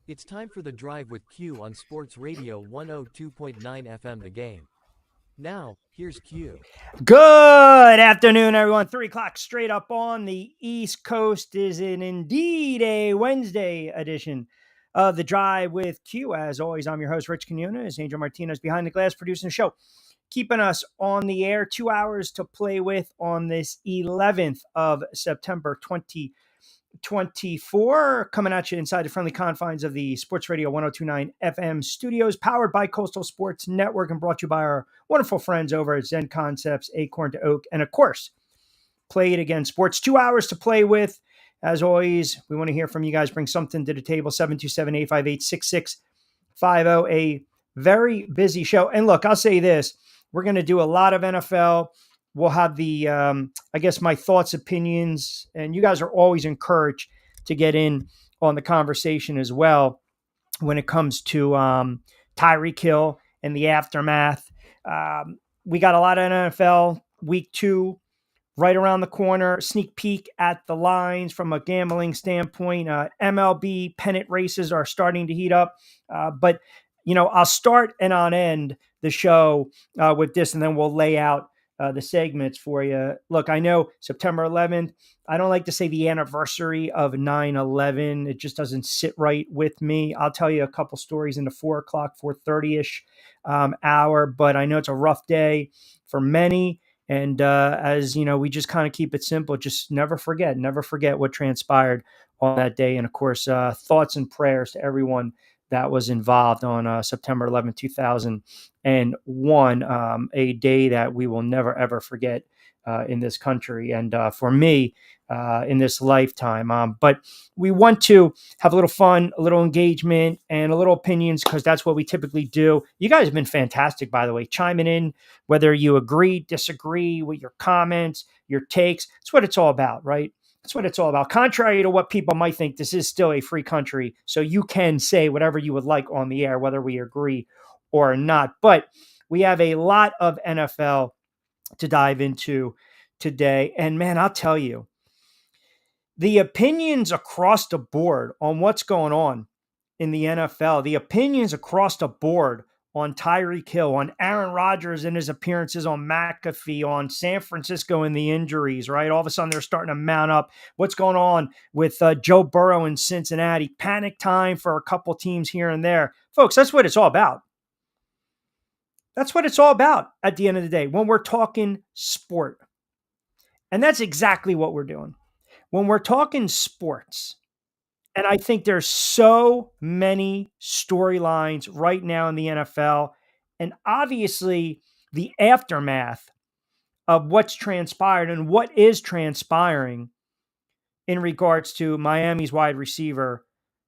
It's time for the drive with Q on Sports Radio 102.9 FM The Game. Now, here's Q. Good afternoon, everyone. 3 o'clock straight up on the East Coast is indeed a Wednesday edition of The Drive with Q. As always, I'm your host, Rich Quinones. Angel Martinez behind the glass producing the show, keeping us on the air. 2 hours to play with on this 11th of September 2024, coming at you inside the friendly confines of the Sports Radio 1029 FM studios, powered by Coastal Sports Network and brought to you by our wonderful friends over at Zen Concepts, Acorn to Oak, and of course, Play It Again Sports. 2 hours to play with. As always, we want to hear from you guys. Bring something to the table. 727-858-6650. A very busy show. And look, I'll say this. We're going to do a lot of NFL. We'll have the, my thoughts, opinions, and you guys are always encouraged to get in on the conversation as well when it comes to Tyreek Hill and the aftermath. We got a lot of NFL week 2 right around the corner, sneak peek at the lines from a gambling standpoint. MLB pennant races are starting to heat up, but I'll start and on end the show with this, and then we'll lay out the segments for you. Look, I know September 11th, I don't like to say the anniversary of 9/11. It just doesn't sit right with me. I'll tell you a couple stories in the 4 o'clock, 4:30-ish hour, but I know it's a rough day for many. And as you know, we just kind of keep it simple. Just never forget what transpired on that day. And of course, thoughts and prayers to everyone that was involved on September 11th, 2001, a day that we will never, ever forget in this country. And for me, in this lifetime. But we want to have a little fun, a little engagement, and a little opinions, because that's what we typically do. You guys have been fantastic, by the way, chiming in, whether you agree, disagree with your comments, your takes. It's what it's all about, right? That's what it's all about. Contrary to what people might think, this is still a free country, so you can say whatever you would like on the air, whether we agree or not. But we have a lot of NFL to dive into today. And man, I'll tell you, the opinions across the board on what's going on in the NFL, the opinions across the board on Tyreek Hill, on Aaron Rodgers and his appearances on McAfee, on San Francisco and the injuries, right? All of a sudden they're starting to mount up. What's going on with Joe Burrow in Cincinnati? Panic time for a couple teams here and there. Folks, that's what it's all about. That's what it's all about at the end of the day when we're talking sport. And that's exactly what we're doing. When we're talking sports, and I think there's so many storylines right now in the NFL, and obviously the aftermath of what's transpired and what is transpiring in regards to Miami's wide receiver,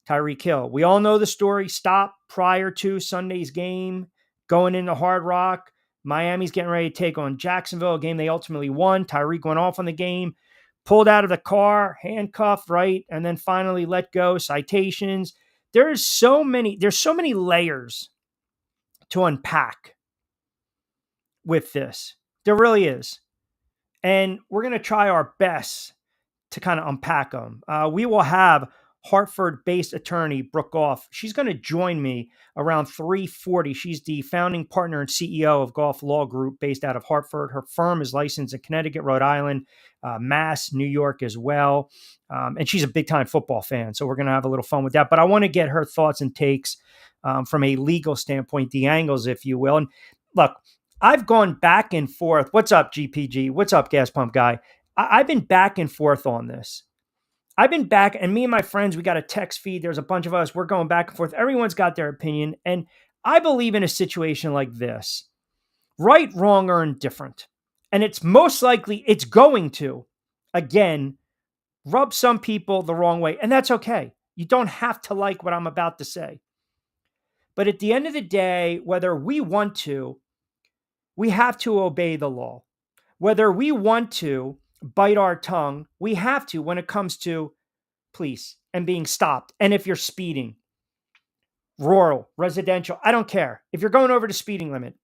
Tyreek Hill. We all know the story. Stop prior to Sunday's game, going into Hard Rock. Miami's getting ready to take on Jacksonville, a game they ultimately won. Tyreek went off on the game, pulled out of the car, handcuffed, right? And then finally let go, citations. There's so many layers to unpack with this. There really is. And we're going to try our best to kind of unpack them. We will have Hartford-based attorney Brooke Goff. She's going to join me around 3:40. She's the founding partner and CEO of Goff Law Group based out of Hartford. Her firm is licensed in Connecticut, Rhode Island, Mass, New York as well. And she's a big-time football fan, so we're going to have a little fun with that. But I want to get her thoughts and takes from a legal standpoint, the angles, if you will. And look, I've gone back and forth. What's up, GPG? What's up, Gas Pump Guy? I've been back and forth on this. I've been back, and me and my friends, we got a text feed. There's a bunch of us. We're going back and forth. Everyone's got their opinion. And I believe in a situation like this, right, wrong, or indifferent. And it's most likely it's going to, again, rub some people the wrong way. And that's okay. You don't have to like what I'm about to say. But at the end of the day, whether we want to, we have to obey the law. Whether we want to bite our tongue, we have to when it comes to police and being stopped. And if you're speeding, rural, residential, I don't care. If you're going over the speeding limit,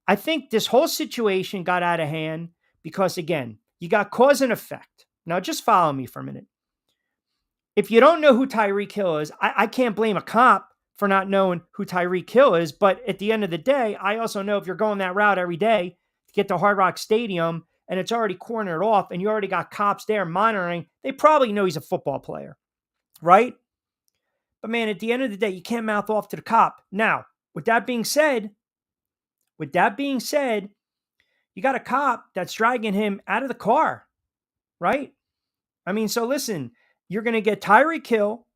I think this whole situation got out of hand because, again, you got cause and effect. Now, just follow me for a minute. if you don't know who Tyreek Hill is, I can't blame a cop for not knowing who Tyreek Hill is. But at the end of the day, I also know if you're going that route every day to get to Hard Rock Stadium and it's already cornered off and you already got cops there monitoring, they probably know he's a football player, right? But man, at the end of the day, you can't mouth off to the cop. Now, with that being said, you got a cop that's dragging him out of the car, right? I mean, so listen, you're going to get Tyreek Hill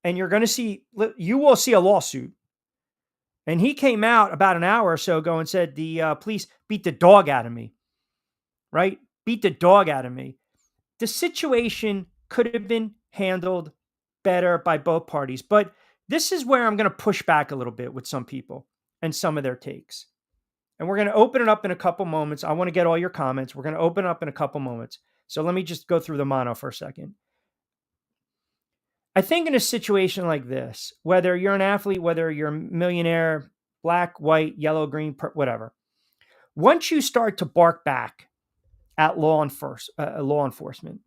and you will see a lawsuit. And he came out about an hour or so ago and said the police beat the dog out of me, right? Beat the dog out of me. The situation could have been handled better by both parties. But this is where I'm going to push back a little bit with some people and some of their takes. And we're going to open it up in a couple moments. I want to get all your comments. We're going to open up in a couple moments. So let me just go through the mono for a second. I think in a situation like this, whether you're an athlete, whether you're a millionaire, black, white, yellow, green, whatever, once you start to bark back at law enforcement,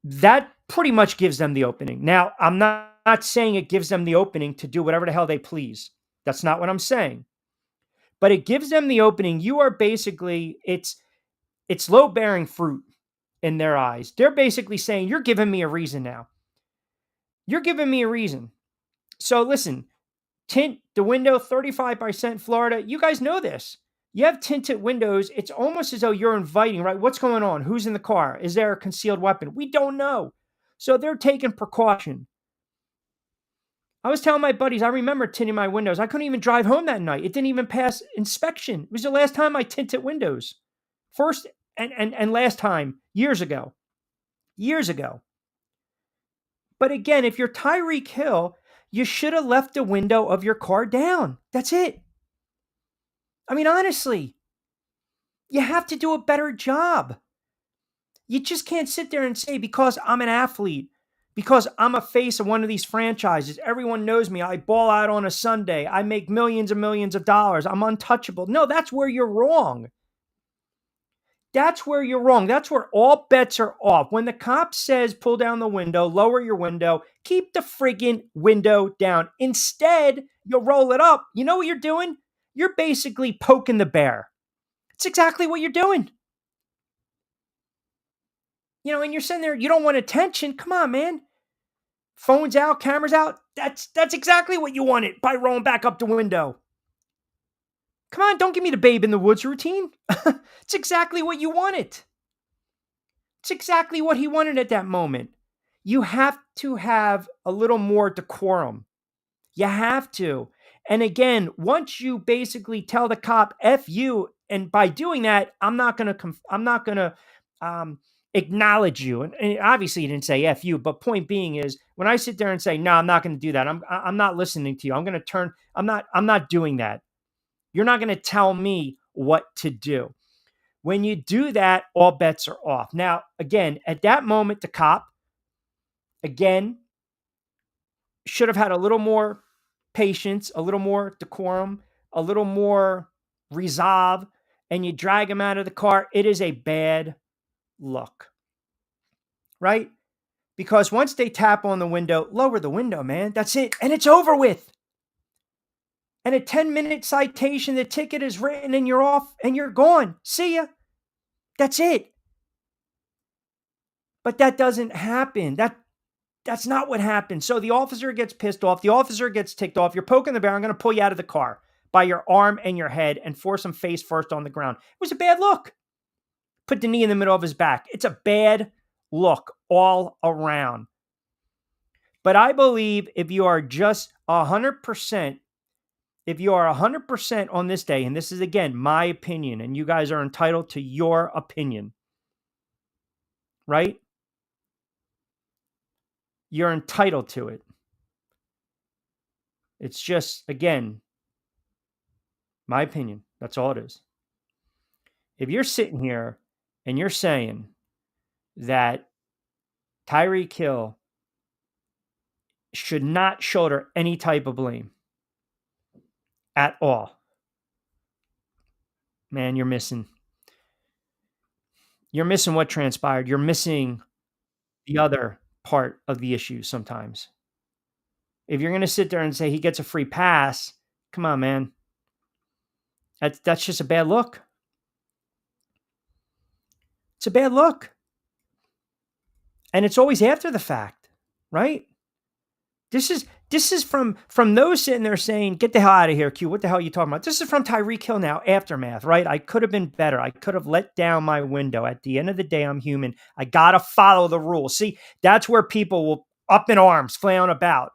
that pretty much gives them the opening. Now, I'm not saying it gives them the opening to do whatever the hell they please. That's not what I'm saying. But it gives them the opening. You are basically, it's low-bearing fruit in their eyes. They're basically saying, you're giving me a reason now. You're giving me a reason. So listen, tint the window 35% Florida. You guys know this. You have tinted windows. It's almost as though you're inviting, right? What's going on? Who's in the car? Is there a concealed weapon? We don't know. So they're taking precaution. I was telling my buddies, I remember tinting my windows. I couldn't even drive home that night. It didn't even pass inspection. It was the last time I tinted windows. First and last time, years ago. Years ago. But again, if you're Tyreek Hill, you should have left the window of your car down. That's it. I mean, honestly, you have to do a better job. You just can't sit there and say, because I'm an athlete, because I'm a face of one of these franchises, everyone knows me. I ball out on a Sunday. I make millions and millions of dollars. I'm untouchable. No, that's where you're wrong. That's where you're wrong. That's where all bets are off. When the cop says pull down the window, lower your window, keep the friggin' window down. Instead, you'll roll it up. You know what you're doing? You're basically poking the bear. It's exactly what you're doing. You know, and you're sitting there, you don't want attention. Come on, man. Phones out, cameras out. That's exactly what you wanted by rolling back up the window. Come on, don't give me the babe in the woods routine. It's exactly what you wanted. It's exactly what he wanted at that moment. You have to have a little more decorum. You have to. And again, once you basically tell the cop F you, and by doing that, I'm not gonna acknowledge you. And obviously, you didn't say F you, but point being is, when I sit there and say, no, I'm not going to do that. I'm not listening to you. I'm not doing that. You're not going to tell me what to do. When you do that, all bets are off. Now, again, at that moment, the cop, again, should have had a little more patience, a little more decorum, a little more resolve, and you drag him out of the car. It is a bad look, right? Because once they tap on the window, lower the window, man. That's it. And it's over with. And a 10-minute citation, the ticket is written and you're off and you're gone. See ya. That's it. But that doesn't happen. That's not what happens. So the officer gets pissed off. The officer gets ticked off. You're poking the bear. I'm going to pull you out of the car by your arm and your head and force him face first on the ground. It was a bad look. Put the knee in the middle of his back. It's a bad look all around. But I believe if you are just 100%, if you are 100% on this day, and this is, again, my opinion, and you guys are entitled to your opinion, right? You're entitled to it. It's just, again, my opinion. That's all it is. If you're sitting here and you're saying that Tyreek Hill should not shoulder any type of blame at all, man, you're missing what transpired. You're missing the other part of the issue sometimes. If you're going to sit there and say he gets a free pass, come on, man. That's just a bad look. It's a bad look. And it's always after the fact, right? This is from those sitting there saying, "Get the hell out of here, Q. What the hell are you talking about?" This is from Tyreek Hill now, aftermath, right? I could have been better. I could have let down my window. At the end of the day, I'm human. I gotta follow the rules. See, that's where people will up in arms, flailing about.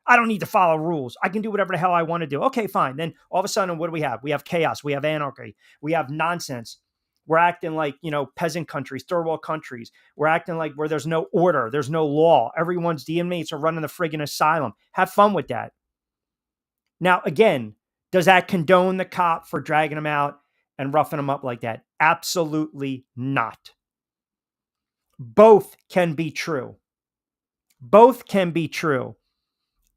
I don't need to follow rules. I can do whatever the hell I want to do. Okay, fine. Then all of a sudden, what do we have? We have chaos. We have anarchy. We have nonsense. We're acting like, peasant countries, third world countries. We're acting like where there's no order, there's no law. Everyone's the inmates are running the friggin' asylum. Have fun with that. Now, again, does that condone the cop for dragging him out and roughing him up like that? Absolutely not. Both can be true. Both can be true.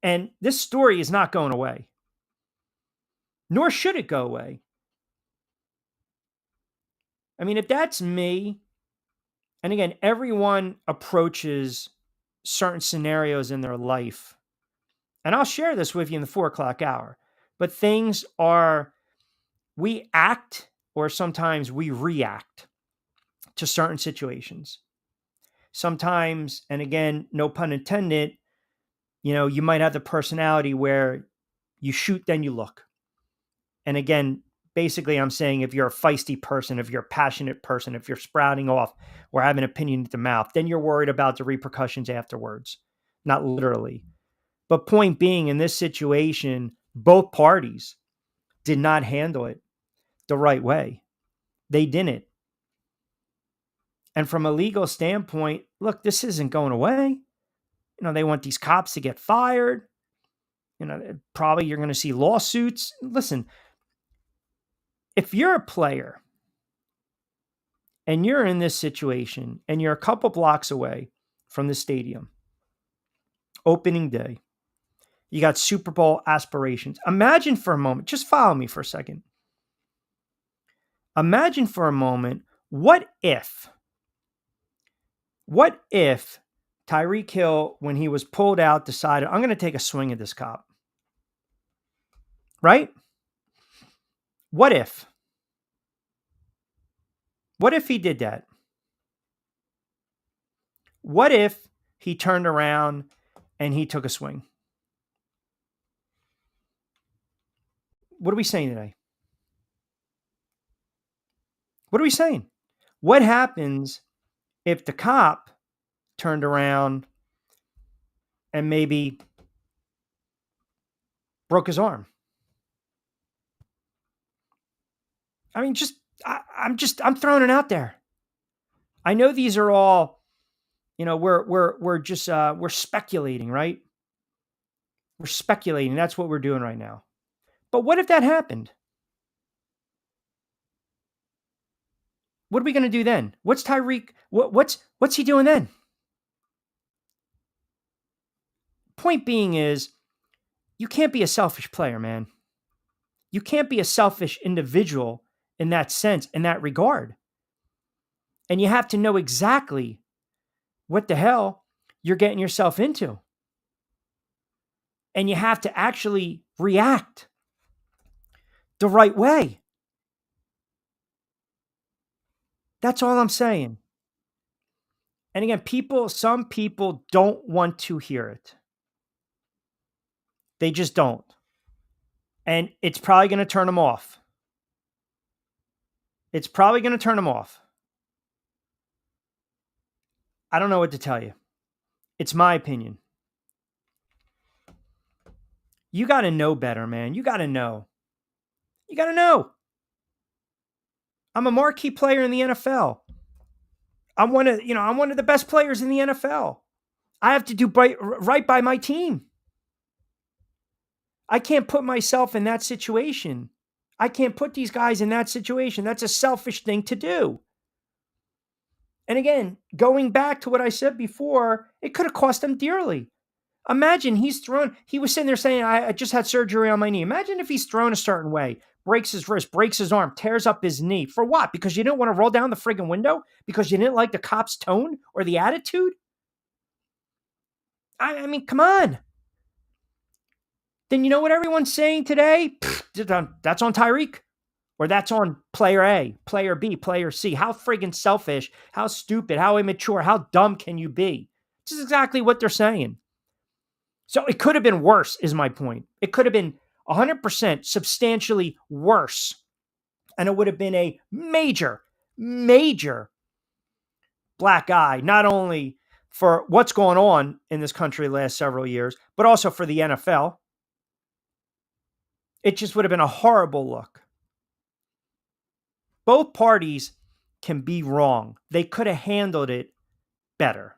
And this story is not going away, nor should it go away. I mean, if that's me, and again, everyone approaches certain scenarios in their life, and I'll share this with you in the 4 o'clock hour, but we act or sometimes we react to certain situations. Sometimes, and again, no pun intended, you might have the personality where you shoot, then you look. And again, basically, I'm saying if you're a feisty person, if you're a passionate person, if you're sprouting off or have an opinion at the mouth, then you're worried about the repercussions afterwards. Not literally. But point being, in this situation, both parties did not handle it the right way. They didn't. And from a legal standpoint, look, this isn't going away. They want these cops to get fired. Probably you're going to see lawsuits. Listen, if you're a player and you're in this situation and you're a couple blocks away from the stadium, opening day, you got Super Bowl aspirations. Imagine for a moment, just follow me for a second. Imagine for a moment, what if Tyreek Hill, when he was pulled out, decided, I'm going to take a swing at this cop? Right? What if? What if he did that? What if he turned around and he took a swing? What are we saying today? What are we saying? What happens if the cop turned around and maybe broke his arm? I mean, I'm throwing it out there. I know these are all, we're speculating, right? We're speculating. That's what we're doing right now. But what if that happened? What are we going to do then? What's Tyreek? What's he doing then? Point being is, you can't be a selfish player, man. You can't be a selfish individual in that sense, in that regard. And you have to know exactly what the hell you're getting yourself into. And you have to actually react the right way. That's all I'm saying. And again, some people don't want to hear it. They just don't. And it's probably going to turn them off. It's probably going to turn them off. I don't know what to tell you. It's my opinion. You got to know better, man. You got to know. You got to know. I'm a marquee player in the NFL. I'm one of the best players in the NFL. I have to do right by my team. I can't put myself in that situation. I can't put these guys in that situation. That's a selfish thing to do. And again, going back to what I said before, it could have cost him dearly. Imagine he was sitting there saying, I just had surgery on my knee. Imagine if he's thrown a certain way, breaks his wrist, breaks his arm, tears up his knee. For what? Because you didn't want to roll down the friggin' window? Because you didn't like the cop's tone or the attitude? I mean, come on. Then you know what everyone's saying today? That's on Tyreek. Or that's on player A, player B, player C. How friggin' selfish, how stupid, how immature, how dumb can you be? This is exactly what they're saying. So it could have been worse, is my point. It could have been 100% substantially worse. And it would have been a major, major black eye, not only for what's going on in this country the last several years, but also for the NFL. It just would have been a horrible look. Both parties can be wrong. They could have handled it better.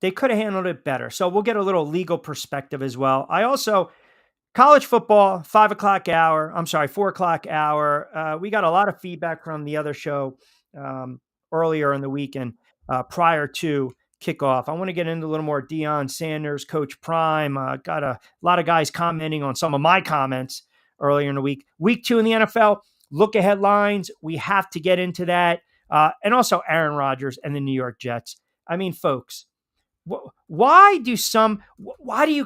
So we'll get a little legal perspective as well. I also, college football, 4 o'clock hour. We got a lot of feedback from the other show earlier in the weekend prior to kickoff. I want to get into a little more Deion Sanders, Coach Prime. Got a lot of guys commenting on some of my comments earlier in the week. Week 2 in the NFL, look ahead lines. We have to get into that. And also Aaron Rodgers and the New York Jets. I mean, folks, why do you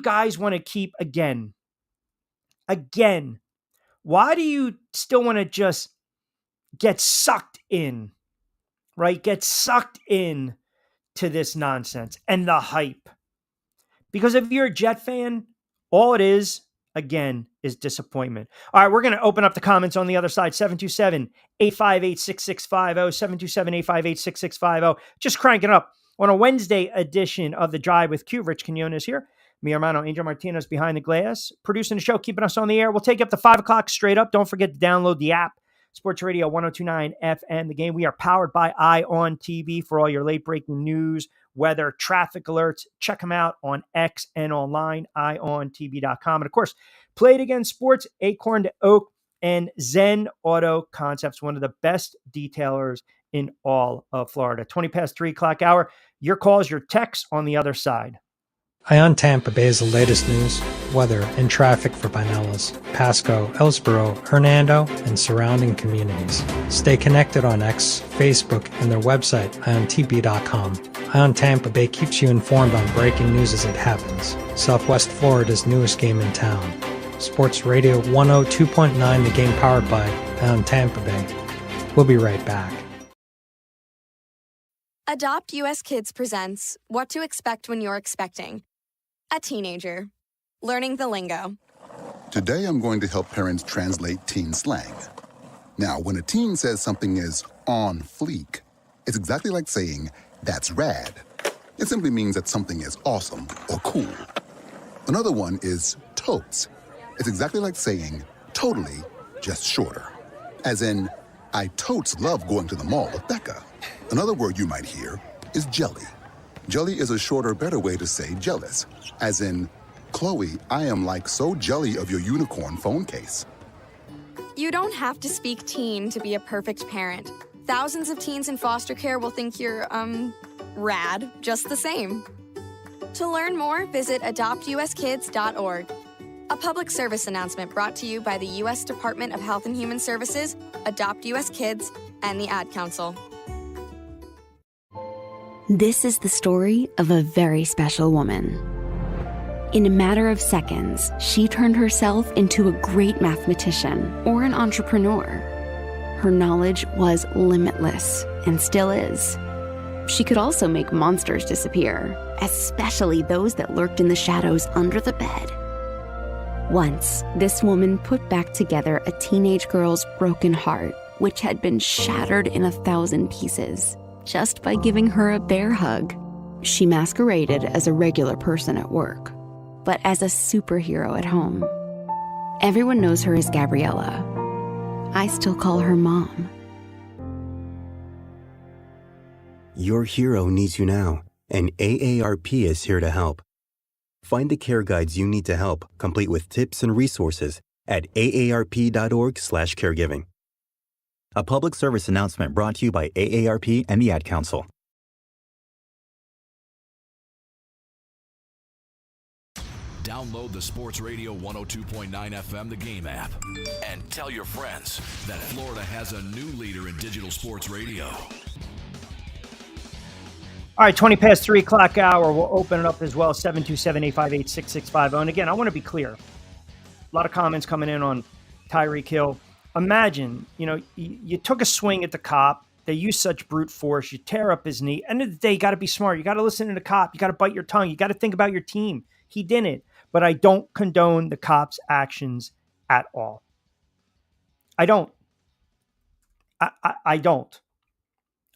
guys want to keep again, why do you still want to just get sucked in, right? Get sucked in to this nonsense and the hype. Because if you're a Jet fan, all it is, again, is disappointment. All right, we're going to open up the comments on the other side. 727-858-6650, 727-858-6650. Just cranking up on a Wednesday edition of The Drive with Q. Rich Quinones here. Mi hermano Angel Martinez behind the glass, producing the show, keeping us on the air. We'll take up to 5 o'clock straight up. Don't forget to download the app, Sports Radio 102.9 FM. The Game. We are powered by ION TV for all your late-breaking news, weather, traffic alerts. Check them out on X and online, iontv.com. And, of course, Play It Again Sports, Acorn to Oak, and Zen Auto Concepts, one of the best detailers in all of Florida. 20 past 3 o'clock hour. Your calls, your texts on the other side. ION Tampa Bay is the latest news, weather, and traffic for Pinellas, Pasco, Ellsboro, Hernando, and surrounding communities. Stay connected on X, Facebook, and their website, iontb.com. ION Tampa Bay keeps you informed on breaking news as it happens. Southwest Florida's newest game in town. Sports Radio 102.9, The Game, powered by ION Tampa Bay. We'll be right back. Adopt US Kids presents What to Expect When You're Expecting. A teenager. Learning the lingo. Today I'm going to help parents translate teen slang. Now, when a teen says something is on fleek, it's exactly like saying, that's rad. It simply means that something is awesome or cool. Another one is totes. It's exactly like saying, totally, just shorter. As in, I totes love going to the mall with Becca. Another word you might hear is jelly. Jelly is a shorter, better way to say jealous. As in, Chloe, I am like so jelly of your unicorn phone case. You don't have to speak teen to be a perfect parent. Thousands of teens in foster care will think you're, rad just the same. To learn more, visit adoptuskids.org. A public service announcement brought to you by the U.S. Department of Health and Human Services, Adopt U.S. Kids, and the Ad Council. This is the story of a very special woman. In a matter of seconds, she turned herself into a great mathematician or an entrepreneur. Her knowledge was limitless and still is. She could also make monsters disappear, especially those that lurked in the shadows under the bed. Once, this woman put back together a teenage girl's broken heart, which had been shattered in 1,000 pieces, just by giving her a bear hug. She masqueraded as a regular person at work, but as a superhero at home. Everyone knows her as Gabriella. I still call her Mom. Your hero needs you now, and AARP is here to help. Find the care guides you need to help, complete with tips and resources at aarp.org/caregiving. A public service announcement brought to you by AARP and the Ad Council. Download the Sports Radio 102.9 FM The Game app and tell your friends that Florida has a new leader in digital sports radio. All right, 20 past 3 o'clock hour. We'll open it up as well, 727-858-6650. And again, I want to be clear. A lot of comments coming in on Tyreek Hill. Imagine, you took a swing at the cop. They use such brute force. You tear up his knee. End of the day, you got to be smart. You got to listen to the cop. You got to bite your tongue. You got to think about your team. He didn't. But I don't condone the cop's actions at all. I don't. I don't.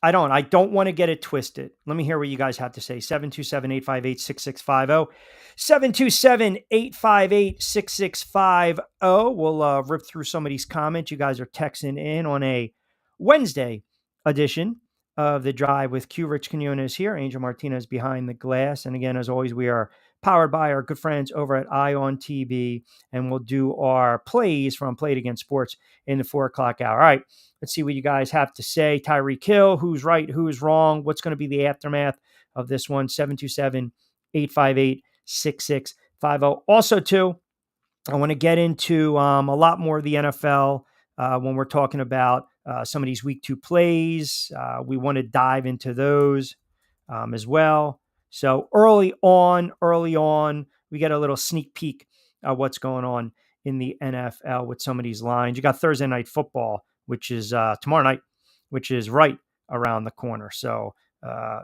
I don't want to get it twisted. Let me hear what you guys have to say. 727-858-6650. 727-858-6650. We'll rip through some of these comments. You guys are texting in on a Wednesday edition of The Drive with Q. Rich Quinones here. Angel Martinez behind the glass. And again, as always, we are powered by our good friends over at Ion TV. And we'll do our plays from Play It Again Sports in the 4 o'clock hour. All right. Let's see what you guys have to say. Tyreek Hill, who's right, who's wrong? What's going to be the aftermath of this one? 727-858-6650. Also, too, I want to get into a lot more of the NFL when we're talking about some of these week 2 plays. We want to dive into those as well. So early on, we get a little sneak peek of what's going on in the NFL with some of these lines. You got Thursday Night Football, which is tomorrow night, which is right around the corner. So,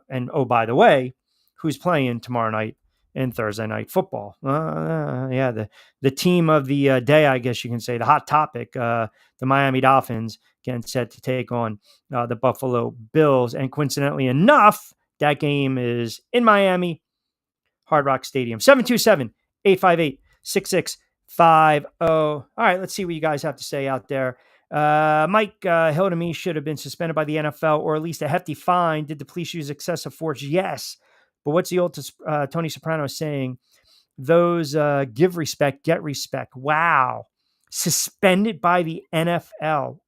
and oh, by the way, who's playing tomorrow night in Thursday Night Football? The team of the day, I guess you can say, the hot topic, the Miami Dolphins getting set to take on the Buffalo Bills. And coincidentally enough, that game is in Miami, Hard Rock Stadium. 727-858-6650. All right, let's see what you guys have to say out there. Mike Hill to me should have been suspended by the NFL or at least a hefty fine. Did the police use excessive force? Yes. But what's the old Tony Soprano saying? Those give respect, get respect. Wow. Suspended by the NFL.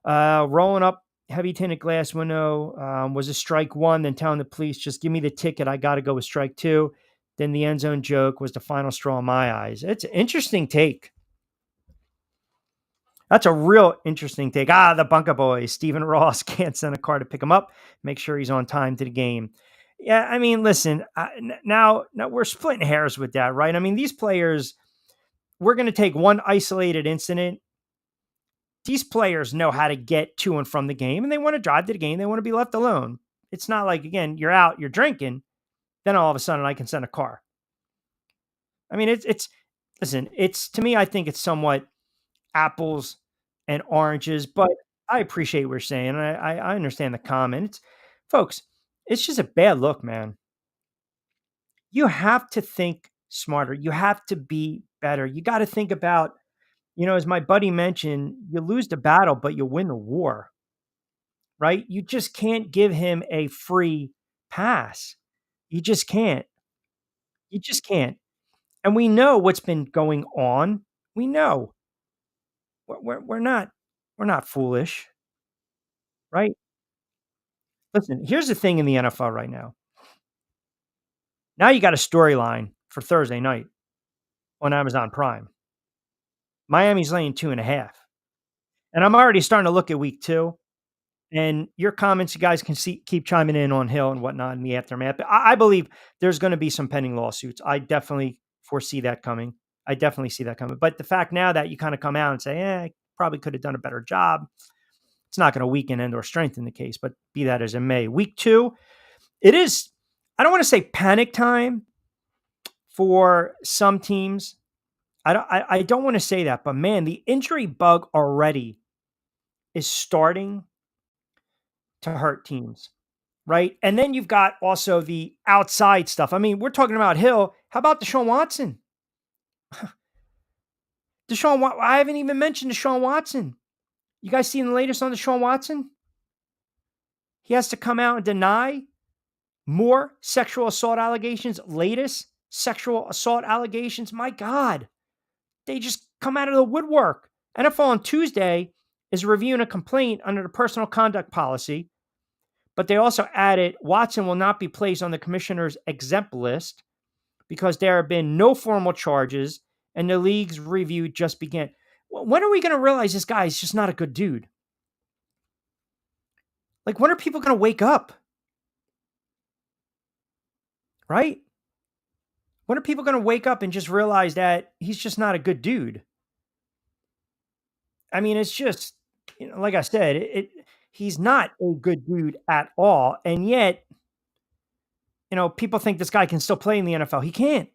Rolling up heavy tinted glass window was a strike 1, then telling the police, just give me the ticket. I got to go with strike 2. Then the end zone joke was the final straw in my eyes. It's an interesting take. That's a real interesting take. The Bunker Boys. Stephen Ross can't send a car to pick him up. Make sure he's on time to the game. Yeah, I mean, listen, now we're splitting hairs with that, right? I mean, these players, we're going to take one isolated incident. These players know how to get to and from the game, and they want to drive to the game. They want to be left alone. It's not like, again, you're out, you're drinking, then all of a sudden I can send a car. I mean, listen, to me, I think it's somewhat apples and oranges, but I appreciate what you're saying. I understand the comment. Folks, it's just a bad look, man. You have to think smarter. You have to be better. You got to think about, as my buddy mentioned, you lose the battle, but you win the war, right? You just can't give him a free pass. You just can't. You just can't. And we know what's been going on. We know. We're not foolish, right? Listen, here's the thing in the NFL right now. Now you got a storyline for Thursday night on Amazon Prime. Miami's laying 2.5. And I'm already starting to look at week 2. And your comments, you guys can keep chiming in on Hill and whatnot in the aftermath. But I believe there's going to be some pending lawsuits. I definitely foresee that coming. But the fact now that you kind of come out and say, I probably could have done a better job, it's not going to weaken and or strengthen the case. But be that as it may, week 2, it is, I don't want to say panic time for some teams. I don't want to say that, but man, the injury bug already is starting to hurt teams, right? And then you've got also the outside stuff. I mean, we're talking about Hill. How about Deshaun Watson? I haven't even mentioned Deshaun Watson. You guys seen the latest on Deshaun Watson? He has to come out and deny more sexual assault allegations, latest sexual assault allegations. My God, they just come out of the woodwork. NFL on Tuesday is reviewing a complaint under the personal conduct policy, but they also added Watson will not be placed on the commissioner's exempt list because there have been no formal charges and the league's review just began. When are we going to realize this guy is just not a good dude? Like, when are people going to wake up? right? When are people going to wake up and just realize that he's just not a good dude? I mean, it's just, like I said, he's not a good dude at all. And yet, people think this guy can still play in the NFL. He can't.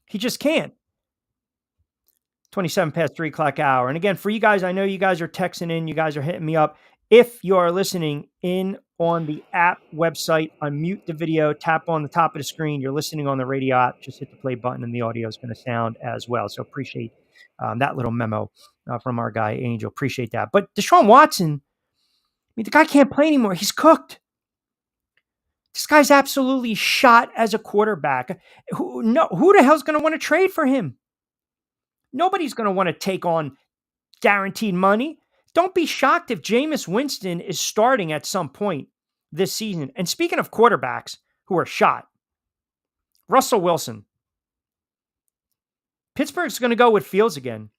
He just can't. 27 past 3 o'clock hour. And again, for you guys, I know you guys are texting in, you guys are hitting me up. If you are listening in on the app website, unmute the video, tap on the top of the screen. You're listening on the radio app, just hit the play button and the audio is going to sound as well. So appreciate that little memo from our guy, Angel. Appreciate that. But Deshaun Watson, I mean, the guy can't play anymore. He's cooked. This guy's absolutely shot as a quarterback. Who the hell's going to want to trade for him? Nobody's going to want to take on guaranteed money. Don't be shocked if Jameis Winston is starting at some point this season. And speaking of quarterbacks who are shot, Russell Wilson. Pittsburgh's going to go with Fields again.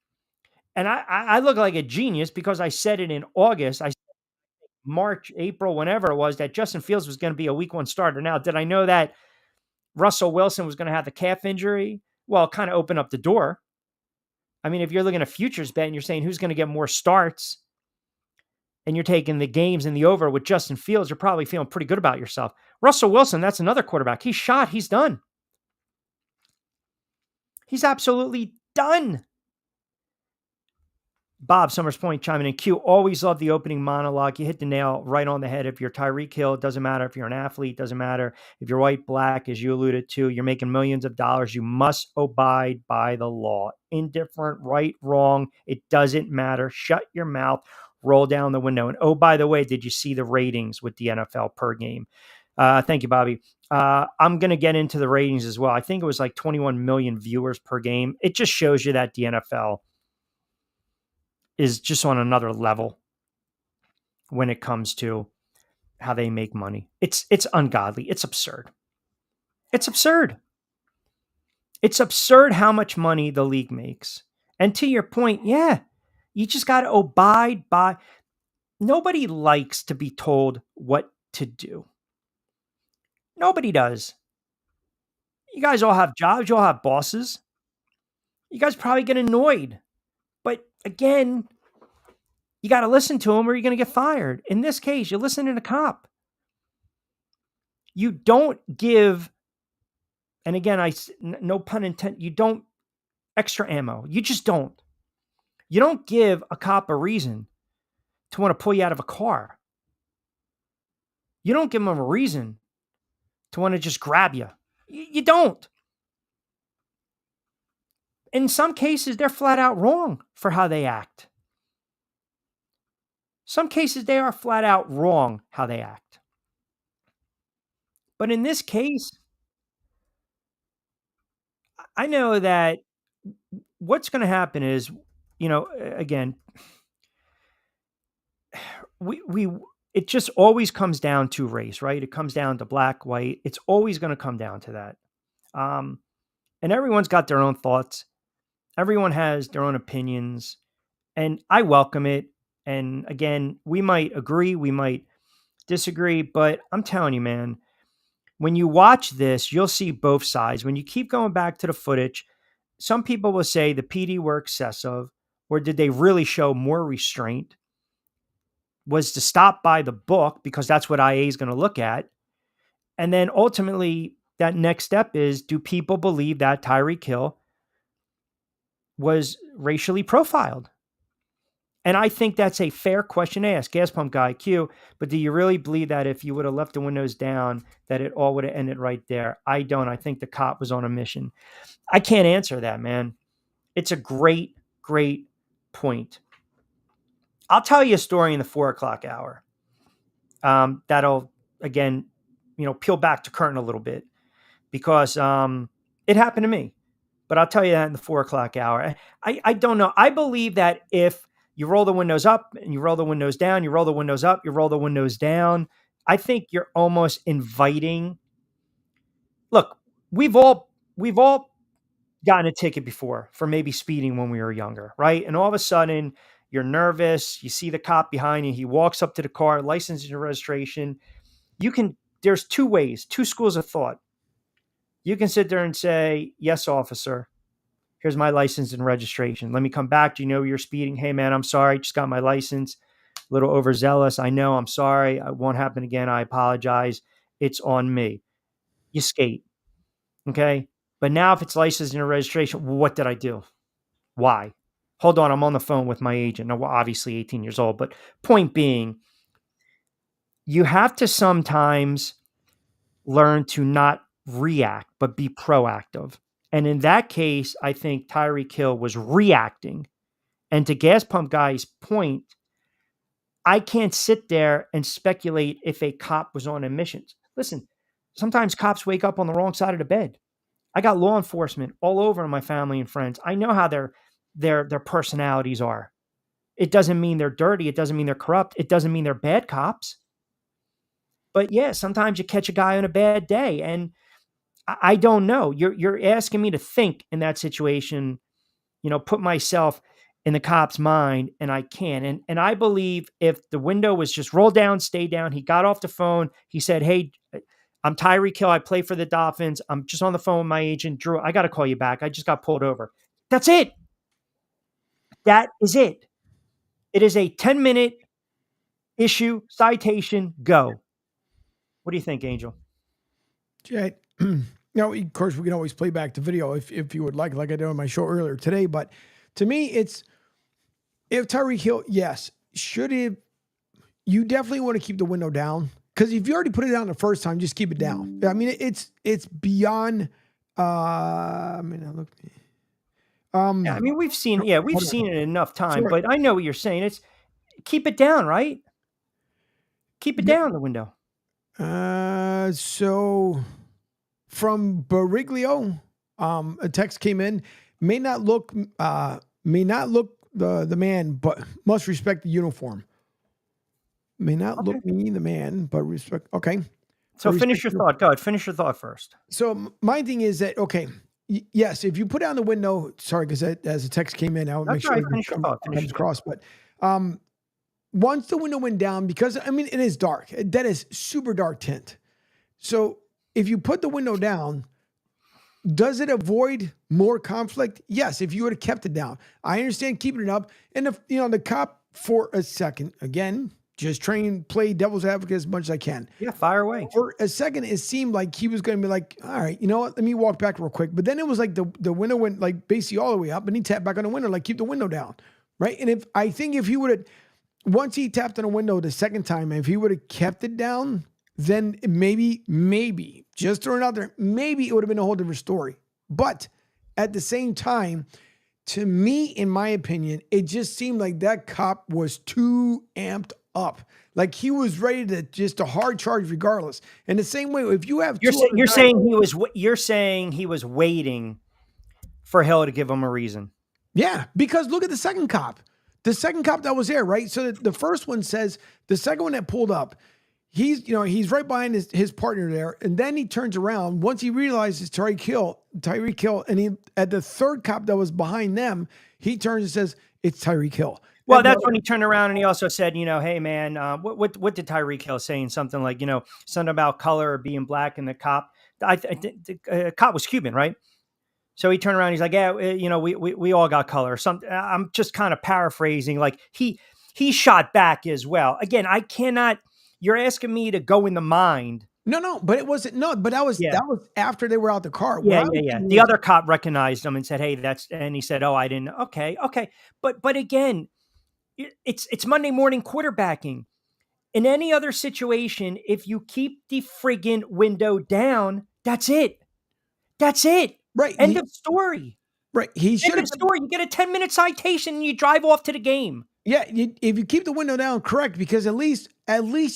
And I look like a genius because I said it in August. I said March, April, whenever it was, that Justin Fields was going to be a week 1 starter. Now, did I know that Russell Wilson was going to have the calf injury? Well, it kind of opened up the door. I mean, if you're looking at a futures bet and you're saying who's going to get more starts and you're taking the games and the over with Justin Fields, you're probably feeling pretty good about yourself. Russell Wilson, that's another quarterback. He's shot. He's done. He's absolutely done. Bob, Summers Point chiming in. Q, always love the opening monologue. You hit the nail right on the head. If you're Tyreek Hill, it doesn't matter if you're an athlete, doesn't matter if you're white, black, as you alluded to, you're making millions of dollars. You must abide by the law. Indifferent, right, wrong, it doesn't matter. Shut your mouth, roll down the window. And oh, by the way, did you see the ratings with the NFL per game? Thank you, Bobby. I'm going to get into the ratings as well. I think it was like 21 million viewers per game. It just shows you that the NFL is just on another level when it comes to how they make money. It's ungodly. It's absurd. It's absurd. It's absurd how much money the league makes. And to your point, yeah, you just got to abide by. Nobody likes to be told what to do. Nobody does. You guys all have jobs. You all have bosses. You guys probably get annoyed. But again, you got to listen to them or you're going to get fired. In this case, you're listening to a cop. You don't give, and again, no pun intended, you don't extra ammo. You just don't. You don't give a cop a reason to want to pull you out of a car. You don't give them a reason to want to just grab you. You don't. In some cases, they're flat out wrong for how they act. Some cases, they are flat out wrong how they act. But in this case, I know that what's going to happen is, again, it just always comes down to race, right? It comes down to black, white. It's always going to come down to that. And everyone's got their own thoughts. Everyone has their own opinions, and I welcome it. And again, we might agree, we might disagree, but I'm telling you, man, when you watch this, you'll see both sides. When you keep going back to the footage, some people will say the PD were excessive, or did they really show more restraint? Was to stop by the book, because that's what IA is going to look at. And then ultimately, that next step is, do people believe that Tyreek Hill was racially profiled? And I think that's a fair question to ask. Gas Pump Guy, Q, but do you really believe that if you would have left the windows down, that it all would have ended right there? I don't. I think the cop was on a mission. I can't answer that, man. It's a great, great point. I'll tell you a story in the 4 o'clock hour. That'll, again, peel back the curtain a little bit, because it happened to me. But I'll tell you that in the 4 o'clock hour. I don't know. I believe that if you roll the windows up and you roll the windows down, you roll the windows up, you roll the windows down, I think you're almost inviting. Look, we've all gotten a ticket before for maybe speeding when we were younger, right? And all of a sudden you're nervous. You see the cop behind you. He walks up to the car, license and registration. There's two ways, two schools of thought. You can sit there and say, yes, officer, here's my license and registration. Let me come back. Do you know you're speeding? Hey, man, I'm sorry. Just got my license. A little overzealous. I know. I'm sorry. It won't happen again. I apologize. It's on me. You skate. Okay. But now if it's license and registration, what did I do? Why? Hold on. I'm on the phone with my agent. Now, we're obviously 18 years old, but point being, you have to sometimes learn to not react, but be proactive. And in that case, I think Tyreek Hill was reacting. And to Gas Pump Guy's point, I can't sit there and speculate if a cop was on a mission. Listen, sometimes cops wake up on the wrong side of the bed. I got law enforcement all over in my family and friends. I know how their personalities are. It doesn't mean they're dirty. It doesn't mean they're corrupt. It doesn't mean they're bad cops. But yeah, sometimes you catch a guy on a bad day, and I don't know. You're asking me to think in that situation, put myself in the cop's mind, and I can. And I believe if the window was just roll down, stay down, he got off the phone, he said, hey, I'm Tyreek Hill. I play for the Dolphins. I'm just on the phone with my agent, Drew. I got to call you back. I just got pulled over. That's it. That is it. It is a 10-minute issue, citation, go. What do you think, Angel? Jay, now, of course, we can always play back the video if you would like I did on my show earlier today. But to me, it's if Tyreek Hill, yes, you definitely want to keep the window down. Because if you already put it down the first time, just keep it down. I mean, it's beyond. Yeah, I mean, we've seen it enough time. Sure. But I know what you're saying. It's keep it down, right? Keep it down the window. So from Bariglio, a text came in. May not look the man, but must respect the uniform. May not look me the man, but respect. Okay. So finish your thought. Go ahead. Finish your thought first. So my thing is that, okay, yes, if you put down the window, sorry, because as a text came in, I would make sure finish your thought. Comes across. But once the window went down, because I mean, it is dark. That is super dark tint. So if you put the window down, does it avoid more conflict? Yes. If you would have kept it down, I understand keeping it up. And if the cop for a second, again, just play devil's advocate as much as I can. Yeah, fire away. For a second, it seemed like he was going to be like, all right, you know what? Let me walk back real quick. But then it was like the window went like basically all the way up and he tapped back on the window, like keep the window down, right? And if he would have, once he tapped on the window the second time, if he would have kept it down, then maybe, just throwing it out there, maybe it would have been a whole different story. But at the same time, to me, in my opinion, it just seemed like that cop was too amped up. Like he was ready to just a hard charge regardless. And the same way, if you have you're saying he was waiting for Hill to give him a reason. Yeah, because look at the second cop. The second cop that was there, right? So the first one says, the second one that pulled up, he's right behind his partner there. And then he turns around. Once he realizes Tyreek Hill, and he at the third cop that was behind them, he turns and says, it's Tyreek Hill. Well, that's when he turned around and he also said, hey, man, what did Tyreek Hill say? Something like, something about color or being black, and the cop, the cop was Cuban, right? So he turned around, he's like, yeah, we all got color. Something. I'm just kind of paraphrasing. Like he shot back as well. Again, I cannot. You're asking me to go in the mind. No, but it wasn't. No, but that was after they were out the car. Yeah. The other cop recognized him and said, hey, and he said, oh, I didn't. Okay. But again, it's Monday morning quarterbacking. In any other situation, if you keep the friggin' window down, that's it. Right. End of story. Right. End of story. You get a 10-minute citation and you drive off to the game. Yeah. If you keep the window down, correct, because at least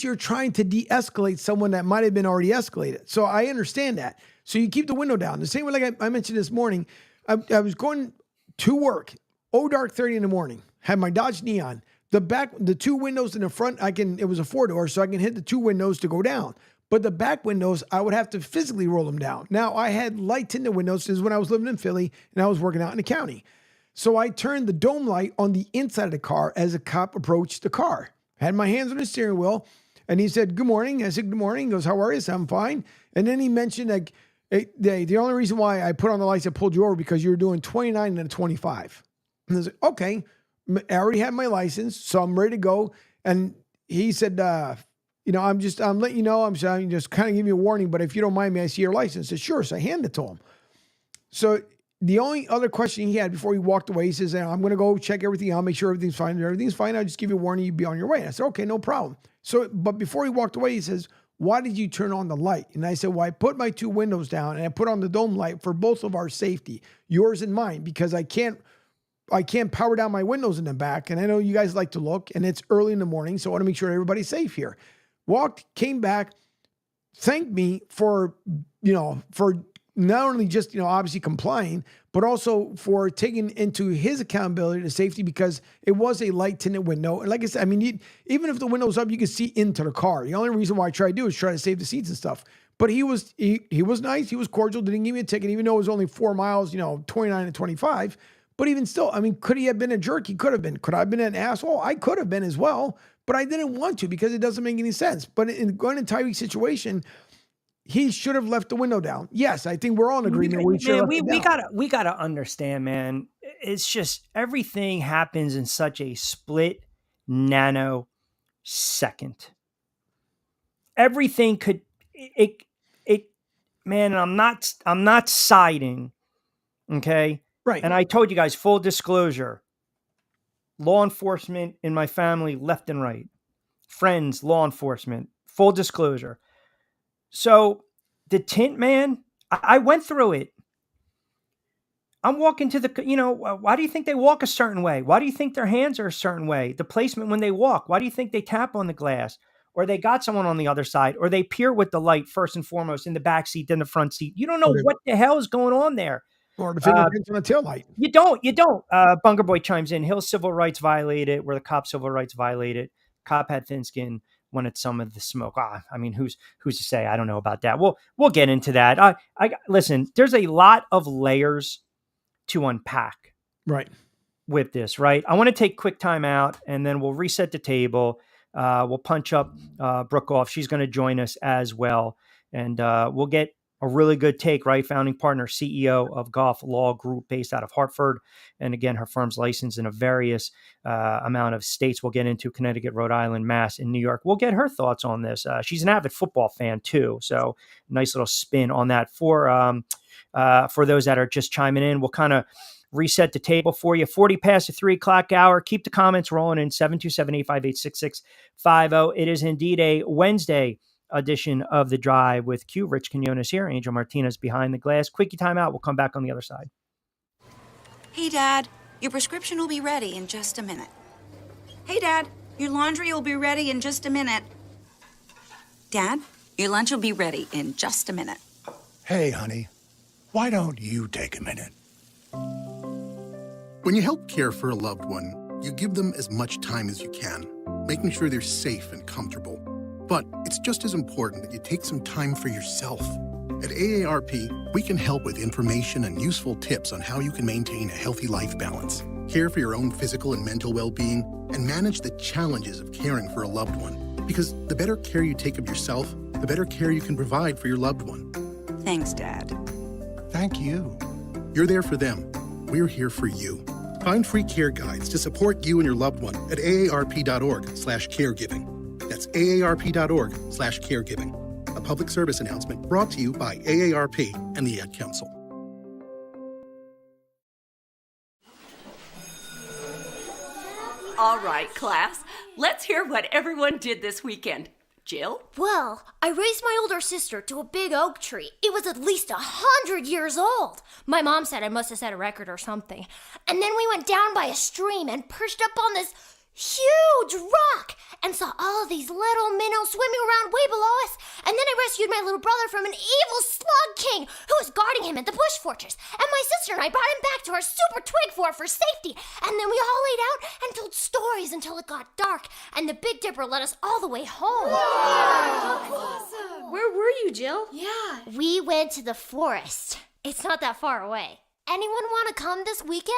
you're trying to de-escalate someone that might have been already escalated. So I understand that. So you keep the window down. The same way, like I mentioned this morning, I was going to work, dark 30 in the morning, had my Dodge Neon. The two windows in the front, it was a 4-door, so I can hit the two windows to go down. But the back windows, I would have to physically roll them down. Now, I had light tinted windows. This is when I was living in Philly and I was working out in the county. So I turned the dome light on the inside of the car as a cop approached the car. Had my hands on the steering wheel and he said, good morning. I said, good morning. He goes, how are you? I said, I'm fine. And then he mentioned, like, The only reason why I put on the lights and pulled you over because you were doing 29 and a 25. And I was like, okay, I already had my license, so I'm ready to go. And he said, I'm letting you know, I'm just kind of giving you a warning, but if you don't mind me, I see your license. I said, sure. So I handed it to him. So the only other question he had before he walked away, he says, I'm going to go check everything out, make sure everything's fine. If everything's fine, I'll just give you a warning, you'd be on your way. And I said, okay, no problem. So, but before he walked away, he says, why did you turn on the light? And I said, well, I put my 2 windows down and I put on the dome light for both of our safety, yours and mine, because I can't power down my windows in the back. And I know you guys like to look, and it's early in the morning, so I want to make sure everybody's safe here. Walked, came back, thanked me for not only just, obviously complying, but also for taking into his accountability to safety, because it was a light tinted window. And like I said, even if the window's up, you can see into the car. The only reason why I try to do is try to save the seats and stuff. But he was nice. He was cordial. Didn't give me a ticket, even though it was only 4 miles, 29 and 25. But even still, could he have been a jerk? He could have been. Could I have been an asshole? I could have been as well, but I didn't want to because it doesn't make any sense. But in going in Tyreek's situation, he should have left the window down. Yes, I think we're all in agreement. We gotta understand, man. It's just everything happens in such a split nano second. Everything could man. And I'm not siding. Okay. Right. And I told you guys, full disclosure, law enforcement in my family, left and right, friends, law enforcement, full disclosure. So the tint, man, I went through it. I'm walking to why do you think they walk a certain way? Why do you think their hands are a certain way? The placement when they walk, why do you think they tap on the glass? Or they got someone on the other side, or they peer with the light first and foremost in the back seat, then the front seat. You don't know what the hell is going on there. Or the fingerprints on a taillight. You don't. Bunker Boy chimes in. Hill's civil rights violated, where the cop's civil rights violated. Cop had thin skin, wanted some of the smoke. Who's to say? I don't know about that. We'll get into that. Listen, there's a lot of layers to unpack. Right. With this, right? I want to take quick time out, and then we'll reset the table. We'll punch up Brooke Goff. She's going to join us as well. And we'll get a really good take, right? Founding partner, CEO of Goff Law Group based out of Hartford. And again, her firm's licensed in a various amount of states. We'll get into Connecticut, Rhode Island, Mass, and New York. We'll get her thoughts on this. She's an avid football fan too. So nice little spin on that for those that are just chiming in. We'll kind of reset the table for you. 40 past the 3 o'clock hour. Keep the comments rolling in 727-858-6650. It is indeed a Wednesday edition of The Drive with Q. Rich Quinones here. Angel Martinez behind the glass. Quickie timeout. We'll come back on the other side. Hey, Dad. Your prescription will be ready in just a minute. Hey, Dad. Your laundry will be ready in just a minute. Dad, your lunch will be ready in just a minute. Hey, honey. Why don't you take a minute? When you help care for a loved one, you give them as much time as you can, making sure they're safe and comfortable. But it's just as important that you take some time for yourself. At AARP, we can help with information and useful tips on how you can maintain a healthy life balance, care for your own physical and mental well-being, and manage the challenges of caring for a loved one. Because the better care you take of yourself, the better care you can provide for your loved one. Thanks, Dad. Thank you. You're there for them. We're here for you. Find free care guides to support you and your loved one at aarp.org/caregiving. That's aarp.org/caregiving. A public service announcement brought to you by AARP and the Ad Council. All right, class. Let's hear what everyone did this weekend. Jill? Well, I raised my older sister to a big oak tree. It was at least 100 years old. My mom said I must have set a record or something. And then we went down by a stream and perched up on this huge rock and saw all of these little minnows swimming around way below us. And then I rescued my little brother from an evil slug king who was guarding him at the bush fortress. And my sister and I brought him back to our super twig fort for safety. And then we all laid out and told stories until it got dark. And the Big Dipper led us all the way home. Wow. Awesome. Where were you, Jill? Yeah. We went to the forest. It's not that far away. Anyone want to come this weekend?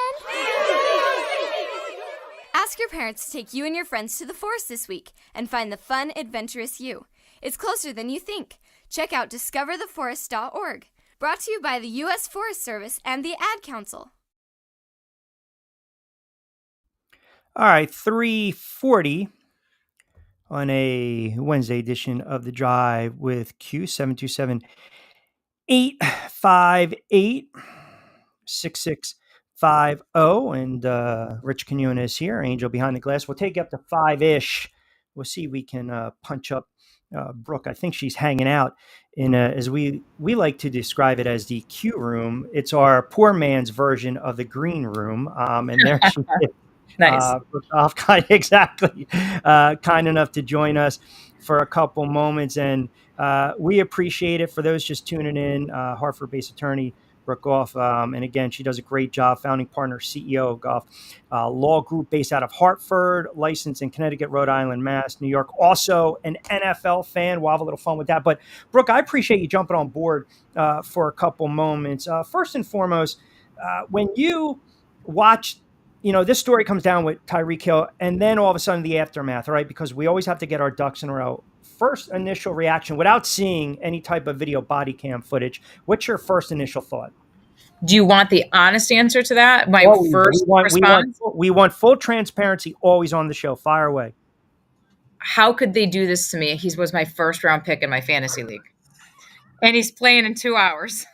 Ask your parents to take you and your friends to the forest this week and find the fun, adventurous you. It's closer than you think. Check out discovertheforest.org. Brought to you by the U.S. Forest Service and the Ad Council. All right, 3:40 on a Wednesday edition of The Drive with Q, 727-858-6650. And Rich Canuna is here, Angel behind the glass. We'll take you up to 5-ish. We'll see if we can punch up Brooke. I think she's hanging out in as we like to describe it as the Q room. It's our poor man's version of the green room. And there she is. Nice. Exactly. Kind enough to join us for a couple moments. And we appreciate it. For those just tuning in, Hartford-based attorney Brooke Goff. And again, she does a great job, founding partner, CEO of Goff Law Group based out of Hartford, licensed in Connecticut, Rhode Island, Mass, New York. Also an NFL fan. We'll have a little fun with that. But Brooke, I appreciate you jumping on board for a couple moments. First and foremost, when you watched, this story comes down with Tyreek Hill and then all of a sudden the aftermath, right? Because we always have to get our ducks in a row. First initial reaction without seeing any type of video body cam footage. What's your first initial thought? Do you want the honest answer to that? My first response? We want full transparency always on the show. Fire away. How could they do this to me? He was my first round pick in my fantasy league. And he's playing in 2 hours.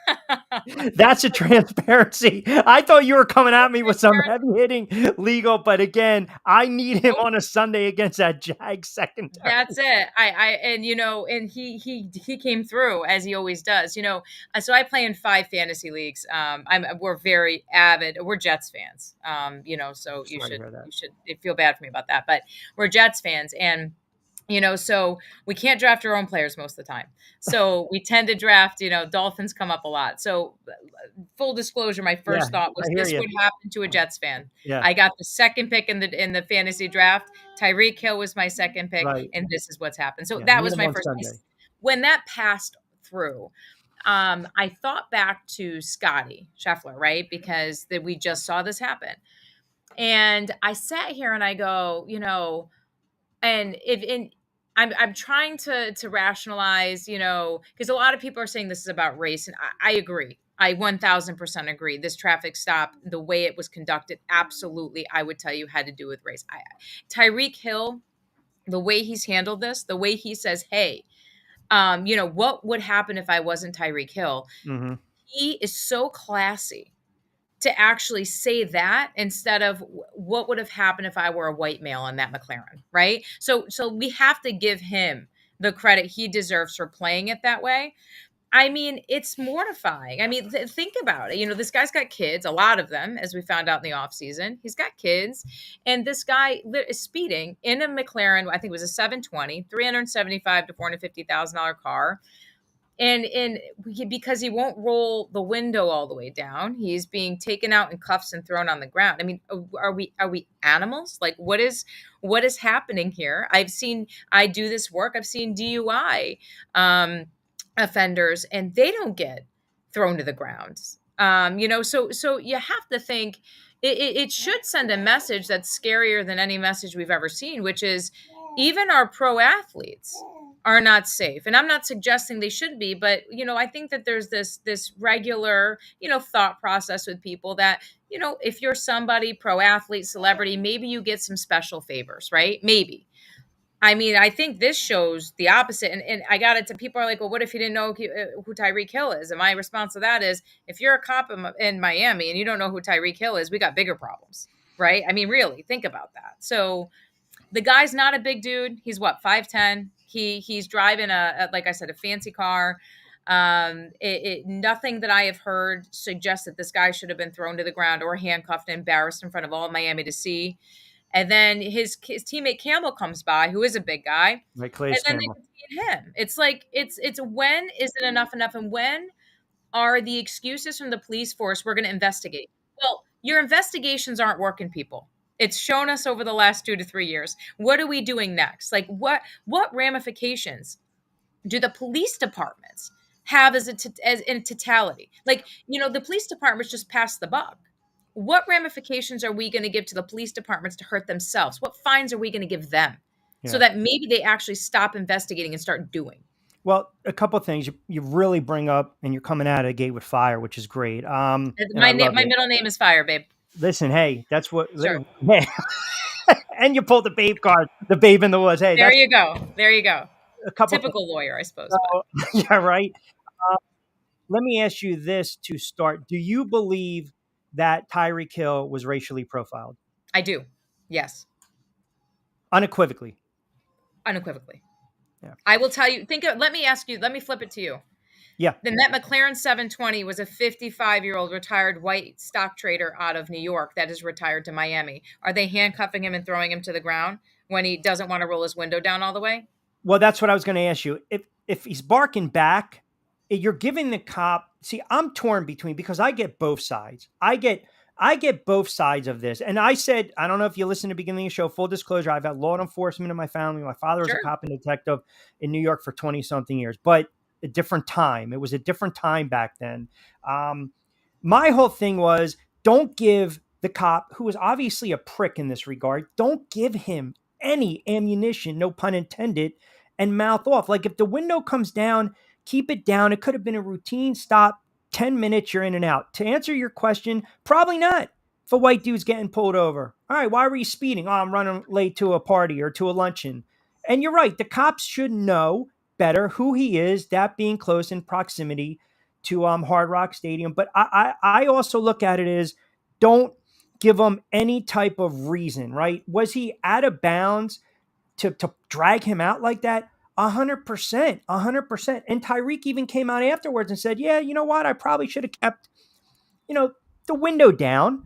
That's a transparency. I thought you were coming at me with some heavy hitting legal, but again, I need him on a Sunday against that Jags secondary. That's it. And he came through as he always does. So I play in 5 fantasy leagues. We're very avid. We're Jets fans. So you should feel bad for me about that, but we're Jets fans and. So we can't draft our own players most of the time. So we tend to draft, Dolphins come up a lot. So full disclosure, my first thought was this would happen to a Jets fan. Yeah. I got the second pick in the fantasy draft. Tyreek Hill was my second pick, and this is what's happened. So that was my first. When that passed through, I thought back to Scotty Scheffler, right? Because we just saw this happen. And I sat here and I go, I'm trying to rationalize, because a lot of people are saying this is about race, and I agree. I 1000% agree. This traffic stop, the way it was conducted, absolutely, I would tell you had to do with race. Tyreek Hill, the way he's handled this, the way he says, hey, what would happen if I wasn't Tyreek Hill? Mm-hmm. He is so classy to actually say that instead of what would have happened if I were a white male in that McLaren, right? So we have to give him the credit he deserves for playing it that way. I mean, it's mortifying. I mean, think about it. This guy's got kids, a lot of them, as we found out in the offseason. He's got kids, and this guy is speeding in a McLaren, I think it was a 720, $375,000 to $450,000 car. And because he won't roll the window all the way down, he's being taken out in cuffs and thrown on the ground. I mean, are we animals? Like, what is happening here? I do this work. I've seen DUI offenders, and they don't get thrown to the ground. So you have to think it should send a message that's scarier than any message we've ever seen, which is even our pro athletes are not safe. And I'm not suggesting they should be, but, I think that there's this regular, thought process with people that, if you're somebody, pro athlete, celebrity, maybe you get some special favors, right? Maybe. I mean, I think this shows the opposite. And I got it to people are like, well, what if you didn't know who Tyreek Hill is? And my response to that is, if you're a cop in Miami and you don't know who Tyreek Hill is, we got bigger problems, right? I mean, really, think about that. So the guy's not a big dude. He's 5'10". He's driving like I said, a fancy car. Nothing that I have heard suggests that this guy should have been thrown to the ground or handcuffed and embarrassed in front of all of Miami to see. And then his teammate Campbell comes by, who is a big guy. Like Clay's and then Campbell. they can him. It's like, it's when is it enough? And when are the excuses from the police force, we're going to investigate? Well, your investigations aren't working, people. It's shown us over the last 2 to 3 years. What are we doing next? Like what ramifications do the police departments have as in totality? Like, the police departments just passed the buck. What ramifications are we going to give to the police departments to hurt themselves? What fines are we going to give them so that maybe they actually stop investigating and start doing? Well, a couple of things you really bring up, and you're coming out of the gate with fire, which is great. And I love My it. middle name is Fire, babe. Listen, hey, that's what. Sure. Hey, and you pulled the babe card, the babe in the woods. Hey, There that's you go. There you go. a couple things. Typical lawyer, I suppose. So, yeah, right. Let me ask you this to start. Do you believe that Tyreek Hill was racially profiled? I do. Yes. Unequivocally. Unequivocally. Yeah. I will tell you, let me flip it to you. Yeah. Then that McLaren 720 was a 55-year-old retired white stock trader out of New York that is retired to Miami. Are they handcuffing him and throwing him to the ground when he doesn't want to roll his window down all the way? Well, that's what I was going to ask you. If he's barking back, you're giving the cop. See, I'm torn between, because I get both sides. I get both sides of this. And I said, I don't know if you listened to the beginning of the show, full disclosure, I've had law enforcement in my family. My father was a cop and detective in New York for 20 something years, but a different time. It was a different time back then. My whole thing was, don't give the cop, who was obviously a prick in this regard, don't give him any ammunition, no pun intended, and mouth off. Like, if the window comes down, keep it down. It could have been a routine stop, 10 minutes, you're in and out. To answer your question, probably not. If a white dude's getting pulled over, all right, why were you speeding? Oh, I'm running late to a party or to a luncheon. And you're right, the cops should know better who he is, that being close in proximity to Hard Rock Stadium. But I also look at it as, don't give him any type of reason, right? Was he out of bounds to drag him out like that? 100%, 100%. And Tyreek even came out afterwards and said, yeah, you know what? I probably should have kept, the window down.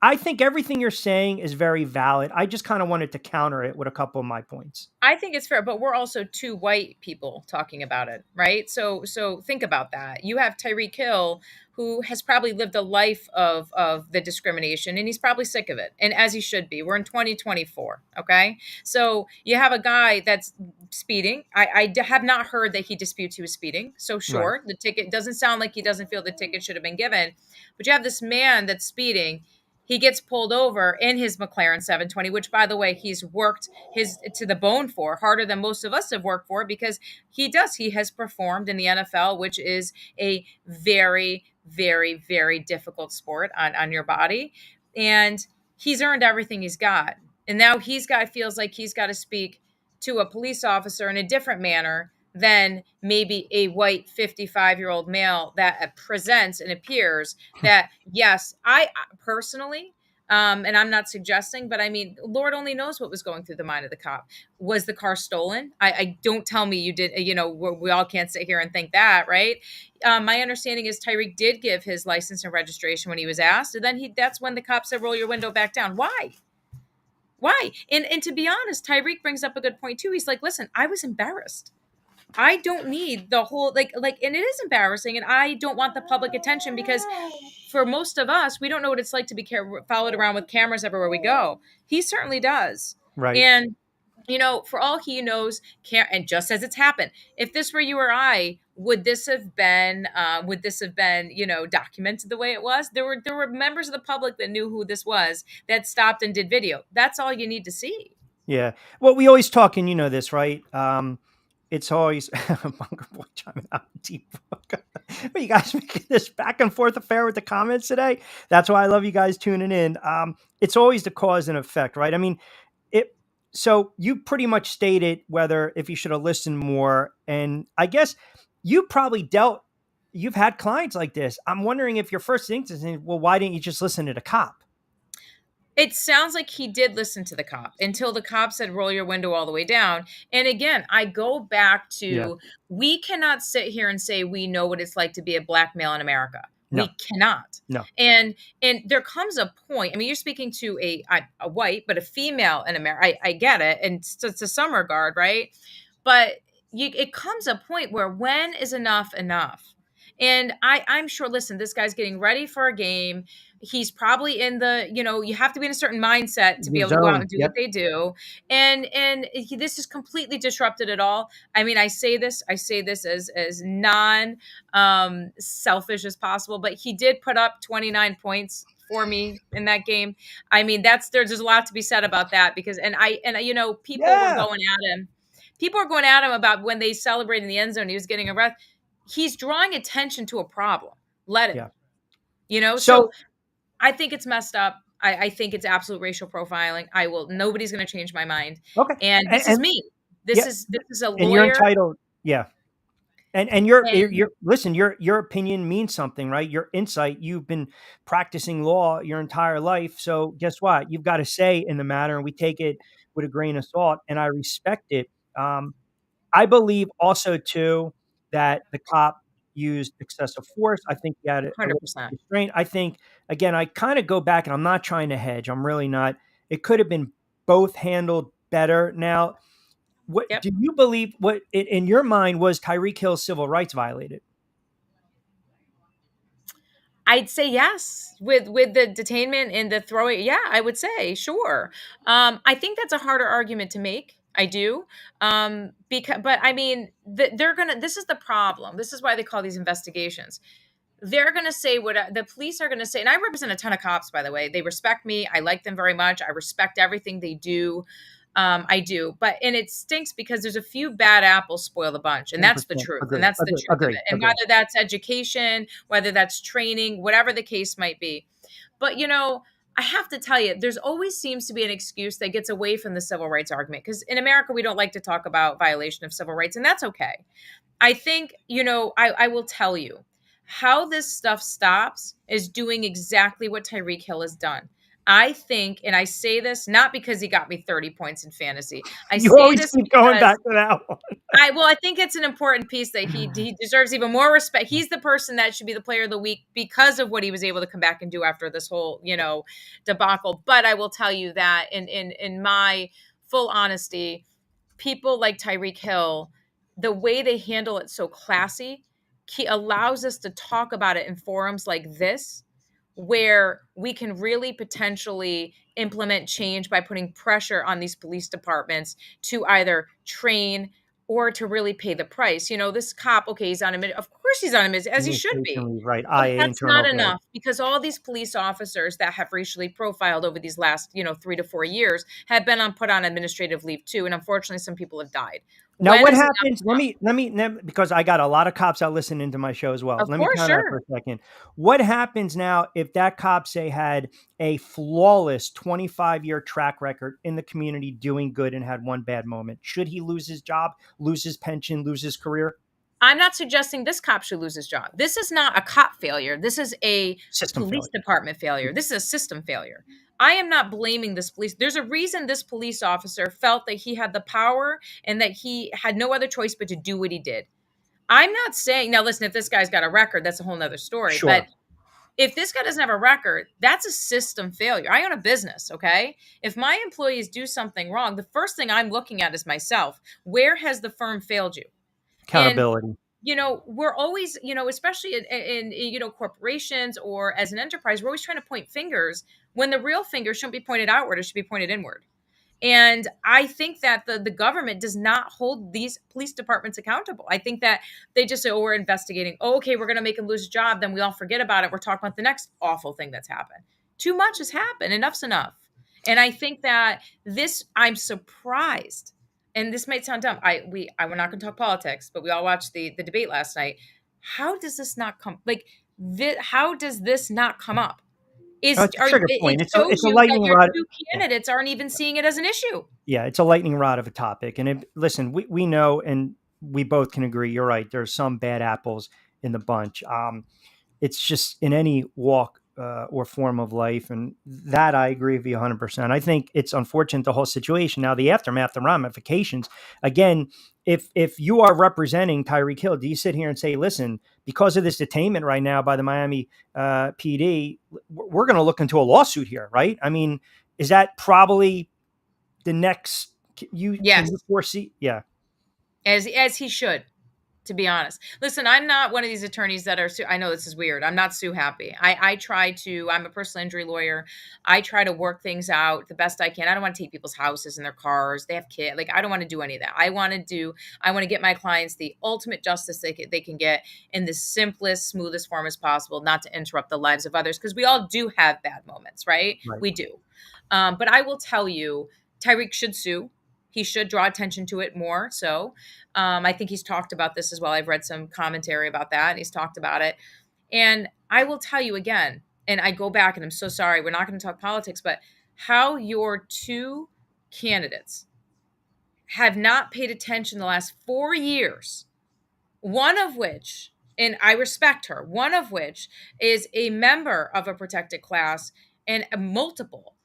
I think everything you're saying is very valid. I just kind of wanted to counter it with a couple of my points. I think it's fair, but we're also two white people talking about it, right? So think about that. You have Tyreek Hill, who has probably lived a life of the discrimination, and he's probably sick of it, and as he should be. We're in 2024, okay? So you have a guy that's speeding. I have not heard that he disputes he was speeding. So sure, right. The ticket doesn't sound like he doesn't feel the ticket should have been given, but you have this man that's speeding. He gets pulled over in his McLaren 720, which, by the way, he's worked his to the bone for, harder than most of us have worked for, because he has performed in the NFL, which is a very, very, very difficult sport on your body. And he's earned everything he's got. And now feels like he's got to speak to a police officer in a different manner than maybe a white 55-year-old male that presents and appears that, yes, I personally, and I'm not suggesting, but I mean, Lord only knows what was going through the mind of the cop. Was the car stolen? I don't tell me you did, we all can't sit here and think that, right? My understanding is Tyreek did give his license and registration when he was asked. And then that's when the cop said, roll your window back down. Why? And to be honest, Tyreek brings up a good point too. He's like, listen, I was embarrassed. I don't need the whole, and it is embarrassing, and I don't want the public attention, because for most of us, we don't know what it's like to be followed around with cameras everywhere we go. He certainly does. Right. And, for all he knows, and just as it's happened, if this were you or I, would this have been, documented the way it was? There were members of the public that knew who this was, that stopped and did video. That's all you need to see. Yeah. Well, we always talk, and you know this, right? It's always Bunker Boy chiming out deep. Are you guys making this back and forth affair with the comments today? That's why I love you guys tuning in. It's always the cause and effect, right? I mean, so you pretty much stated if you should have listened more. And I guess you've had clients like this. I'm wondering if your first instinct is, well, why didn't you just listen to the cop? It sounds like he did listen to the cop until the cop said, roll your window all the way down. And again, I go back to, we cannot sit here and say we know what it's like to be a black male in America. No. We cannot. No. And there comes a point, I mean, you're speaking to a white, but a female in America. I get it. And to some regard, right? But it comes a point where when is enough enough? And I'm sure, listen, this guy's getting ready for a game. He's probably in you have to be in a certain mindset to be able to go out and do what they do. And this is completely disrupted it all. I mean, I say this as non selfish as possible, but he did put up 29 points for me in that game. I mean, there's a lot to be said about that, because, people were going at him. People are going at him about when they celebrated in the end zone, he was getting a ref. He's drawing attention to a problem. Let it. Yeah. So I think it's messed up. I think it's absolute racial profiling. Nobody's going to change my mind. Okay. And this is me. This is a lawyer. And you're entitled. Yeah. And you're listen, your opinion means something, right? Your insight, you've been practicing law your entire life. So guess what? You've got a say in the matter, and we take it with a grain of salt, and I respect it. I believe also too that the cop used excessive force. I think he had a 100%. restraint. I think, again, I kind of go back, and I'm not trying to hedge. I'm really not. It could have been both handled better. Now, what do you believe? What in your mind was Tyreek Hill's civil rights violated? I'd say yes with the detainment and the throwing. Yeah, I would say sure. I think that's a harder argument to make. I do. But I mean, this is the problem. This is why they call these investigations. They're going to say what the police are going to say. And I represent a ton of cops, by the way. They respect me. I like them very much. I respect everything they do. I do. And it stinks because there's a few bad apples spoil the bunch. And that's the truth. And that's the truth of it. And whether that's education, whether that's training, whatever the case might be. But, I have to tell you, there's always seems to be an excuse that gets away from the civil rights argument. Because in America, we don't like to talk about violation of civil rights. And that's okay. I think, I will tell you how this stuff stops is doing exactly what Tyreek Hill has done. I think, and I say this not because he got me 30 points in fantasy. You always keep going back to that one. I think it's an important piece that he deserves even more respect. He's the person that should be the player of the week because of what he was able to come back and do after this whole, debacle. But I will tell you that in my full honesty, people like Tyreek Hill, the way they handle it so classy, allows us to talk about it in forums like this, where we can really potentially implement change by putting pressure on these police departments to either train or to really pay the price. This cop, okay, he's on of course he's on as he should be. Right. But that's not enough because all these police officers that have racially profiled over these last, 3 to 4 years have been put on administrative leave too. And unfortunately, some people have died. Now, what happens? Let me, because I got a lot of cops out listening to my show as well. Of Let course, me count that for a second. What happens now if that cop, say, had a flawless 25-year track record in the community doing good and had one bad moment? Should he lose his job, lose his pension, lose his career? I'm not suggesting this cop should lose his job. This is not a cop failure. This is a police department failure. This is a system failure. I am not blaming this police. There's a reason this police officer felt that he had the power and that he had no other choice but to do what he did. I'm not saying, now listen, if this guy's got a record, that's a whole nother story. Sure. But if this guy doesn't have a record, that's a system failure. I own a business, okay? If my employees do something wrong, the first thing I'm looking at is myself. Where has the firm failed you? Accountability. And, we're always, especially in corporations or as an enterprise, we're always trying to point fingers when the real finger shouldn't be pointed outward. It should be pointed inward. And I think that the government does not hold these police departments accountable. I think that they just say, oh, we're investigating. Oh, okay, we're going to make him lose his job. Then we all forget about it. We're talking about the next awful thing that's happened. Too much has happened. Enough's enough. And I think that I'm surprised. And this might sound dumb. We're not going to talk politics, but we all watched the debate last night. How does this not come? How does this not come up? It's a lightning rod. Two candidates aren't even seeing it as an issue. Yeah, it's a lightning rod of a topic. And listen, we know, and we both can agree. You're right. There's some bad apples in the bunch. It's just in any walk or form of life. And that I agree with you 100%. I think it's unfortunate, the whole situation. Now, the aftermath, the ramifications, again, if you are representing Tyreek Hill, do you sit here and say, listen, because of this detainment right now by the Miami PD, we're going to look into a lawsuit here, right? I mean, is that probably the next Yes. Can you foresee? Yeah. As he should. To be honest, listen, I'm not one of these attorneys that are, I know this is weird. I'm not sue happy. I'm a personal injury lawyer. I try to work things out the best I can. I don't want to take people's houses and their cars. They have kids. I don't want to do any of that. I want to get my clients the ultimate justice they can get in the simplest, smoothest form as possible, not to interrupt the lives of others. Because we all do have bad moments, right? We do. But I will tell you, Tyreek should sue. He should draw attention to it more. So I think he's talked about this as well. I've read some commentary about that, and he's talked about it. And I will tell you again, and I go back, and I'm so sorry, we're not going to talk politics, but how your two candidates have not paid attention the last 4 years, one of which, and I respect her, one of which is a member of a protected class and multiple,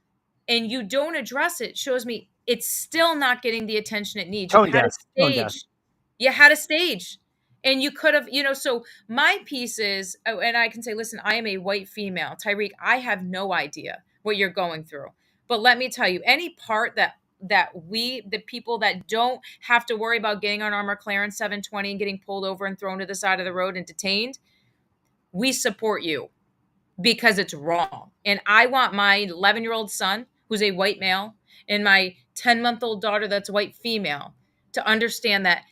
and you don't address it, shows me it's still not getting the attention it needs. You Tone had a deaf. Tone deaf. stage. You had a stage. And you could have, so my piece is, and I can say, listen, I am a white female. Tyreek, I have no idea what you're going through. But let me tell you, any part that we, the people that don't have to worry about getting on our McLaren 720 and getting pulled over and thrown to the side of the road and detained, we support you because it's wrong. And I want my 11-year-old son, who's a white male, and my 10-month-old daughter that's a white female, to understand that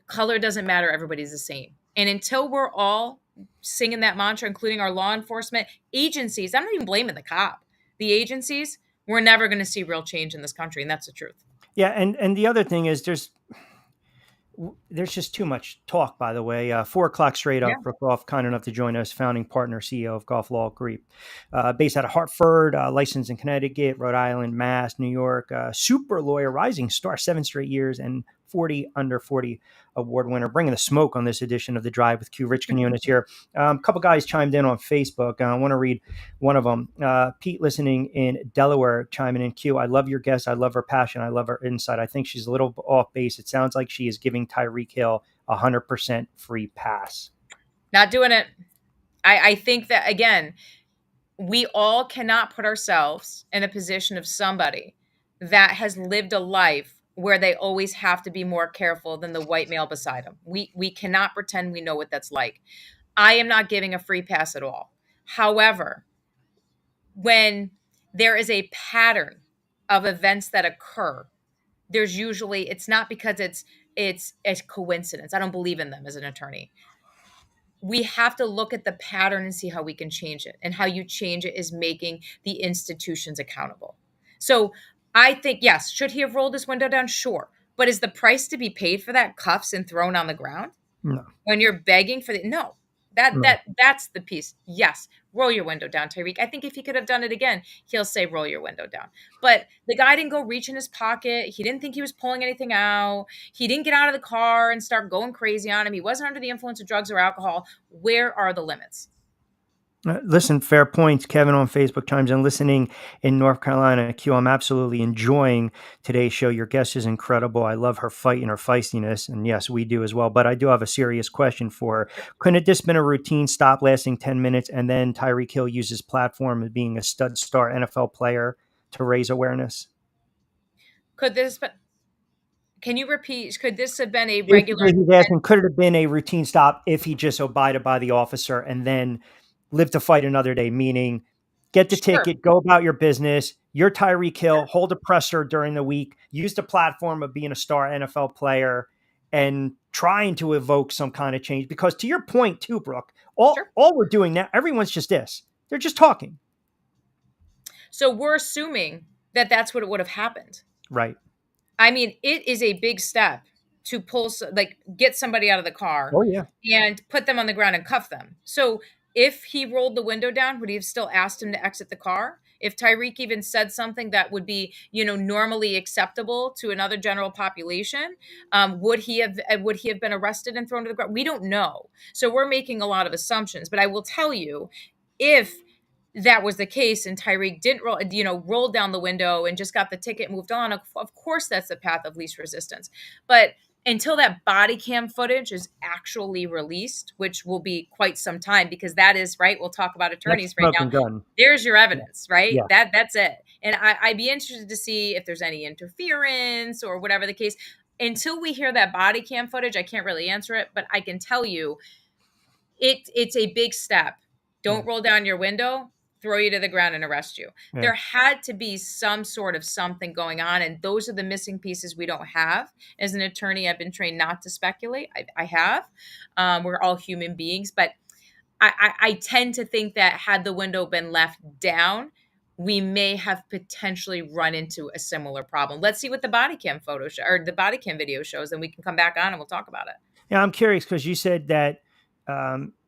color doesn't matter. Everybody's the same. And until we're all singing that mantra, including our law enforcement agencies, I'm not even blaming the cop, the agencies, we're never going to see real change in this country. And that's the truth. Yeah. And the other thing is there's just too much talk, by the way. 4 o'clock straight up, Brooke Goff, kind enough to join us, founding partner, CEO of Goff Law Group. Based out of Hartford, licensed in Connecticut, Rhode Island, Mass, New York, super lawyer, rising star, 7 straight years, and 40 under 40 award winner, bringing the smoke on this edition of The Drive with Q. Rich Quinones here. A couple guys chimed in on Facebook. I want to read one of them. Pete, listening in Delaware, chiming in. Q, I love your guest. I love her passion. I love her insight. I think she's a little off base. It sounds like she is giving Tyreek Hill 100% free pass. Not doing it. I think that, again, we all cannot put ourselves in a position of somebody that has lived a life where they always have to be more careful than the white male beside them. We cannot pretend we know what that's like. I am not giving a free pass at all. However, when there is a pattern of events that occur, there's usually, it's not because it's a coincidence. I don't believe in them as an attorney. We have to look at the pattern and see how we can change it. And how you change it is making the institutions accountable. So I think, yes, should he have rolled his window down? Sure. But is the price to be paid for that cuffs and thrown on the ground? No. When you're begging for no. That's the piece. Yes, roll your window down, Tyreek. I think if he could have done it again, he'll say roll your window down. But the guy didn't go reach in his pocket. He didn't think he was pulling anything out. He didn't get out of the car and start going crazy on him. He wasn't under the influence of drugs or alcohol. Where are the limits? Listen, fair points. Kevin on Facebook chimes in, listening in North Carolina. Q, I'm absolutely enjoying today's show. Your guest is incredible. I love her fight and her feistiness. And yes, we do as well. But I do have a serious question for her. Couldn't it just been a routine stop lasting 10 minutes and then Tyreek Hill use his platform as being a stud star NFL player to raise awareness? Can you repeat? Could this have been a regular? He's asking, could it have been a routine stop if he just abided by the officer and then live to fight another day, meaning get the ticket, go about your business. You're Tyreek Hill, hold a presser during the week, use the platform of being a star NFL player and trying to evoke some kind of change. Because to your point too, Brooke, all we're doing now, everyone's just this. They're just talking. So we're assuming that that's what would have happened. Right. I mean, it is a big step to get somebody out of the car and put them on the ground and cuff them. So if he rolled the window down, would he have still asked him to exit the car? If Tyreek even said something that would be, normally acceptable to another general population, would he have been arrested and thrown to the ground? We don't know. So we're making a lot of assumptions. But I will tell you, if that was the case and Tyreek didn't roll down the window and just got the ticket and moved on, of course that's the path of least resistance. But until that body cam footage is actually released, which will be quite some time, because that is right. We'll talk about attorneys right now. Gun. There's your evidence, right? Yeah. That's it. And I'd be interested to see if there's any interference or whatever the case. Until we hear that body cam footage, I can't really answer it, but I can tell you it's a big step. Don't roll down your window, throw you to the ground and arrest you. Yeah. There had to be some sort of something going on. And those are the missing pieces we don't have. As an attorney, I've been trained not to speculate. I have. We're all human beings. But I tend to think that had the window been left down, we may have potentially run into a similar problem. Let's see what the body cam or the body cam video shows, and we can come back on and we'll talk about it. Yeah, I'm curious because you said that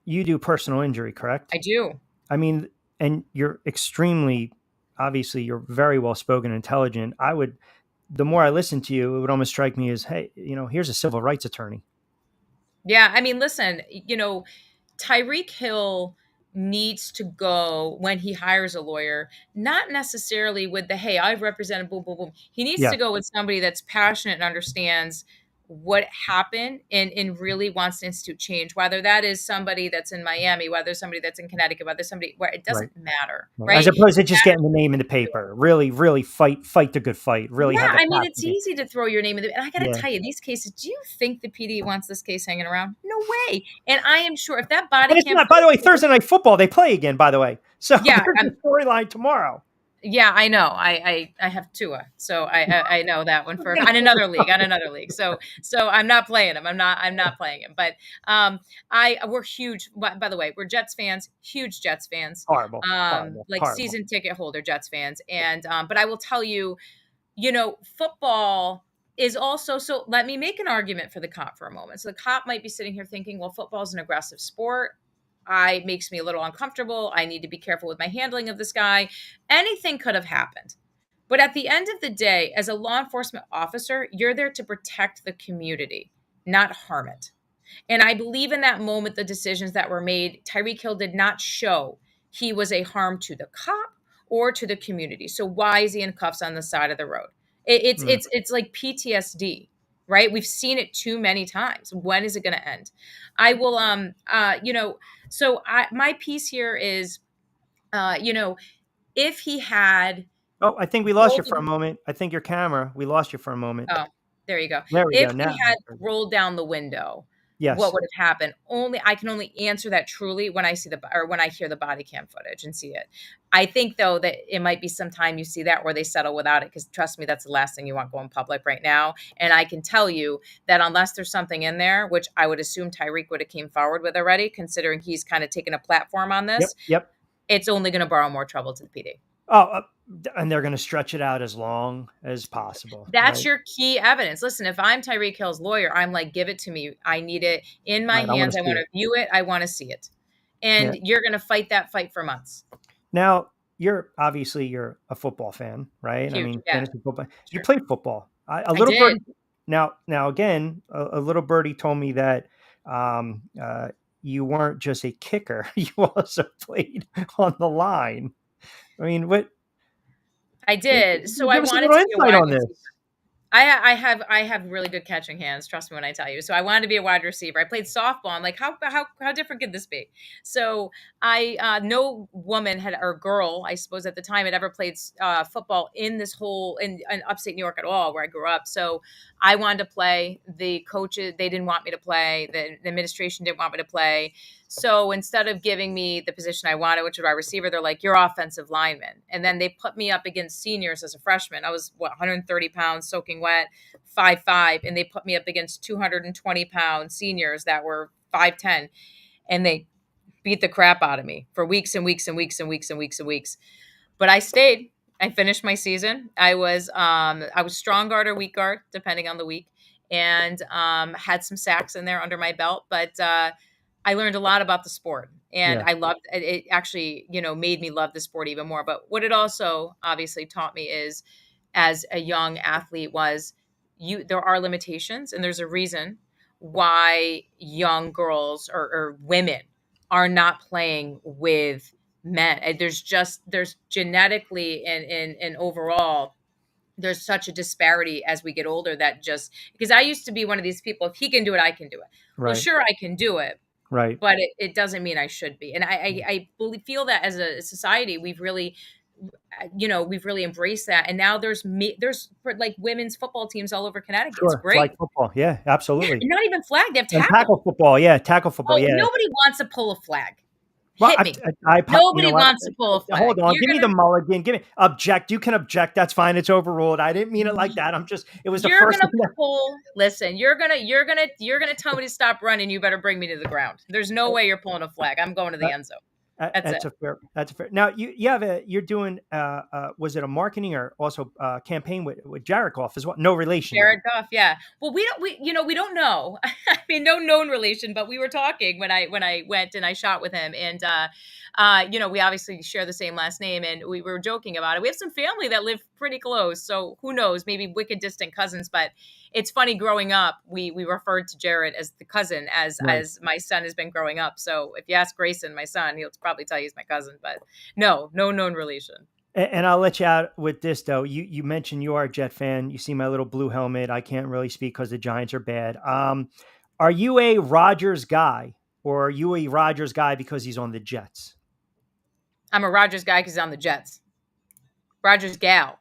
you do personal injury, correct? I do. I mean, and you're obviously, you're very well spoken, intelligent. The more I listen to you, it would almost strike me as, hey, here's a civil rights attorney. Yeah, I mean, listen, Tyreek Hill needs to go when he hires a lawyer, not necessarily with the, hey, I've represented boom, boom, boom. He needs to go with somebody that's passionate and understands what happened and really wants to institute change, whether that is somebody that's in Miami, whether somebody that's in Connecticut, whether somebody where it doesn't matter. Right. As opposed to just getting the name in the paper, really fight the good fight. Really. Yeah. I mean, it's easy to throw your name in and I got to tell you, these cases, do you think the PD wants this case hanging around? No way. And I am sure if that body cam. By the way, Thursday Night Football, they play again, by the way. So yeah, there's a storyline tomorrow. Yeah, I know. I have Tua, so I know that one for on another league. So I'm not playing him. I'm not playing him. But we're huge. By the way, we're Jets fans, huge Jets fans. Horrible. Season ticket holder Jets fans. And but I will tell you, football is also. So let me make an argument for the cop for a moment. So the cop might be sitting here thinking, well, football is an aggressive sport. Makes me a little uncomfortable. I need to be careful with my handling of this guy. Anything could have happened. But at the end of the day, as a law enforcement officer, you're there to protect the community, not harm it. And I believe in that moment, the decisions that were made, Tyreek Hill did not show he was a harm to the cop or to the community. So why is he in cuffs on the side of the road? It's like PTSD. Right? We've seen it too many times. When is it going to end? I will, my piece here is, if he had. Oh, I think we lost you for a moment. I think your camera, we lost you for a moment. Oh, there you go. There we go. If he had rolled down the window, yes. What would have happened? I can only answer that truly when I when I hear the body cam footage and see it. I think though that it might be some time you see that where they settle without it, because trust me, that's the last thing you want going public right now. And I can tell you that unless there's something in there, which I would assume Tyreek would have came forward with already, considering he's kind of taken a platform on this. Yep. It's only going to borrow more trouble to the PD. Oh, and they're going to stretch it out as long as possible. That's your key evidence. Listen, if I'm Tyreek Hill's lawyer, I'm like, give it to me. I need it in my hands. I want to view it. I want to see it. And you're going to fight that fight for months. Now, you're a football fan, right? Huge, I mean, yeah. fantasy football. Sure. You played football. A little birdie. Now again, a little birdie told me that you weren't just a kicker. You also played on the line. I mean, what? I did. So I wanted to be a wide receiver. I have really good catching hands. Trust me when I tell you. So I wanted to be a wide receiver. I played softball. I'm like, how different could this be? So no woman or girl, I suppose at the time, had ever played football in this in upstate New York at all, where I grew up. So I wanted to play. The coaches, they didn't want me to play. The administration didn't want me to play. So instead of giving me the position I wanted, which was wide receiver, they're like, you're offensive lineman. And then they put me up against seniors as a freshman. I was 130 pounds, soaking wet, 5'5", and they put me up against 220-pound seniors that were 5'10", and they beat the crap out of me for weeks and weeks and weeks and weeks and weeks and weeks. But I stayed. I finished my season. I was strong guard or weak guard, depending on the week, and had some sacks in there under my belt. But I learned a lot about the sport, and I loved it. It actually, made me love the sport even more. But what it also obviously taught me is, as a young athlete, was there are limitations, and there's a reason why young girls or women are not playing with men. And there's genetically and overall, there's such a disparity as we get older that because I used to be one of these people, if he can do it, I can do it. Right. Well, sure, I can do it. Right. But it doesn't mean I should be. And I feel that as a society, we've really embraced that. And now there's like women's football teams all over Connecticut. Sure. It's great. Flag football. Yeah, absolutely. And not even flag. They have And tackle. tackle football. Yeah. Tackle football. Yeah. Nobody wants to pull a flag. Well, Hit me. Nobody wants to pull a flag. Hold on. Give me the mulligan. Give me object. You can object. That's fine. It's overruled. I didn't mean it like that. It was the first. Listen, you're gonna tell me to stop running. You better bring me to the ground. There's no way you're pulling a flag. I'm going to the end zone. That's That's it. a fair. That's a fair. Now you're doing. Was it a marketing or also campaign with Jared Goff as well? No relation. Jared Goff, yeah. Well, we don't know. I mean, no known relation, but we were talking when I went and I shot with him, and we obviously share the same last name, and we were joking about it. We have some family that live pretty close, so who knows? Maybe wicked distant cousins. But it's funny. Growing up, we referred to Jared as the cousin, as my son has been growing up. So if you ask Grayson, my son, he'll probably tell you he's my cousin, but no known relation. And I'll let you out with this though. You mentioned you are a Jet fan. You see my little blue helmet. I can't really speak because the Giants are bad. Are you a Rodgers guy, or are you a Rodgers guy because he's on the Jets? I'm a Rodgers guy because he's on the Jets. Rodgers gal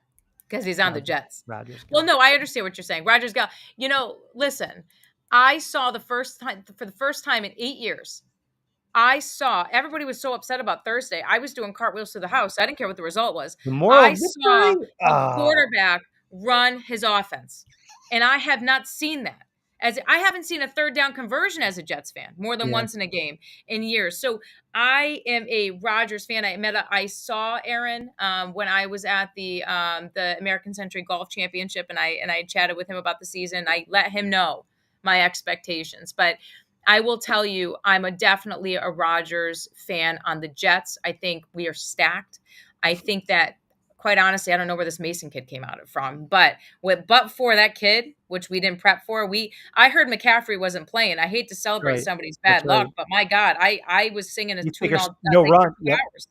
because he's on the Jets. Rodgers. Well, no, I understand what you're saying. Rodgers gal. Listen, I saw for the first time in 8 years. I saw everybody was so upset about Thursday. I was doing cartwheels to the house. I didn't care what the result was. The moral I victory? saw a quarterback run his offense, and I have not seen that. I haven't seen a third down conversion as a Jets fan more than once in a game in years. So I am a Rodgers fan. I saw Aaron when I was at the American Century Golf Championship, and I chatted with him about the season. I let him know my expectations, but I will tell you, I'm definitely a Rodgers fan on the Jets. I think we are stacked. I think that, quite honestly, I don't know where this Mason kid came out from, but for that kid, which we didn't prep for, I heard McCaffrey wasn't playing. I hate to celebrate somebody's bad luck, but my God, I was singing a tune all no run. For hours.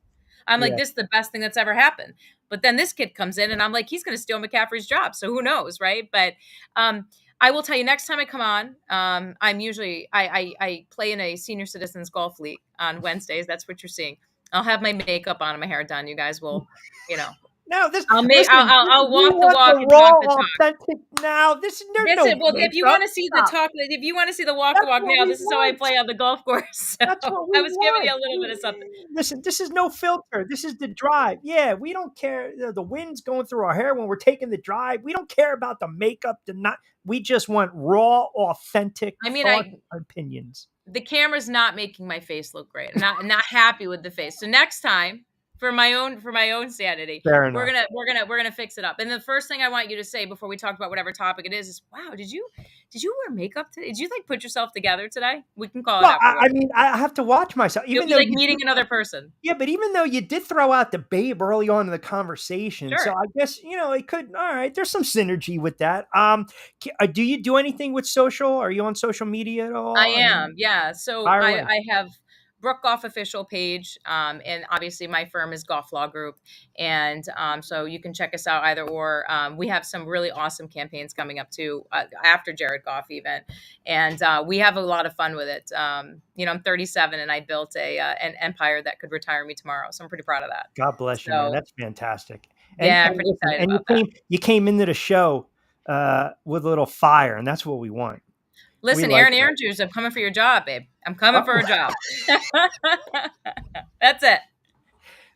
I'm like, this is the best thing that's ever happened. But then this kid comes in, and I'm like, he's going to steal McCaffrey's job. So who knows, right? But I will tell you, next time I come on, I'm usually I play in a senior citizens golf league on Wednesdays. That's what you're seeing. I'll have my makeup on and my hair done. You guys will, No, this. I'll walk the walk and talk the talk. Now this is well, if you want to see the talk, if you want to see the walk the walk now, this is how I play on the golf course. So That's what we I was giving you a little bit of something. Listen, this is no filter. This is the drive. Yeah, we don't care. The wind's going through our hair when we're taking the drive. We don't care about the makeup. We just want raw, authentic opinions. The camera's not making my face look great. I'm not happy with the face. So next time, for my own sanity, we're gonna fix it up. And the first thing I want you to say before we talk about whatever topic it is, wow, did you wear makeup today? Did you put yourself together today? We can call it out. I mean, I have to watch myself. You'll be like meeting another person. Yeah, but even though you did throw out the babe early on in the conversation, so I guess it could. All right, there's some synergy with that. Do you do anything with social? Are you on social media at all? I am. Yeah. So I have Brooke Goff official page. And obviously my firm is Goff Law Group. And so you can check us out either or. We have some really awesome campaigns coming up too, after Jared Goff even. And we have a lot of fun with it. I'm 37 and I built an empire that could retire me tomorrow. So I'm pretty proud of that. God bless you, man. That's fantastic. I'm pretty excited about that. You came into the show with a little fire, and that's what we want. Listen, Aaron Andrews, I'm coming for your job, babe. I'm coming for a job. That's it.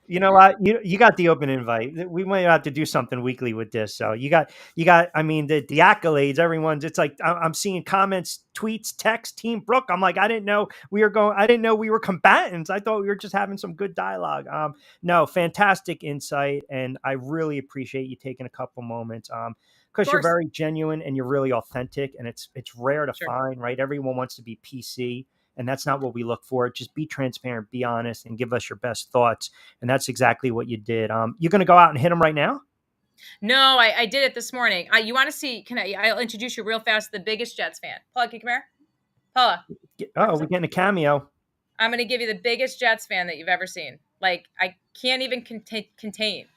You know what? You got the open invite. We might have to do something weekly with this. So you got. I mean, the accolades. Everyone's. It's like I'm seeing comments, tweets, text, Team Brooke. I'm like, I didn't know we were combatants. I thought we were just having some good dialogue. No, fantastic insight, and I really appreciate you taking a couple moments. Because you're very genuine and you're really authentic, and it's rare to find, right? Everyone wants to be PC, and that's not what we look for. Just be transparent, be honest, and give us your best thoughts. And that's exactly what you did. You're going to go out and hit them right now? No, I did it this morning. You want to see? I'll introduce you real fast. The biggest Jets fan, Paula, can you come here? Paula. Oh, we're getting a cameo. I'm going to give you the biggest Jets fan that you've ever seen. Like I can't even contain.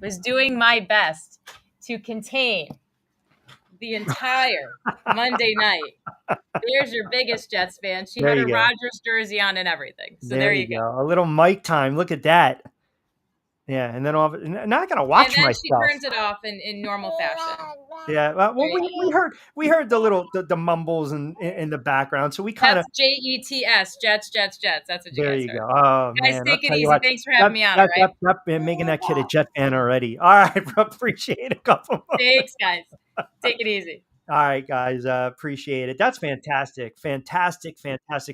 Was doing my best to contain the entire Monday night. There's your biggest Jets fan. She had a Rodgers jersey on and everything. So there you go. A little mic time. Look at that. Yeah, and then now I gotta watch myself. She turns it off in normal fashion. Yeah, well, we heard the little the mumbles in the background, so we kind of JETS Jets. That's what you there guys you heard. go. Oh guys, man, take it easy. Thanks for having me on. All right, making that kid a Jet fan already. All right, bro, appreciate it. A couple. Thanks, guys. Take it easy. All right, guys. Appreciate it. That's fantastic. Fantastic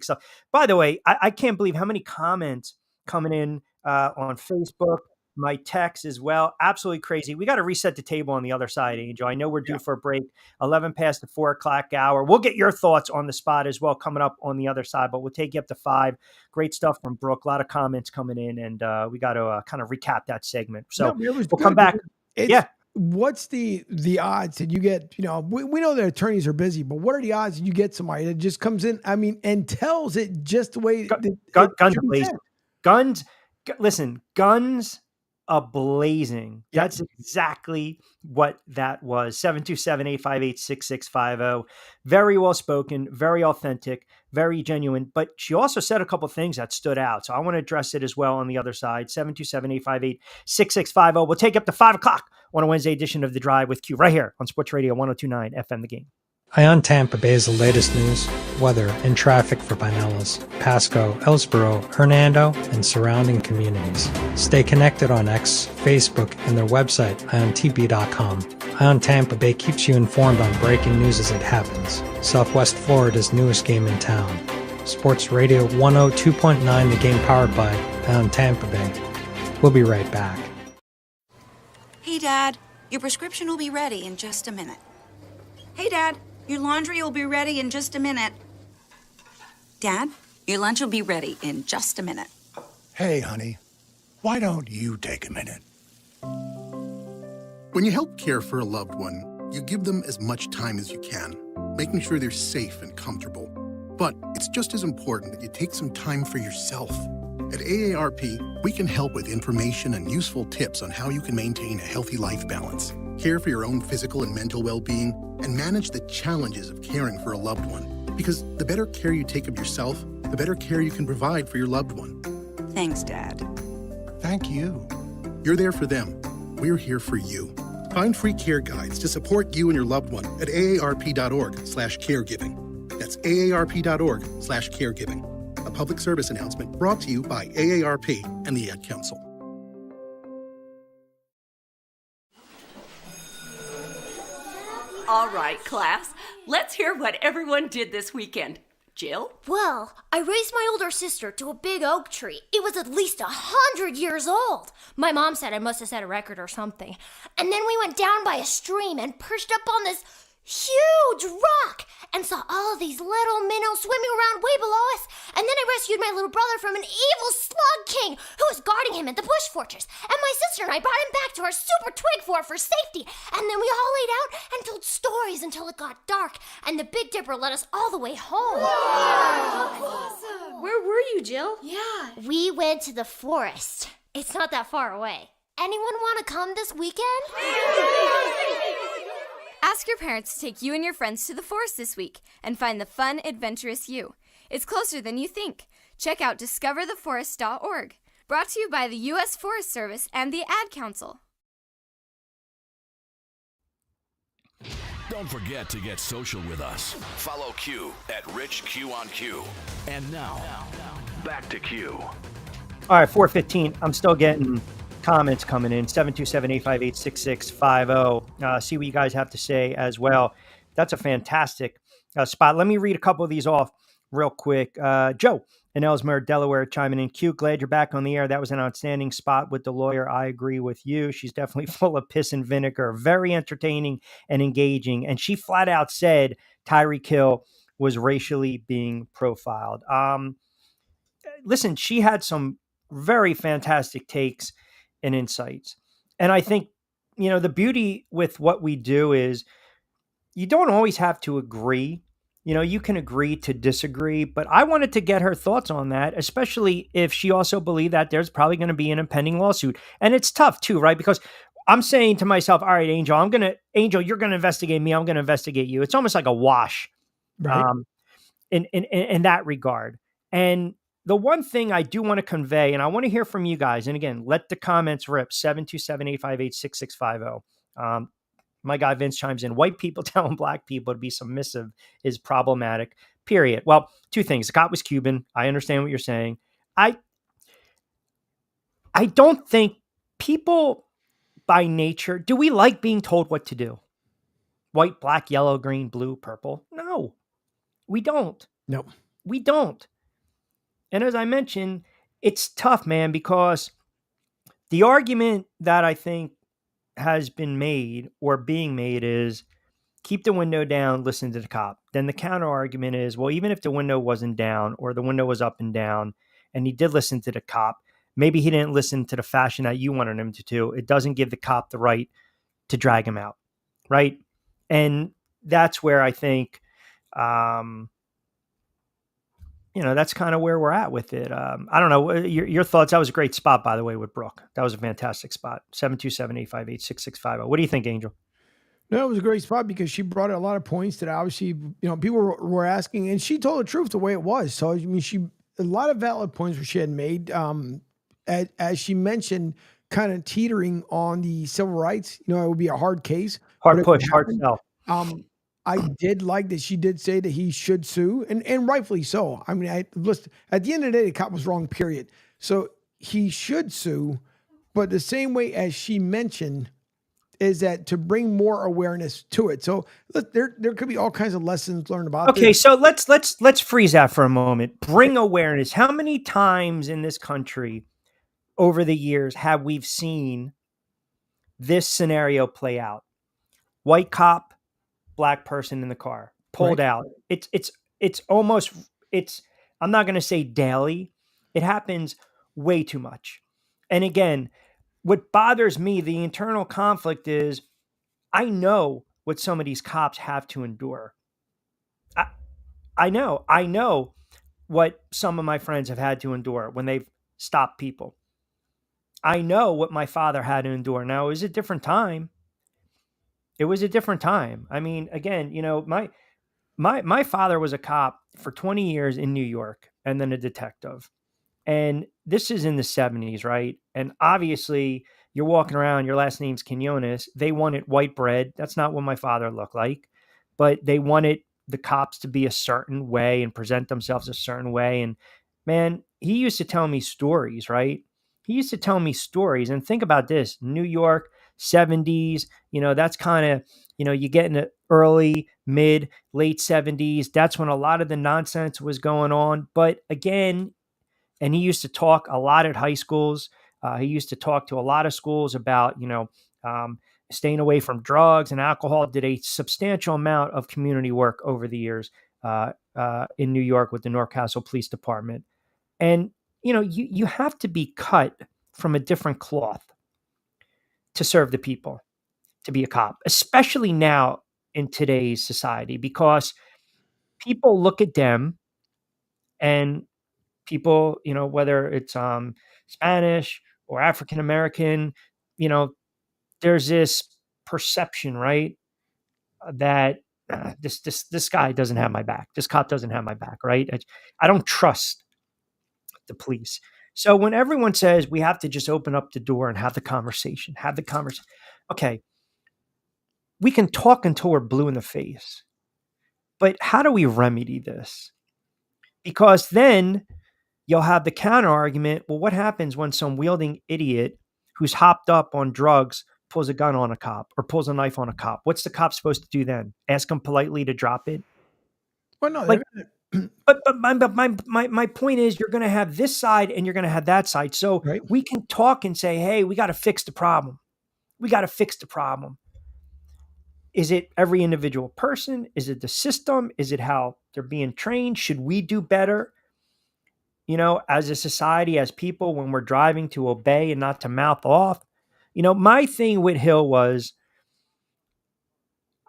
stuff. By the way, I can't believe how many comments coming in on Facebook, my text as well. Absolutely crazy. We got to reset the table on the other side, Angel. I know we're due for a break, 11 past the 4 o'clock hour. We'll get your thoughts on the spot as well coming up on the other side, but we'll take you up to 5. Great stuff from Brooke. A lot of comments coming in, and we got to kind of recap that segment. So No, it was we'll come good. back. It's what's the odds that you get, we know that attorneys are busy, but what are the odds that you get somebody that just comes in, and tells it just the way Guns blazing. Listen, guns a-blazing. That's exactly what that was. 727-858-6650. Very well spoken, very authentic, very genuine. But she also said a couple of things that stood out. So I want to address it as well on the other side. 727-858-6650. We'll take up to 5 o'clock on a Wednesday edition of The Drive with Q right here on Sports Radio 102.9 FM The Game. Ion Tampa Bay is the latest news, weather, and traffic for Pinellas, Pasco, Ellsboro, Hernando, and surrounding communities. Stay connected on X, Facebook, and their website, iontp.com. Ion Tampa Bay keeps you informed on breaking news as it happens. Southwest Florida's newest game in town. Sports Radio 102.9, the game powered by Ion Tampa Bay. We'll be right back. Hey, Dad, your prescription will be ready in just a minute. Hey, Dad. Your laundry will be ready in just a minute. Dad, your lunch will be ready in just a minute. Hey, honey, why don't you take a minute? When you help care for a loved one, you give them as much time as you can, making sure they're safe and comfortable. But it's just as important that you take some time for yourself. At AARP, we can help with information and useful tips on how you can maintain a healthy life balance, care for your own physical and mental well-being, and manage the challenges of caring for a loved one. Because the better care you take of yourself, the better care you can provide for your loved one. Thanks, Dad. Thank you. You're there for them. We're here for you. Find free care guides to support you and your loved one at aarp.org/caregiving. That's aarp.org/caregiving. A public service announcement brought to you by AARP and the Ad Council. All right, class. Let's hear what everyone did this weekend. Jill? Well, I raised my older sister to a big oak tree. It was at least 100 years old. My mom said I must have set a record or something. And then we went down by a stream and perched up on this huge rock and saw all of these little minnows swimming around way below us. And then I rescued my little brother from an evil slug king who was guarding him in the bush fortress. And my sister and I brought him back to our super twig fort for safety. And then we all laid out and told stories until it got dark. And the Big Dipper led us all the way home. Awesome. Where were you, Jill? Yeah. We went to the forest. It's not that far away. Anyone want to come this weekend? Ask your parents to take you and your friends to the forest this week and find the fun, adventurous you. It's closer than you think. Check out discovertheforest.org. Brought to you by the U.S. Forest Service and the Ad Council. Don't forget to get social with us. Follow Q at RichQ on Q. And now, back to Q. All right, 4:15. I'm still getting comments coming in. 727-858-6650. See what you guys have to say as well. That's a fantastic spot. Let me read a couple of these off real quick. Joe in Ellesmere, Delaware, chiming in. Q, glad you're back on the air. That was an outstanding spot with the lawyer. I agree with you. She's definitely full of piss and vinegar. Very entertaining and engaging. And she flat out said Tyreek Hill was racially being profiled. Listen, she had some very fantastic takes and insights. And I think, the beauty with what we do is you don't always have to agree. You can agree to disagree, but I wanted to get her thoughts on that, especially if she also believed that there's probably going to be an impending lawsuit. And it's tough too, right? Because I'm saying to myself, all right, Angel, you're going to investigate me. I'm going to investigate you. It's almost like a wash, Right. In that regard. And the one thing I do want to convey, and I want to hear from you guys, and again, let the comments rip, 727-858-6650. My guy Vince chimes in, white people telling black people to be submissive is problematic, period. Well, two things. Scott was Cuban. I understand what you're saying. I don't think people by nature, do we like being told what to do? white, black, yellow, green, blue, purple. No, we don't. No. We don't. And as I mentioned, it's tough, man, because the argument that I think has been made or being made is keep the window down, listen to the cop. Then the counter argument is, well, even if the window wasn't down or the window was up and down and he did listen to the cop, maybe he didn't listen to the fashion that you wanted him to do. It doesn't give the cop the right to drag him out. Right. And that's where I think, that's kind of where we're at with it. I don't know your thoughts. That was a great spot, by the way, with Brooke. That was a fantastic spot. 727-858-6650. What do you think, Angel? No, it was a great spot because she brought a lot of points that obviously, people were asking, and she told the truth the way it was. So, I mean, a lot of valid points where she had made, as she mentioned, kind of teetering on the civil rights. It would be a hard case. Hard push, hard sell. I did like that she did say that he should sue, and rightfully so. I mean, listen, at the end of the day, the cop was wrong, period. So he should sue, but the same way as she mentioned is that to bring more awareness to it. So there could be all kinds of lessons learned about Okay, this. so let's freeze that for a moment. Bring awareness. How many times in this country over the years have we seen this scenario play out? White cop, black person in the car, pulled out. It's almost, I'm not going to say daily. It happens way too much. And again, what bothers me, the internal conflict is I know what some of these cops have to endure. I know what some of my friends have had to endure when they've stopped people. I know what my father had to endure. Now, it was a different time. It was a different time. I mean, again, my father was a cop for 20 years in New York and then a detective. And this is in the 70s, right? And obviously, you're walking around, your last name's Quinones. They wanted white bread. That's not what my father looked like. But they wanted the cops to be a certain way and present themselves a certain way. And man, he used to tell me stories, right? He used to tell me stories. And think about this, New York, 70s, that's kind of, you get in the early, mid, late 70s. That's when a lot of the nonsense was going on. But again, and he used to talk a lot at high schools. He used to talk to a lot of schools about, staying away from drugs and alcohol. Did a substantial amount of community work over the years in New York with the North Castle Police Department. And, you have to be cut from a different cloth to serve the people, to be a cop, especially now in today's society, because people look at them and people, whether it's Spanish or African American, there's this perception, right, that this guy doesn't have my back. This cop doesn't have my back, right? I don't trust the police. So when everyone says we have to just open up the door and have the conversation, okay, we can talk until we're blue in the face, but how do we remedy this? Because then you'll have the counter argument. Well, what happens when some wielding idiot who's hopped up on drugs pulls a gun on a cop or pulls a knife on a cop? What's the cop supposed to do then? Ask him politely to drop it? Well, no, but my point is, you're going to have this side and you're going to have that side. So we can talk and say, hey, we got to fix the problem. We got to fix the problem. Is it every individual person? Is it the system? Is it how they're being trained? Should we do better? As a society, as people, when we're driving, to obey and not to mouth off. My thing with Hill was,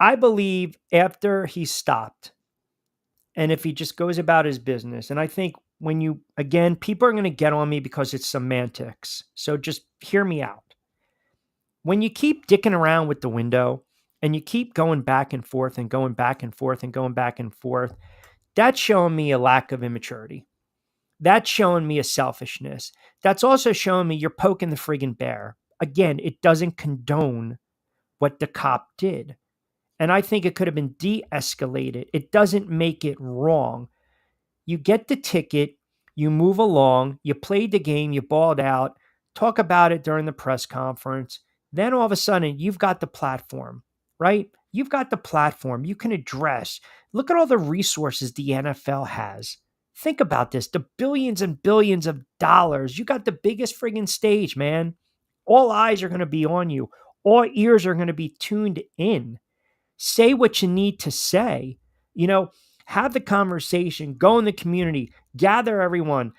I believe after he stopped, and if he just goes about his business, and I think people are going to get on me because it's semantics. So just hear me out. When you keep dicking around with the window and you keep going back and forth and going back and forth and going back and forth, that's showing me a lack of immaturity. That's showing me a selfishness. That's also showing me you're poking the friggin' bear. Again, it doesn't condone what the cop did. And I think it could have been de-escalated. It doesn't make it wrong. You get the ticket, you move along, you played the game, you balled out, talk about it during the press conference. Then all of a sudden, you've got the platform, right? You've got the platform. You can address. Look at all the resources the NFL has. Think about this, the billions and billions of dollars. You got the biggest friggin' stage, man. All eyes are going to be on you. All ears are going to be tuned in. Say what you need to say. Have the conversation, go in the community, gather everyone,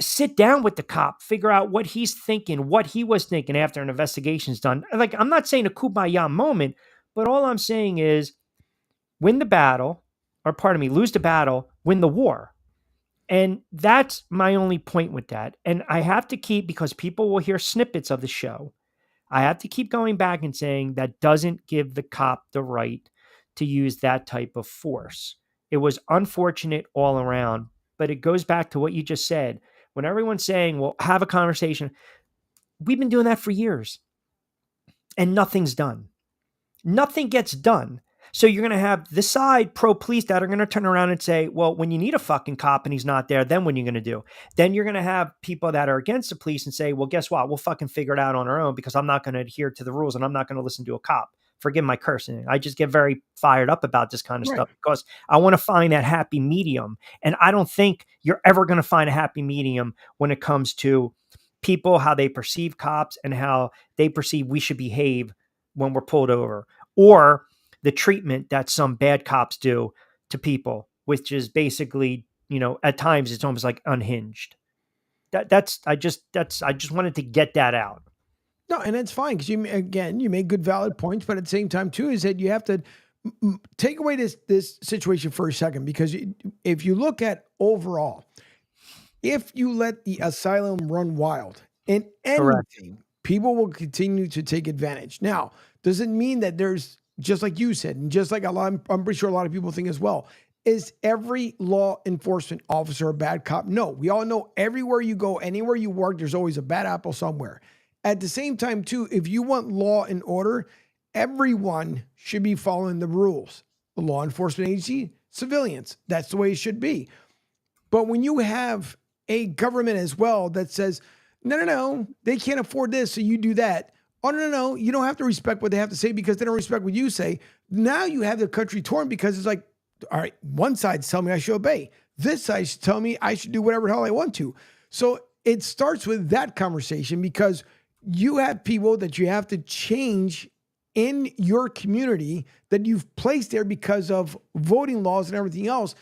sit down with the cop, figure out what he's thinking, what he was thinking after an investigation's done. Like, I'm not saying a kumbaya moment, but all I'm saying is win the battle, or pardon me, lose the battle, win the war. And that's my only point with that. And I have to keep, because people will hear snippets of the show, I have to keep going back and saying that doesn't give the cop the right to use that type of force. It was unfortunate all around, but it goes back to what you just said. When everyone's saying, well, have a conversation, we've been doing that for years and nothing's done. Nothing gets done. So you're going to have the side pro-police that are going to turn around and say, well, when you need a fucking cop and he's not there, then what are you going to do? Then you're going to have people that are against the police and say, well, guess what? We'll fucking figure it out on our own because I'm not going to adhere to the rules and I'm not going to listen to a cop. Forgive my cursing. I just get very fired up about this kind of stuff because I want to find that happy medium. And I don't think you're ever going to find a happy medium when it comes to people, how they perceive cops and how they perceive we should behave when we're pulled over, or the treatment that some bad cops do to people, which is basically, at times it's almost like unhinged. I just wanted to get that out. No, and it's fine because you made good valid points, but at the same time too is that you have to take away this situation for a second, because if you look at overall, if you let the asylum run wild in anything, people will continue to take advantage. Now, does it mean that there's, just like you said, and just like I'm pretty sure a lot of people think as well, is every law enforcement officer a bad cop? No, we all know everywhere you go, anywhere you work, there's always a bad apple somewhere. At the same time, too, if you want law and order, everyone should be following the rules. The law enforcement agency, civilians, that's the way it should be. But when you have a government as well that says, no, they can't afford this, so you do that. Oh, no, you don't have to respect what they have to say because they don't respect what you say. Now you have the country torn because it's like, all right, one side's telling me I should obey. This side's telling me I should do whatever the hell I want to. So it starts with that conversation because you have people that you have to change in your community that you've placed there because of voting laws and everything else.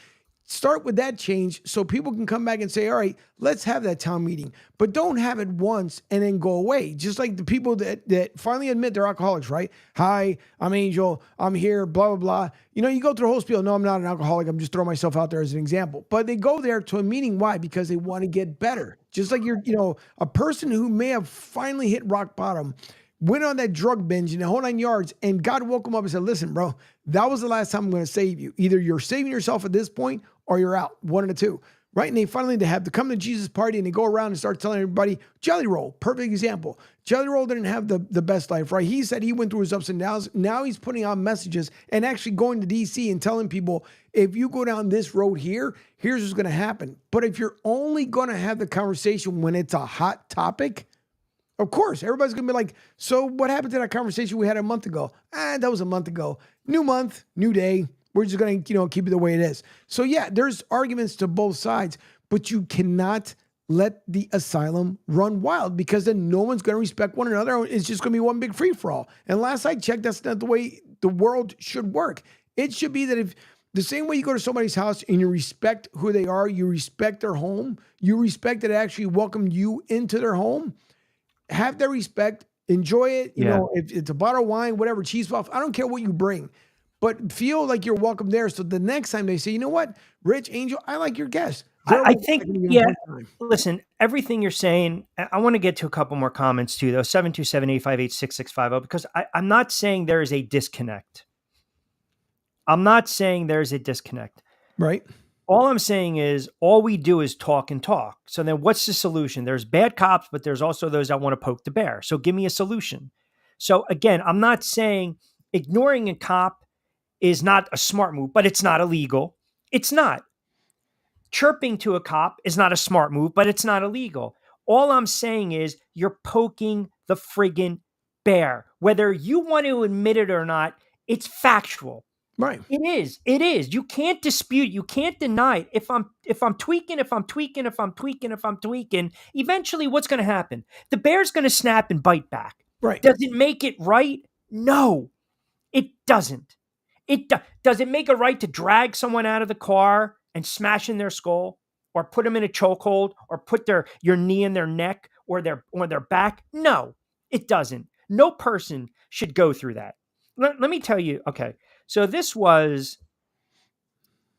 Start with that change so people can come back and say, all right, let's have that town meeting. But don't have it once and then go away. Just like the people that finally admit they're alcoholics, right? Hi, I'm Angel. I'm here, blah, blah, blah. You go through the whole spiel. No, I'm not an alcoholic. I'm just throwing myself out there as an example. But they go there to a meeting. Why? Because they want to get better. Just like a person who may have finally hit rock bottom, went on that drug binge in the whole 9 yards, and God woke him up and said, listen, bro, that was the last time I'm going to save you. Either you're saving yourself at this point or you're out, one of the two, right? And they finally have to come to Jesus party and they go around and start telling everybody, Jelly Roll, perfect example. Jelly Roll didn't have the best life, right? He said he went through his ups and downs. Now he's putting out messages and actually going to DC and telling people, if you go down this road here, here's what's going to happen. But if you're only going to have the conversation when it's a hot topic, of course, everybody's going to be like, so what happened to that conversation we had a month ago? That was a month ago. New month, new day. We're just going to, keep it the way it is. So yeah, there's arguments to both sides, but you cannot let the asylum run wild because then no one's going to respect one another. It's just going to be one big free-for-all. And last I checked, that's not the way the world should work. It should be that if the same way you go to somebody's house and you respect who they are, you respect their home, you respect that they actually welcomed you into their home, have their respect, enjoy it. You know, if it's a bottle of wine, whatever, cheese puff, I don't care what you bring, but feel like you're welcome there. So the next time they say, you know what, Rich, Angel, I like your guest. I think, listen, everything you're saying, I want to get to a couple more comments too, though. 727-858-6650, because I'm not saying there is a disconnect. Right. All I'm saying is all we do is talk and talk. So then what's the solution? There's bad cops, but there's also those that want to poke the bear. So give me a solution. So again, I'm not saying ignoring a cop is not a smart move, but it's not illegal. It's not. Chirping to a cop is not a smart move, but it's not illegal. All I'm saying is you're poking the friggin' bear. Whether you want to admit it or not, It's factual. Right. It is. It is. You can't dispute. You can't deny it. If I'm tweaking, eventually what's going to happen? The bear's going to snap and bite back. Right. Does it make it right? No, it doesn't. Does it make it right to drag someone out of the car and smash in their skull, or put them in a chokehold, or put your knee in their neck or their back? No, it doesn't. No person should go through that. Let me tell you. Okay, so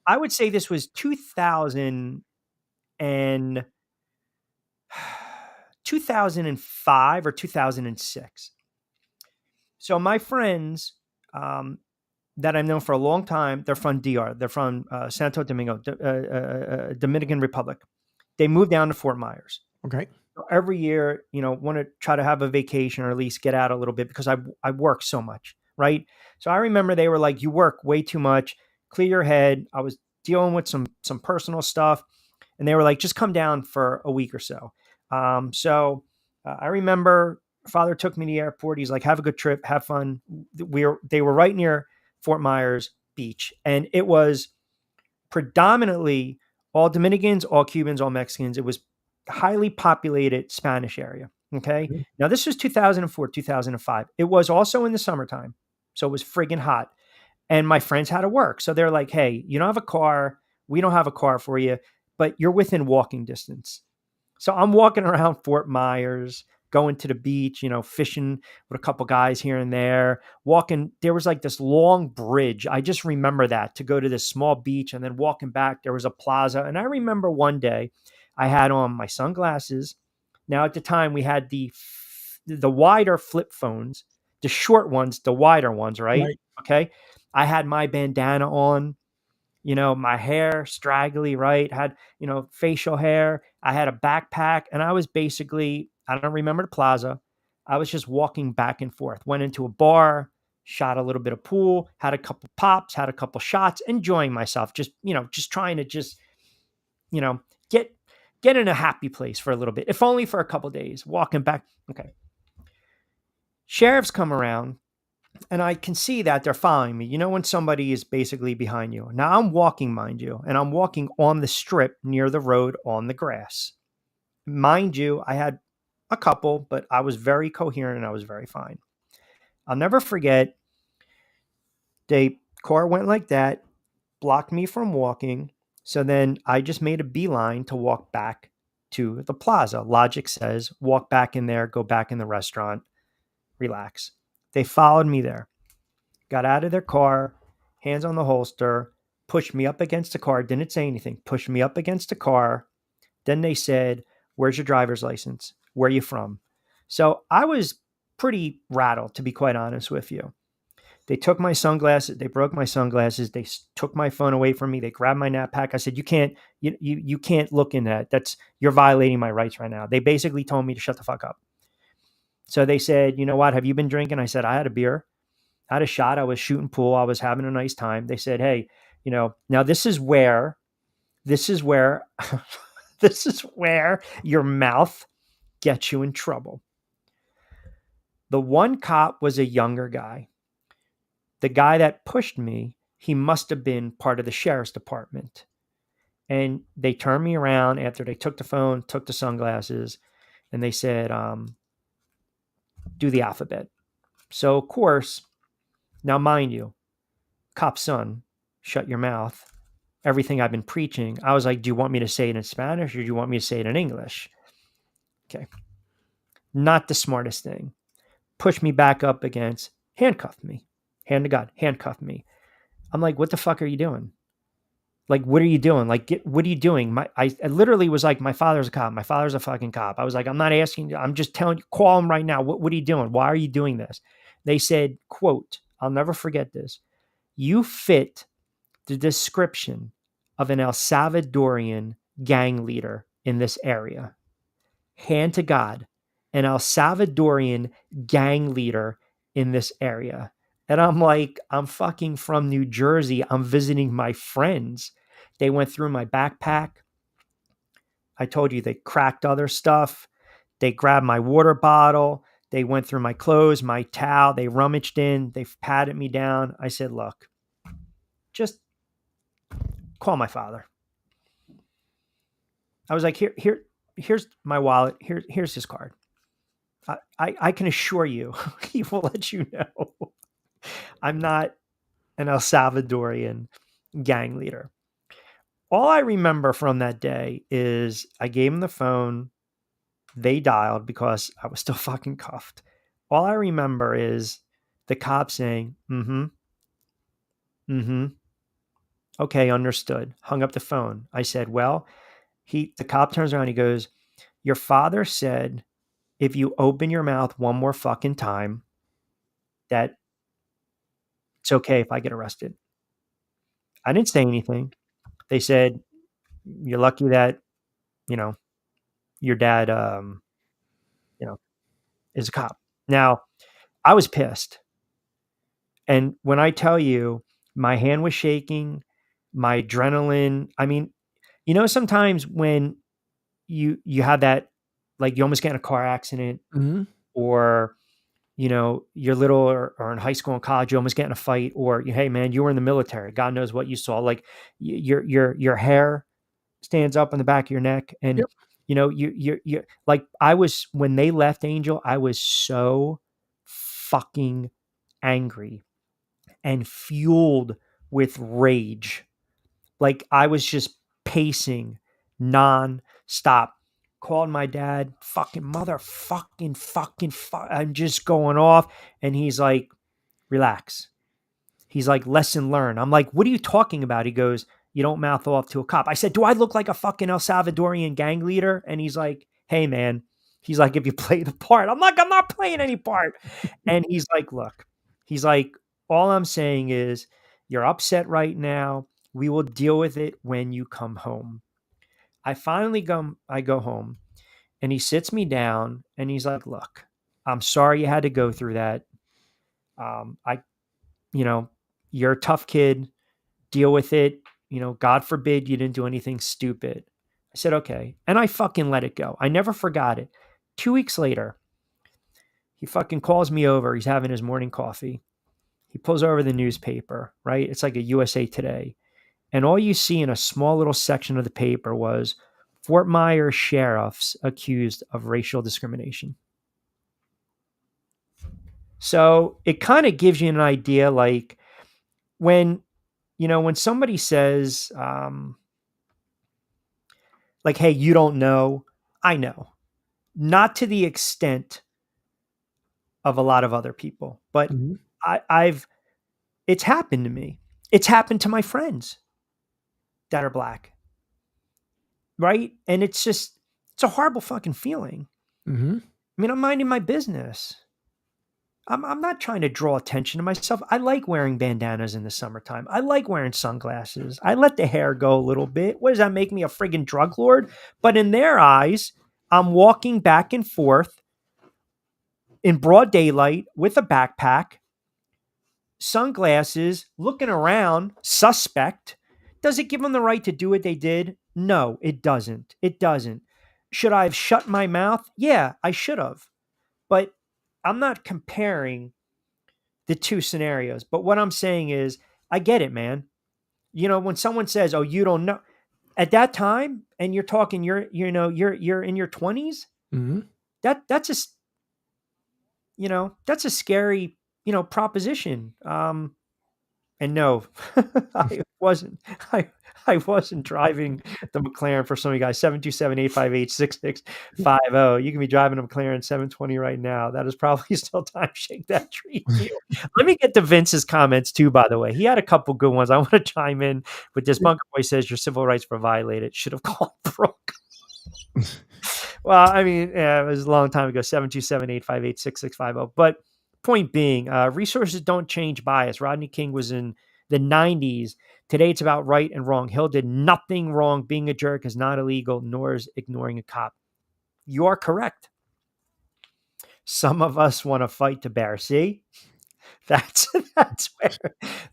I would say this was 2005 or 2006. So my friends, that I've known for a long time, they're from DR. They're from Santo Domingo, Dominican Republic. They moved down to Fort Myers. Okay. So every year, want to try to have a vacation or at least get out a little bit because I work so much, right? So I remember they were like, "You work way too much. Clear your head." I was dealing with some personal stuff, and they were like, "Just come down for a week or so." I remember father took me to the airport. He's like, "Have a good trip, have fun." They were right near Fort Myers Beach, and it was predominantly all Dominicans, all Cubans, all Mexicans. It was highly populated Spanish area. Okay. Mm-hmm. Now this was 2004, 2005. It was also in the summertime. So it was friggin' hot. And my friends had to work. So they're like, "Hey, you don't have a car. We don't have a car for you, but you're within walking distance." So I'm walking around Fort Myers, going to the beach, fishing with a couple guys here and there, walking. There was like this long bridge. I just remember that, to go to this small beach, and then walking back, there was a plaza. And I remember one day I had on my sunglasses. Now at the time we had the wider flip phones, the short ones, the wider ones, right? Okay. I had my bandana on, my hair straggly, right? Had, facial hair. I had a backpack, and I was basically, I don't remember the plaza. I was just walking back and forth, went into a bar, shot a little bit of pool, had a couple pops, had a couple shots, enjoying myself. Just trying to get in a happy place for a little bit, if only for a couple days, walking back. Okay. Sheriffs come around, and I can see that they're following me. When somebody is basically behind you. Now I'm walking, mind you, and I'm walking on the strip near the road on the grass. Mind you, I had a couple, but I was very coherent and I was very fine. I'll never forget, the car went like that, blocked me from walking. So then I just made a beeline to walk back to the plaza. Logic says, walk back in there, go back in the restaurant, relax. They followed me there, got out of their car, hands on the holster, pushed me up against the car, didn't say anything, pushed me up against the car. Then they said, "Where's your driver's license? Where are you from?" So I was pretty rattled, to be quite honest with you. They took my sunglasses. They broke my sunglasses. They took my phone away from me. They grabbed my knapsack. I said, "You can't look in that. You're violating my rights right now." They basically told me to shut the fuck up. So they said, "You know what? Have you been drinking?" I said, "I had a beer. I had a shot. I was shooting pool. I was having a nice time." They said, "Hey, now this is where this is where your mouth gets you in trouble." The one cop was a younger guy. The guy that pushed me, he must have been part of the sheriff's department. And they turned me around after they took the phone, took the sunglasses, and they said, "Do the alphabet." So, of course, now mind you, cop son, shut your mouth. Everything I've been preaching, I was like, "Do you want me to say it in Spanish or do you want me to say it in English?" Okay. Not the smartest thing. Push me back up against, handcuff me. Hand to God, handcuff me. I'm like, "What the fuck are you doing? Like, what are you doing? Like, what are you doing?" I literally was like, "My father's a cop. My father's a fucking cop." I was like, "I'm not asking you. I'm just telling you, call him right now. What are you doing? Why are you doing this?" They said, quote, I'll never forget this, "You fit the description of an El Salvadorian gang leader in this area." Hand to God, an El Salvadorian gang leader in this area. And I'm like, I'm fucking from New Jersey. I'm visiting my friends. They went through my backpack. I told you they cracked other stuff. They grabbed my water bottle. They went through my clothes, my towel. They rummaged in. They patted me down. I said, look, just call my father. I was like, here's my wallet. Here's his card. I can assure you, he will let you know I'm not an El Salvadorian gang leader. All I remember from that day is I gave him the phone. They dialed because I was still fucking cuffed. All I remember is the cop saying, okay, understood. Hung up the phone. I said, well, the cop turns around. He goes, your father said, if you open your mouth one more fucking time, that it's okay if I get arrested. I didn't say anything. They said, you're lucky that, your dad, is a cop. Now, I was pissed. And when I tell you my hand was shaking, my adrenaline, I mean, sometimes when you have that, like you almost get in a car accident or, you're little or in high school and college, you almost get in a fight or, hey man, you were in the military. God knows what you saw. Like your hair stands up on the back of your neck. And, you like when they left Angel, I was so fucking angry and fueled with rage. Like I was just pacing non-stop. Called my dad, fucking motherfucking fucking. I'm just going off. And he's like, relax. He's like, lesson learned. I'm like, what are you talking about? He goes, you don't mouth off to a cop. I said, do I look like a fucking El Salvadorian gang leader? And he's like, hey man. He's like, if you play the part. I'm like, I'm not playing any part. And he's like, look. He's like, all I'm saying is you're upset right now. We will deal with it when you come home. I go home and he sits me down and he's like, look, I'm sorry you had to go through that. You're a tough kid, deal with it. God forbid you didn't do anything stupid. I said, okay. And I fucking let it go. I never forgot it. 2 weeks later, he fucking calls me over. He's having his morning coffee. He pulls over the newspaper, right? It's like a USA Today. And all you see in a small little section of the paper was Fort Myers sheriffs accused of racial discrimination. So it kind of gives you an idea, like when somebody says, like, hey, you don't know, I know. Not to the extent of a lot of other people, but it's happened to me. It's happened to my friends that are black. Right. And it's a horrible fucking feeling. I mean, I'm minding my business. I'm not trying to draw attention to myself. I like wearing bandanas in the summertime. I like wearing sunglasses. I let the hair go a little bit. What does that make me, a friggin' drug lord? But in their eyes, I'm walking back and forth in broad daylight with a backpack, sunglasses, looking around, suspect. Does it give them the right to do what they did? No, it doesn't. It doesn't. Should I have shut my mouth? Yeah, I should have. But I'm not comparing the two scenarios. But what I'm saying is, I get it, man. When someone says, "Oh, you don't know," at that time, and you're talking, you're in your 20s. That's a scary, proposition. And no, I wasn't driving the McLaren for some of you guys. 727-858-6650. You can be driving a McLaren 720 right now. That is probably still time. Shake that tree. Let me get to Vince's comments too, by the way. He had a couple good ones. I want to chime in with this. Bunker Boy says your civil rights were violated. Should have called Brooke. Well, I mean, yeah, it was a long time ago. 727-858-6650. But point being, resources don't change bias. Rodney King was in the 90s. Today it's about right and wrong. Hill did nothing wrong. Being a jerk is not illegal, nor is ignoring a cop. You are correct. Some of us want to fight the bear. See? That's where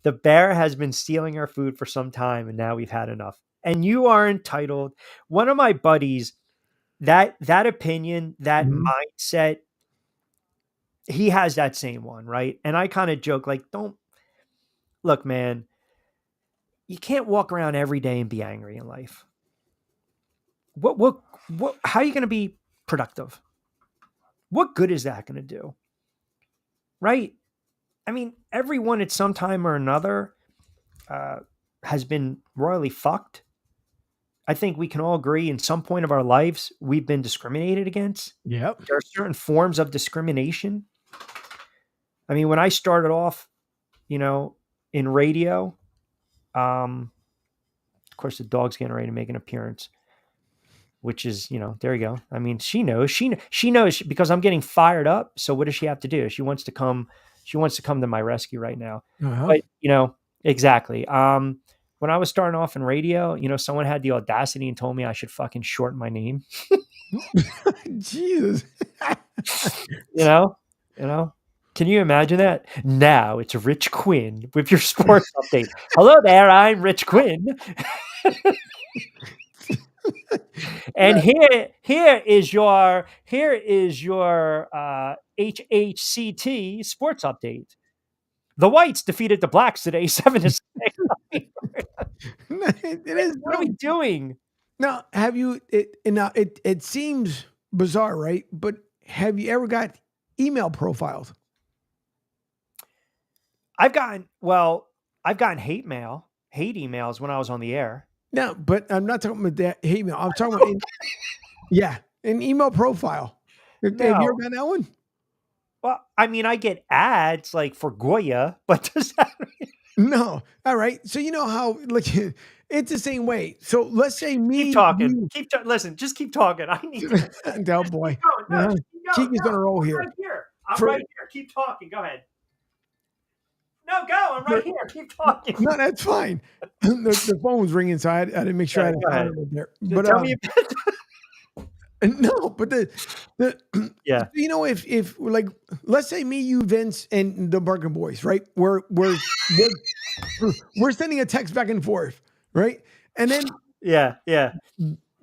the bear has been stealing our food for some time, and now we've had enough. And you are entitled. One of my buddies, that opinion, that mindset, he has that same one, right? And I kind of joke like, don't look, man, you can't walk around every day and be angry in life. What, how are you going to be productive? What good is that going to do? Right? I mean, everyone at some time or another has been royally fucked. I think we can all agree in some point of our lives, we've been discriminated against. Yep. There are certain forms of discrimination. I mean, when I started off, in radio, of course, the dog's getting ready to make an appearance, which is, there you go. I mean, she knows because I'm getting fired up. So what does she have to do? She wants to come to my rescue right now. Uh-huh. But, exactly. When I was starting off in radio, someone had the audacity and told me I should fucking shorten my name. Jesus. Can you imagine that? Now it's Rich Quinn with your sports update. Hello there, I'm Rich Quinn. And here is your HHCT sports update. The Whites defeated the Blacks today, 7-6. It is. What are we doing? Now, have you? It seems bizarre, right? But have you ever got email profiles? I've gotten hate emails when I was on the air. No, but I'm not talking about that hate mail. I'm talking about an email profile. Have you ever got that one? Well, I mean, I get ads like for Goya, but does that mean... No. All right. So you know how it's the same way. So let's say me. Keep talking. Listen, just keep talking. I need to. Oh boy. Keep going. On a roll here. I'm right here. Keep talking. Go ahead. No, go. I'm right here. Keep talking. No, that's fine. The phone was ringing, so I didn't make sure I had it there. But tell me about no, but the if like let's say me, you, Vince, and the Barker boys, right? We're sending a text back and forth, right? And then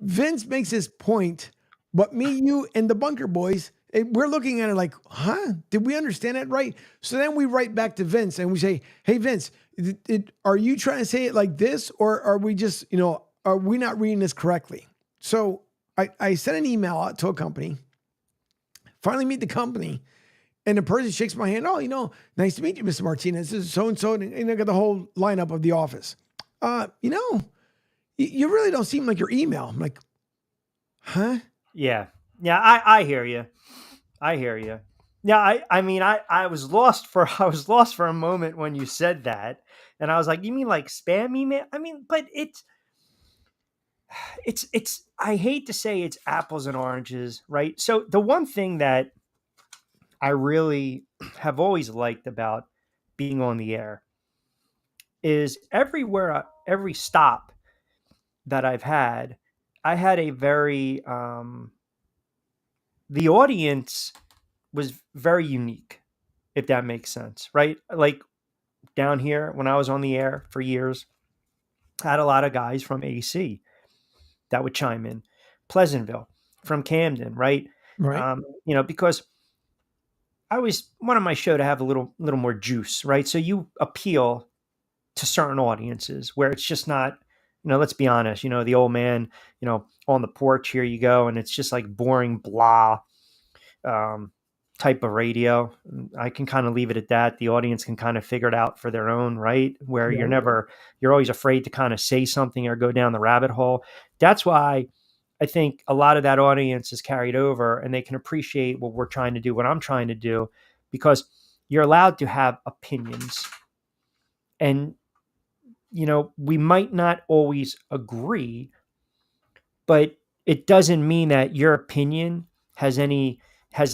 Vince makes his point, but me, you, and the Bunker boys, we're looking at it like, huh? Did we understand that right? So then we write back to Vince and we say, hey, Vince, are you trying to say it like this? Or are we just, are we not reading this correctly? So I sent an email out to a company, finally meet the company, and the person shakes my hand. Oh, nice to meet you, Mr. Martinez. This is so-and-so. And I got the whole lineup of the office. You really don't seem like your email. I'm like, huh? Yeah. Yeah, I hear you. Yeah, I mean, I was lost for a moment when you said that. And I was like, you mean like spam email? I mean, but it's I hate to say it's apples and oranges, right? So the one thing that I really have always liked about being on the air is every stop that I've had, I had a very, the audience was very unique, if that makes sense, right? Like down here, when I was on the air for years, I had a lot of guys from AC that would chime in. Pleasantville, from Camden, right? Right. Because I always wanted my show to have a little more juice, right? So you appeal to certain audiences where it's just not, let's be honest, the old man, on the porch, here you go, and it's just like boring blah type of radio. I can kind of leave it at that. The audience can kind of figure it out for their own, right? Where you're always afraid to kind of say something or go down the rabbit hole. That's why I think a lot of that audience is carried over and they can appreciate what we're trying to do, what I'm trying to do, because you're allowed to have opinions. And, we might not always agree, but it doesn't mean that your opinion has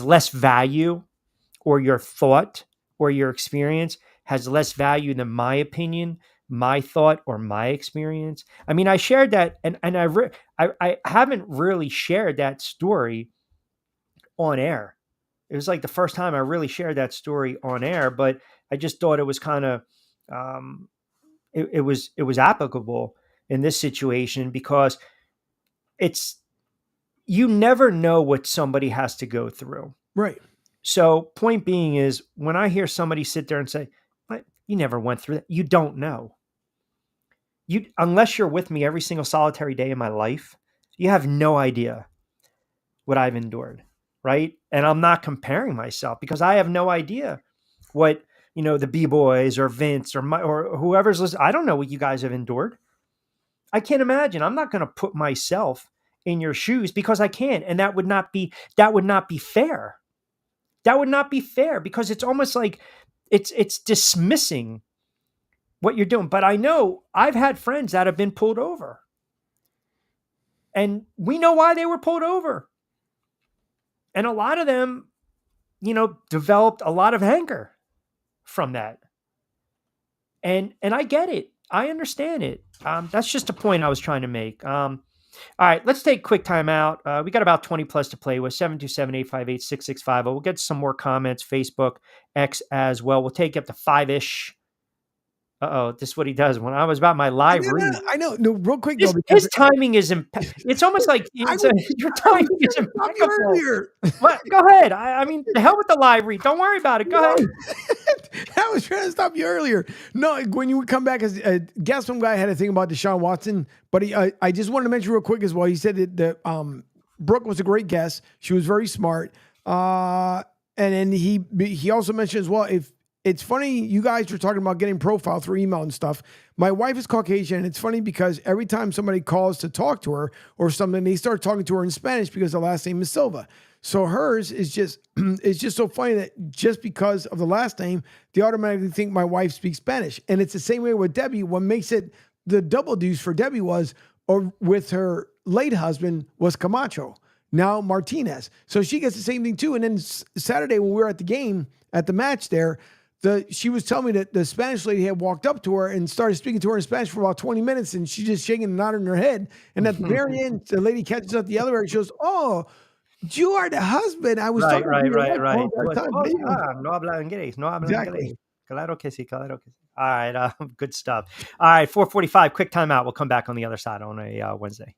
less value, or your thought or your experience has less value than my opinion, my thought, or my experience. I mean, I shared that, and I haven't really shared that story on air. It was like the first time I really shared that story on air, but I just thought it was kind of, it was applicable in this situation, because you never know what somebody has to go through. Right. So point being is when I hear somebody sit there and say, "What? You never went through that," you don't know. Unless you're with me every single solitary day in my life, you have no idea what I've endured, right? And I'm not comparing myself because I have no idea what, the B-boys or Vince or whoever's listening. I don't know what you guys have endured. I can't imagine. I'm not going to put myself in your shoes because I can't. And that would not be fair. That would not be fair because it's almost like it's dismissing what you're doing. But I know I've had friends that have been pulled over. And we know why they were pulled over. And a lot of them, developed a lot of anger from that. And I get it. I understand it. That's just a point I was trying to make. All right, let's take a quick time out. We got about 20 plus to play with, 727-858-6650. We'll get some more comments, Facebook, X as well. We'll take up to 5-ish. This is what he does. When I was about my live read. I know. No, real quick, his timing is it's almost like your timing is impeccable. What? Go ahead. I mean, the hell with the live read. Don't worry about it. Go ahead. I was trying to stop you earlier. No, when you would come back as a guest, some guy had a thing about Deshaun Watson, but I just wanted to mention real quick as well. He said that Brooke was a great guest. She was very smart. And then he also mentioned as well, if it's funny, you guys were talking about getting profile through email and stuff. My wife is Caucasian, and it's funny because every time somebody calls to talk to her or something, they start talking to her in Spanish because the last name is Silva. So hers is just it's just so funny that just because of the last name, they automatically think my wife speaks Spanish. And it's the same way with Debbie. What makes it the double deuce for Debbie or with her late husband was Camacho, now Martinez. So she gets the same thing too. And then Saturday when we were at the game, at the match there, she was telling me that the Spanish lady had walked up to her and started speaking to her in Spanish for about 20 minutes, and she's just shaking and nodding her head. And at the very end, the lady catches up the elevator. She goes, "Oh, you are the husband I was talking to." Right. No habla inglés. No habla inglés. Claro que sí. All right, good stuff. All right, 4:45, quick timeout. We'll come back on the other side on a Wednesday.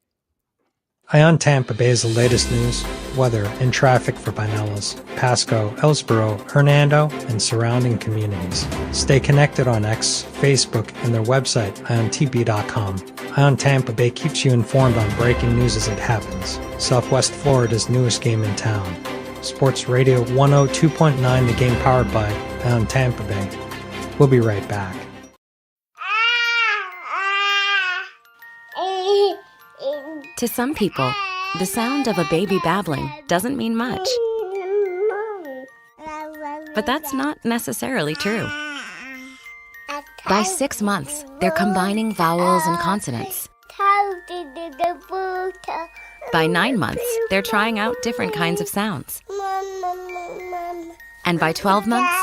Eye on Tampa Bay is the latest news, weather, and traffic for Pinellas, Pasco, Ellsboro, Hernando, and surrounding communities. Stay connected on X, Facebook, and their website, iontp.com. Eye on Tampa Bay keeps you informed on breaking news as it happens. Southwest Florida's newest game in town. Sports Radio 102.9, the game powered by Eye on Tampa Bay. We'll be right back. To some people, the sound of a baby babbling doesn't mean much. But that's not necessarily true. By 6 months, they're combining vowels and consonants. By 9 months, they're trying out different kinds of sounds. And by 12 months,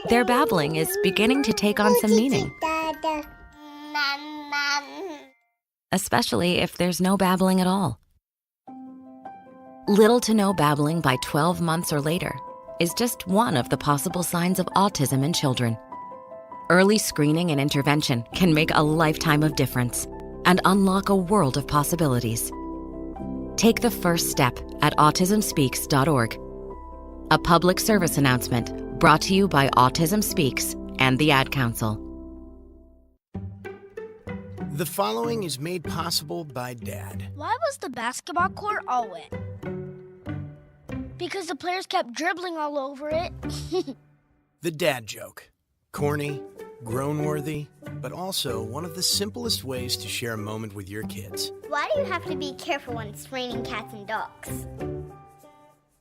their babbling is beginning to take on some meaning. Especially if there's no babbling at all. Little to no babbling by 12 months or later is just one of the possible signs of autism in children. Early screening and intervention can make a lifetime of difference and unlock a world of possibilities. Take the first step at autismspeaks.org. A public service announcement brought to you by Autism Speaks and the Ad Council. The following is made possible by Dad. Why was the basketball court all wet? Because the players kept dribbling all over it. The dad joke. Corny, grown-worthy, but also one of the simplest ways to share a moment with your kids. Why do you have to be careful when it's raining cats and dogs?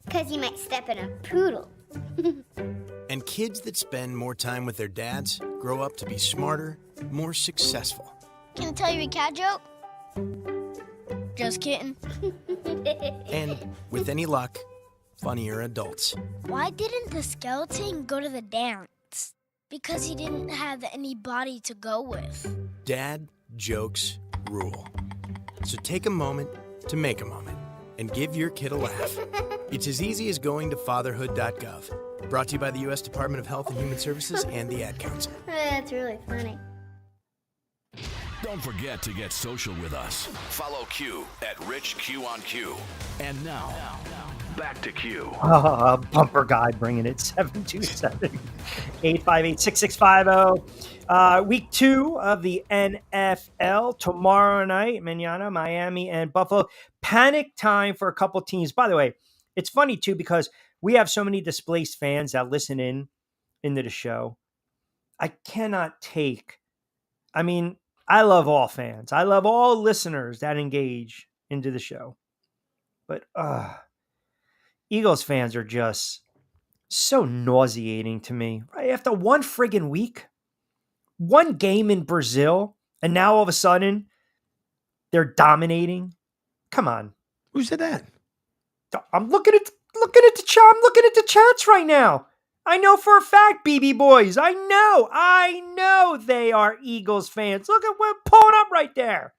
Because you might step in a poodle. And kids that spend more time with their dads grow up to be smarter, more successful. Can I tell you a cat joke? Just kidding. And, with any luck, funnier adults. Why didn't the skeleton go to the dance? Because he didn't have anybody to go with. Dad jokes rule. So take a moment to make a moment and give your kid a laugh. It's as easy as going to fatherhood.gov. Brought to you by the U.S. Department of Health and Human Services and the Ad Council. That's really funny. Don't forget to get social with us. Follow Q at RichQ on Q. And now, Back to Q. Bumper guy bringing it. 727-858-6650. Week 2 of the NFL tomorrow night. Manana, Miami, and Buffalo. Panic time for a couple teams. By the way, it's funny too because we have so many displaced fans that listen into the show. I cannot take. I mean, I love all fans. I love all listeners that engage into the show. But Eagles fans are just so nauseating to me. Right after one friggin' week, one game in Brazil, and now all of a sudden they're dominating. Come on. Who said that? I'm looking at the chats right now. I know for a fact, BB boys. I know they are Eagles fans. Look at what pulling up right there.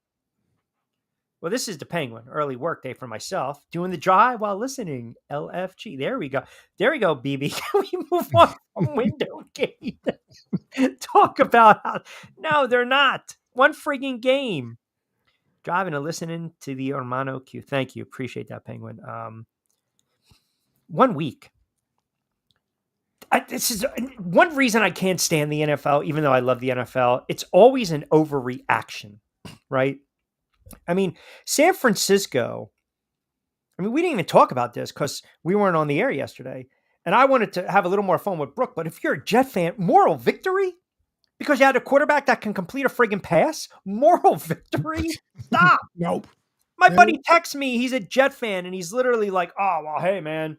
Well, this is the Penguin. Early work day for myself. Doing the drive while listening. LFG. There we go, BB. Can we move on from window gate? Talk about how... No, they're not. One frigging game. Driving and listening to the Hermano Q. Thank you. Appreciate that, Penguin. 1 week. This is one reason I can't stand the NFL, even though I love the NFL. It's always an overreaction, right? I mean, San Francisco, we didn't even talk about this because we weren't on the air yesterday. And I wanted to have a little more fun with Brooke. But if you're a Jet fan, moral victory? Because you had a quarterback that can complete a friggin' pass? Moral victory? Stop. Nope. My buddy texts me. He's a Jet fan. And he's literally like, oh, well, hey, man.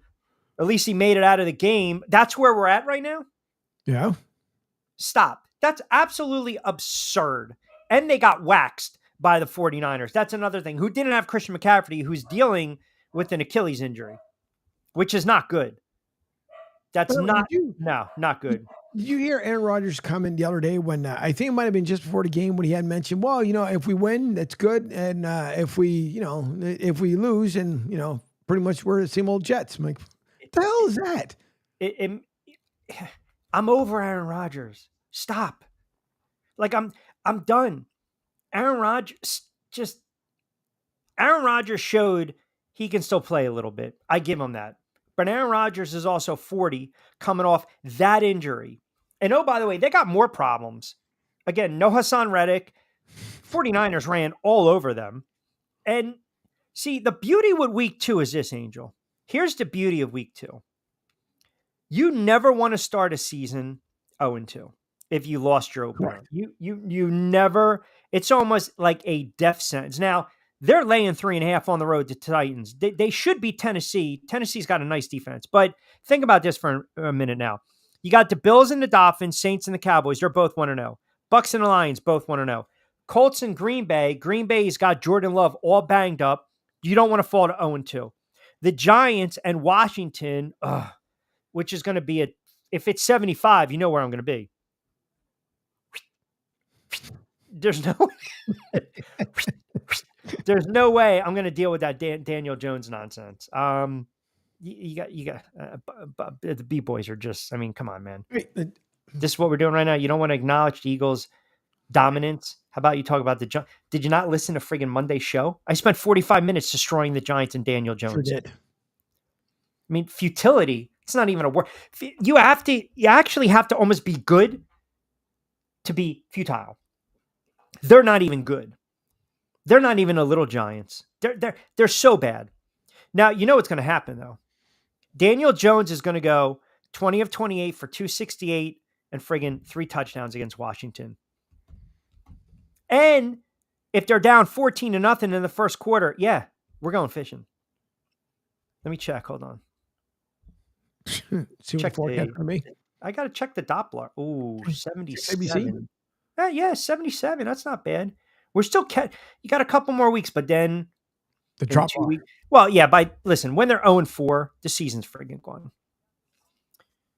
At least he made it out of the game. That's where we're at right now? Yeah. Stop. That's absolutely absurd. And they got waxed by the 49ers. That's another thing. Who didn't have Christian McCaffrey, who's dealing with an Achilles injury, which is not good. That's not good. Did you hear Aaron Rodgers' comment the other day when I think it might have been just before the game when he had mentioned, well, if we win, that's good. And if we lose and, pretty much we're the same old Jets. I'm like, what the hell is that? I'm over Aaron Rodgers. Stop. Like I'm done. Aaron Rodgers showed he can still play a little bit. I give him that. But Aaron Rodgers is also 40, coming off that injury. And oh, by the way, they got more problems. Again, no Hassan Reddick. 49ers ran all over them. And see, the beauty with week 2 is this, Angel. Here's the beauty of week 2. You never want to start a season 0-2 if you lost your opener. You never. It's almost like a death sentence. Now, they're laying 3.5 on the road to Titans. They should be Tennessee. Tennessee's got a nice defense. But think about this for a minute now. You got the Bills and the Dolphins, Saints and the Cowboys. They're both 1-0. Bucks and the Lions, both 1-0. Colts and Green Bay. Green Bay's got Jordan Love all banged up. You don't want to fall to 0-2. The Giants and Washington, which is going to be if it's 75, you know where I'm going to be. There's no way I'm going to deal with that Daniel Jones nonsense. You got the B boys are just, come on, man. This is what we're doing right now. You don't want to acknowledge the Eagles' dominance. How about you talk about did you not listen to friggin' Monday's show? I spent 45 minutes destroying the Giants and Daniel Jones. Sure did. Futility. It's not even a word. You actually have to almost be good to be futile. They're not even good. They're not even a little Giants. They're so bad. Now, you know what's going to happen, though. Daniel Jones is going to go 20 of 28 for 268 and friggin' 3 touchdowns against Washington. And if they're down 14-0 in the first quarter, yeah, we're going fishing. Let me check. Hold on. See what forecast for me. I got to check the Doppler. Ooh, 77. ABC? Yeah, 77. That's not bad. We're still you got a couple more weeks, but then the drop off. Well, yeah, when they're 0-4, the season's friggin' gone.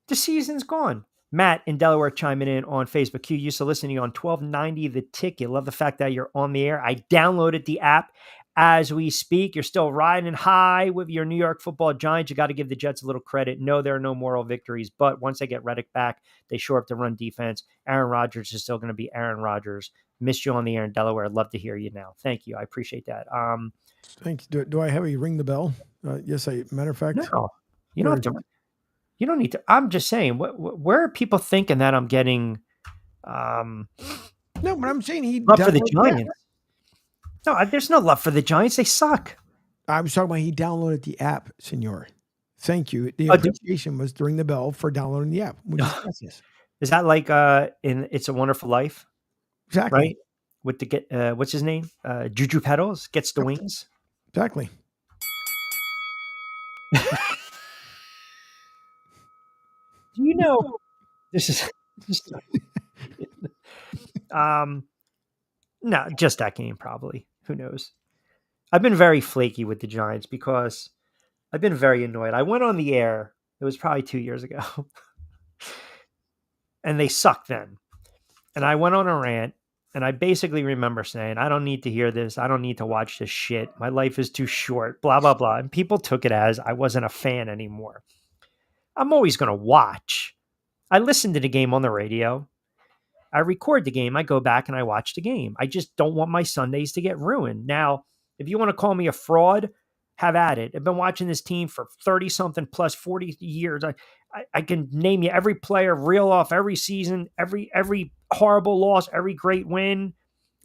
The season's gone. Matt in Delaware chiming in on Facebook. Q used to listen to you on 1290 The Ticket. Love the fact that you're on the air. I downloaded the app as we speak. You're still riding high with your New York Football Giants. You got to give the Jets a little credit. No, there are no moral victories, but once they get Reddick back, they shore up the run defense. Aaron Rodgers is still going to be Aaron Rodgers. Missed you on the air in Delaware. Love to hear you now. Thank you. I appreciate that. Thanks. Do I have a ring the bell? Yes, matter of fact. No, you don't have to. You don't need to. I'm just saying, where are people thinking that I'm getting? No, but I'm saying he love for the downloaded Giants. No, there's no love for the Giants. They suck. I was talking about he downloaded the app, Senor. Thank you. The appreciation was to ring the bell for downloading the app. Is that like in It's a Wonderful Life? Exactly. Right? With the what's his name? Juju Pedals gets the wings. Exactly. Do you know this is no, just that game probably. Who knows? I've been very flaky with the Giants because I've been very annoyed. I went on the air. It was probably 2 years ago. And they sucked then. And I went on a rant and I basically remember saying, I don't need to hear this. I don't need to watch this shit. My life is too short, blah, blah, blah. And people took it as I wasn't a fan anymore. I'm always going to watch. I listen to the game on the radio. I record the game. I go back and I watch the game. I just don't want my Sundays to get ruined. Now, if you want to call me a fraud, have at it. I've been watching this team for 30 something plus 40 years. I can name you every player, reel off every season, every horrible loss, every great win.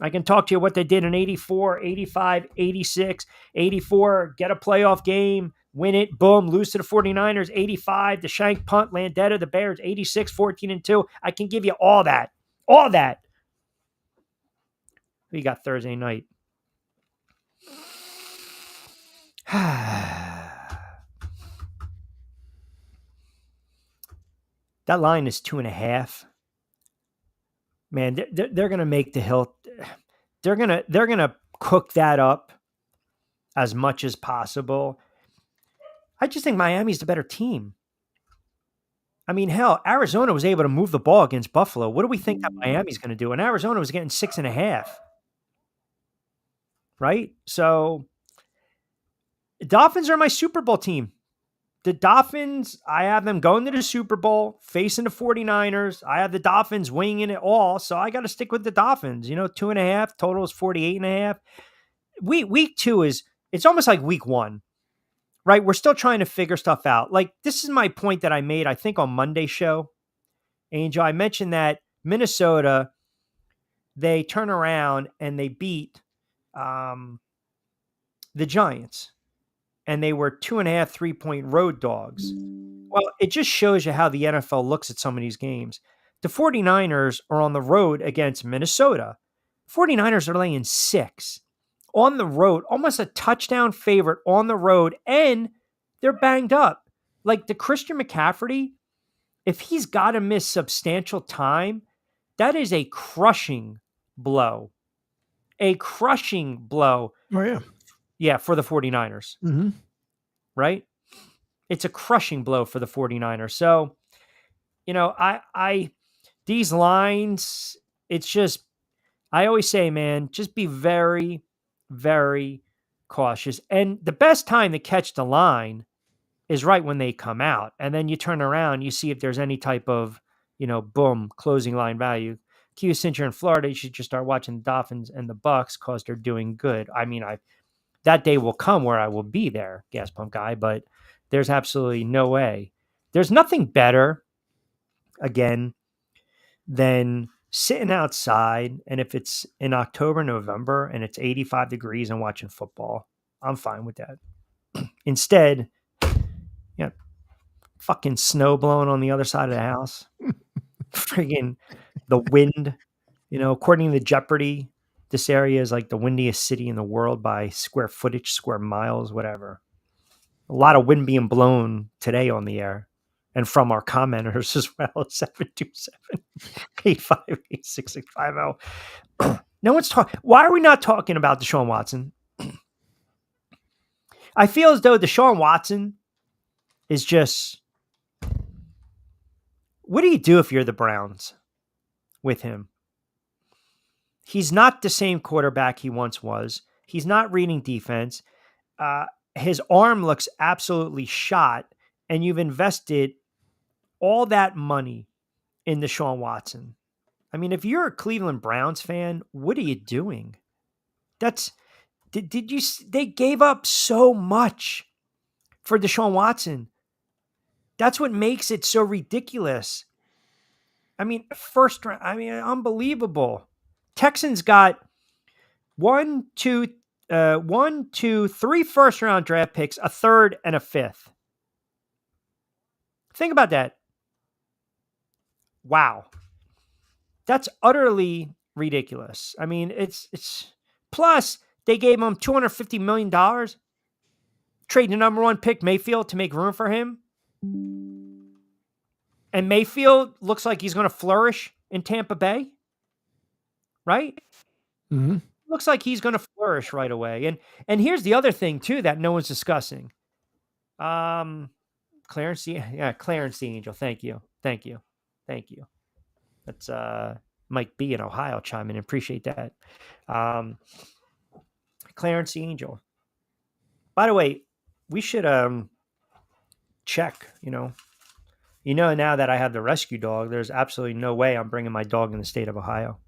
I can talk to you what they did in 84, 85, 86, 84, get a playoff game, win it, boom, lose to the 49ers, 85, the shank punt, Landetta, the Bears, 86, 14-2. I can give you all that. All that. We got Thursday night. That line is 2.5. Man, they're gonna make the hill. They're gonna cook that up as much as possible. I just think Miami's the better team. I mean, hell, Arizona was able to move the ball against Buffalo. What do we think that Miami's going to do? And Arizona was getting 6.5. Right? So the Dolphins are my Super Bowl team. The Dolphins, I have them going to the Super Bowl, facing the 49ers. I have the Dolphins winging it all. So I got to stick with the Dolphins. 2.5. Total is 48.5. Week 2 it's almost like week 1. Right? We're still trying to figure stuff out. Like, this is my point that I made, I think, on Monday's show. Angel, I mentioned that Minnesota, they turn around and they beat the Giants. And they were 2.5, 3-point road dogs. Well, it just shows you how the NFL looks at some of these games. The 49ers are on the road against Minnesota. 49ers are laying 6. On the road, almost a touchdown favorite on the road, and they're banged up. Like the Christian McCaffrey, if he's got to miss substantial time, that is a crushing blow. A crushing blow. Oh, yeah. Yeah, for the 49ers. Mm-hmm. Right? It's a crushing blow for the 49ers. So, I these lines, it's just, I always say, man, just be very, very cautious. And the best time to catch the line is right when they come out. And then you turn around, you see if there's any type of, boom, closing line value. Q, since you're in Florida, you should just start watching the Dolphins and the Bucks because they're doing good. I mean, that day will come where I will be there, gas pump guy, but there's absolutely no way. There's nothing better, again, than sitting outside, and if it's in October, November, and it's 85 degrees and watching football, I'm fine with that. Instead, fucking snow blowing on the other side of the house. Friggin' the wind. According to Jeopardy, this area is like the windiest city in the world by square footage, square miles, whatever. A lot of wind being blown today on the air. And from our commenters as well, 727-858-6650. No one's talking. Why are we not talking about Deshaun Watson? I feel as though Deshaun Watson is just, what do you do if you're the Browns with him? He's not the same quarterback he once was. He's not reading defense. His arm looks absolutely shot, and you've invested all that money in Deshaun Watson. I mean, if you're a Cleveland Browns fan, what are you doing? That's Did you? They gave up so much for Deshaun Watson. That's what makes it so ridiculous. I mean, first round. I mean, unbelievable. Texans got 3 first round draft picks, a third and a fifth. Think about that. Wow. That's utterly ridiculous. I mean, it's plus they gave him $250 million, trade the number 1 pick Mayfield to make room for him. And Mayfield looks like he's going to flourish in Tampa Bay, right? Mm-hmm. Looks like he's going to flourish right away. And here's the other thing too that no one's discussing. Clarence the Angel. Thank you. That's Mike B in Ohio chiming in. Appreciate that. Clarence the Angel. By the way, we should check, now that I have the rescue dog, there's absolutely no way I'm bringing my dog in the state of Ohio.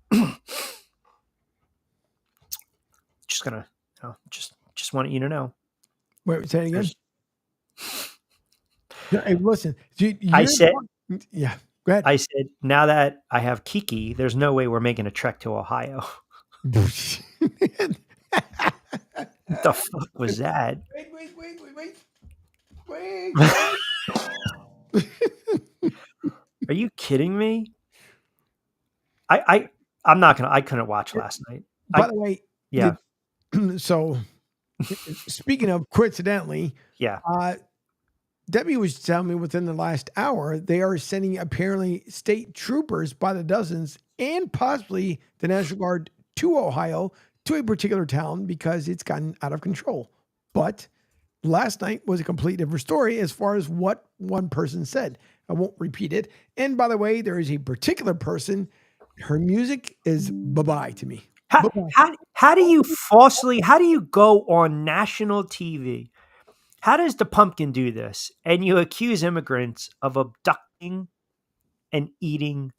Just gonna, just want you to know. Wait, say it again. Hey, listen. I said, yeah, go ahead. I said, now that I have Kiki, there's no way we're making a trek to Ohio. What the fuck was that? Wait. Are you kidding me? I couldn't watch last night. By the way, yeah. So speaking of coincidentally, yeah. Debbie was telling me within the last hour, they are sending apparently state troopers by the dozens and possibly the National Guard to Ohio to a particular town because it's gotten out of control. But last night was a complete different story as far as what one person said. I won't repeat it. And by the way, there is a particular person, her music is bye-bye to me. How do you go on national TV? How does the pumpkin do this? And you accuse immigrants of abducting and eating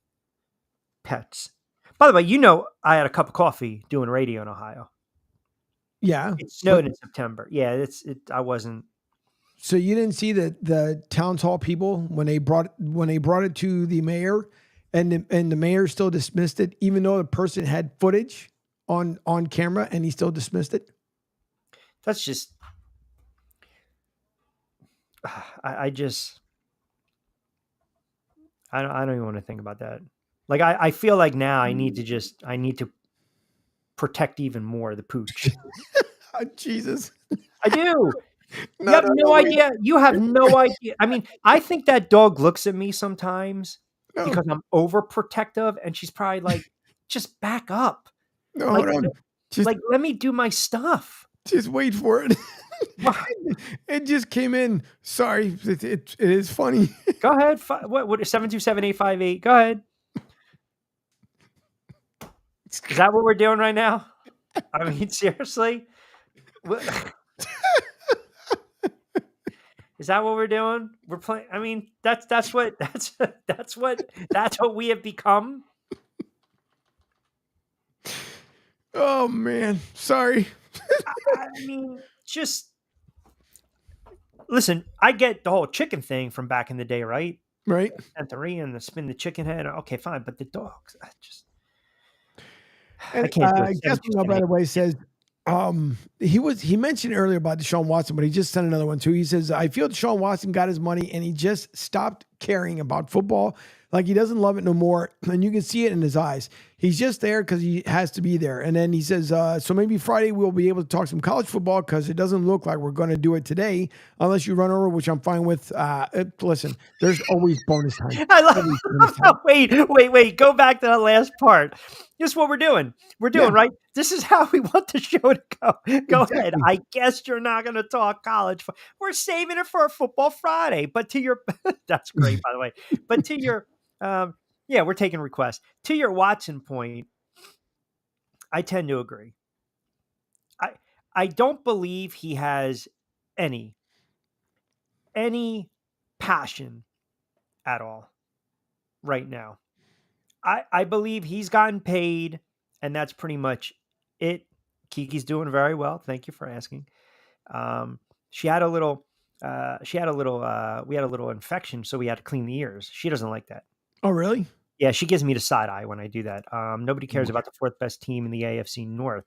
pets. By the way, I had a cup of coffee doing radio in Ohio. Yeah. It snowed in September. Yeah, I wasn't. So you didn't see the town hall people when they brought it to the mayor and the mayor still dismissed it, even though the person had footage on camera and he still dismissed it? That's just, I don't even want to think about that. Like, I feel like now I need to protect even more the pooch. Oh, Jesus. I do. You have no idea. You have no idea. I mean, I think that dog looks at me sometimes because I'm overprotective, and she's probably like, just back up. No, hold on. Let me do my stuff. Just wait for it. It just came in. Sorry. It is funny. Go ahead. What 727-858. Go ahead. Is that what we're doing right now? I mean, seriously? Is that what we're doing? We're playing. I mean, that's what we have become. Oh man, sorry. I mean, just listen. I get the whole chicken thing from back in the day, right? Right. Santeria and the spin the chicken head. Okay, fine, but the dogs, I can't do it. Gaston, by the way, says he mentioned earlier about Deshaun Watson, but he just sent another one too. He says, I feel Deshaun Watson got his money and he just stopped caring about football. Like he doesn't love it no more. And you can see it in his eyes. He's just there because he has to be there. And then he says, so maybe Friday we'll be able to talk some college football because it doesn't look like we're going to do it today unless you run over, which I'm fine with. Listen, there's always bonus time. Wait. Go back to that last part. This is what we're doing. Right? This is how we want the show to go. Go ahead. I guess you're not going to talk college. We're saving it for a football Friday. But to your, that's great, by the way. But to your, we're taking requests. To your Watson point, I tend to agree. I don't believe he has any passion at all right now. I believe he's gotten paid, and that's pretty much it Kiki's doing very well. Thank you for asking. She had a little, we had a little infection, so we had to clean the ears. She doesn't like that. Oh, really? Yeah, she gives me the side eye when I do that. Nobody cares about the fourth best team in the AFC North.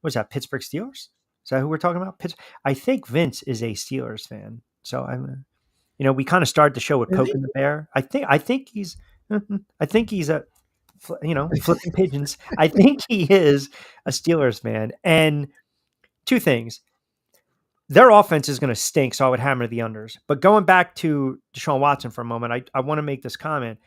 What's that? Pittsburgh Steelers? Is that who we're talking about? I think Vince is a Steelers fan. So I'm, we kind of started the show with poking the bear. I think he's a, flipping pigeons. I think he is a Steelers fan. And two things. Their offense is going to stink, so I would hammer the unders. But going back to Deshaun Watson for a moment, I want to make this comment.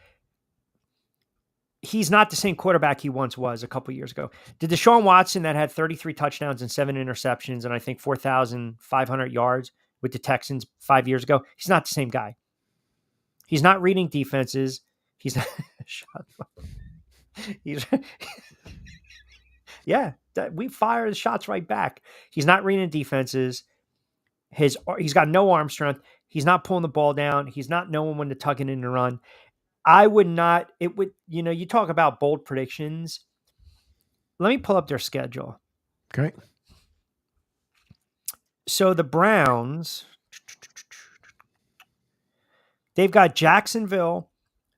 He's not the same quarterback he once was a couple years ago. The Deshaun Watson that had 33 touchdowns and 7 interceptions and I think 4,500 yards with the Texans 5 years ago, he's not the same guy. He's not reading defenses. He's not we fire the shots right back. He's not reading defenses. He's got no arm strength. He's not pulling the ball down. He's not knowing when to tuck it in and run. You talk about bold predictions. Let me pull up their schedule. Okay. So the Browns, they've got Jacksonville,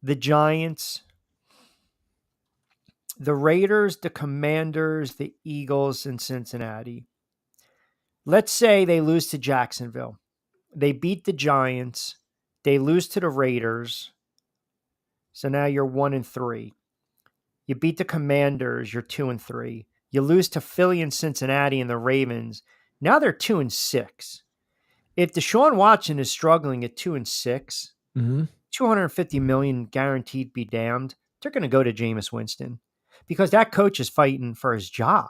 the Giants, the Raiders, the Commanders, the Eagles, and Cincinnati. Let's say they lose to Jacksonville. They beat the Giants. They lose to the Raiders. So now you're 1-3. You beat the Commanders. You're 2-3. You lose to Philly and Cincinnati and the Ravens. Now they're 2-6. If Deshaun Watson is struggling at 2-6, $250 million guaranteed be damned. They're going to go to Jameis Winston because that coach is fighting for his job.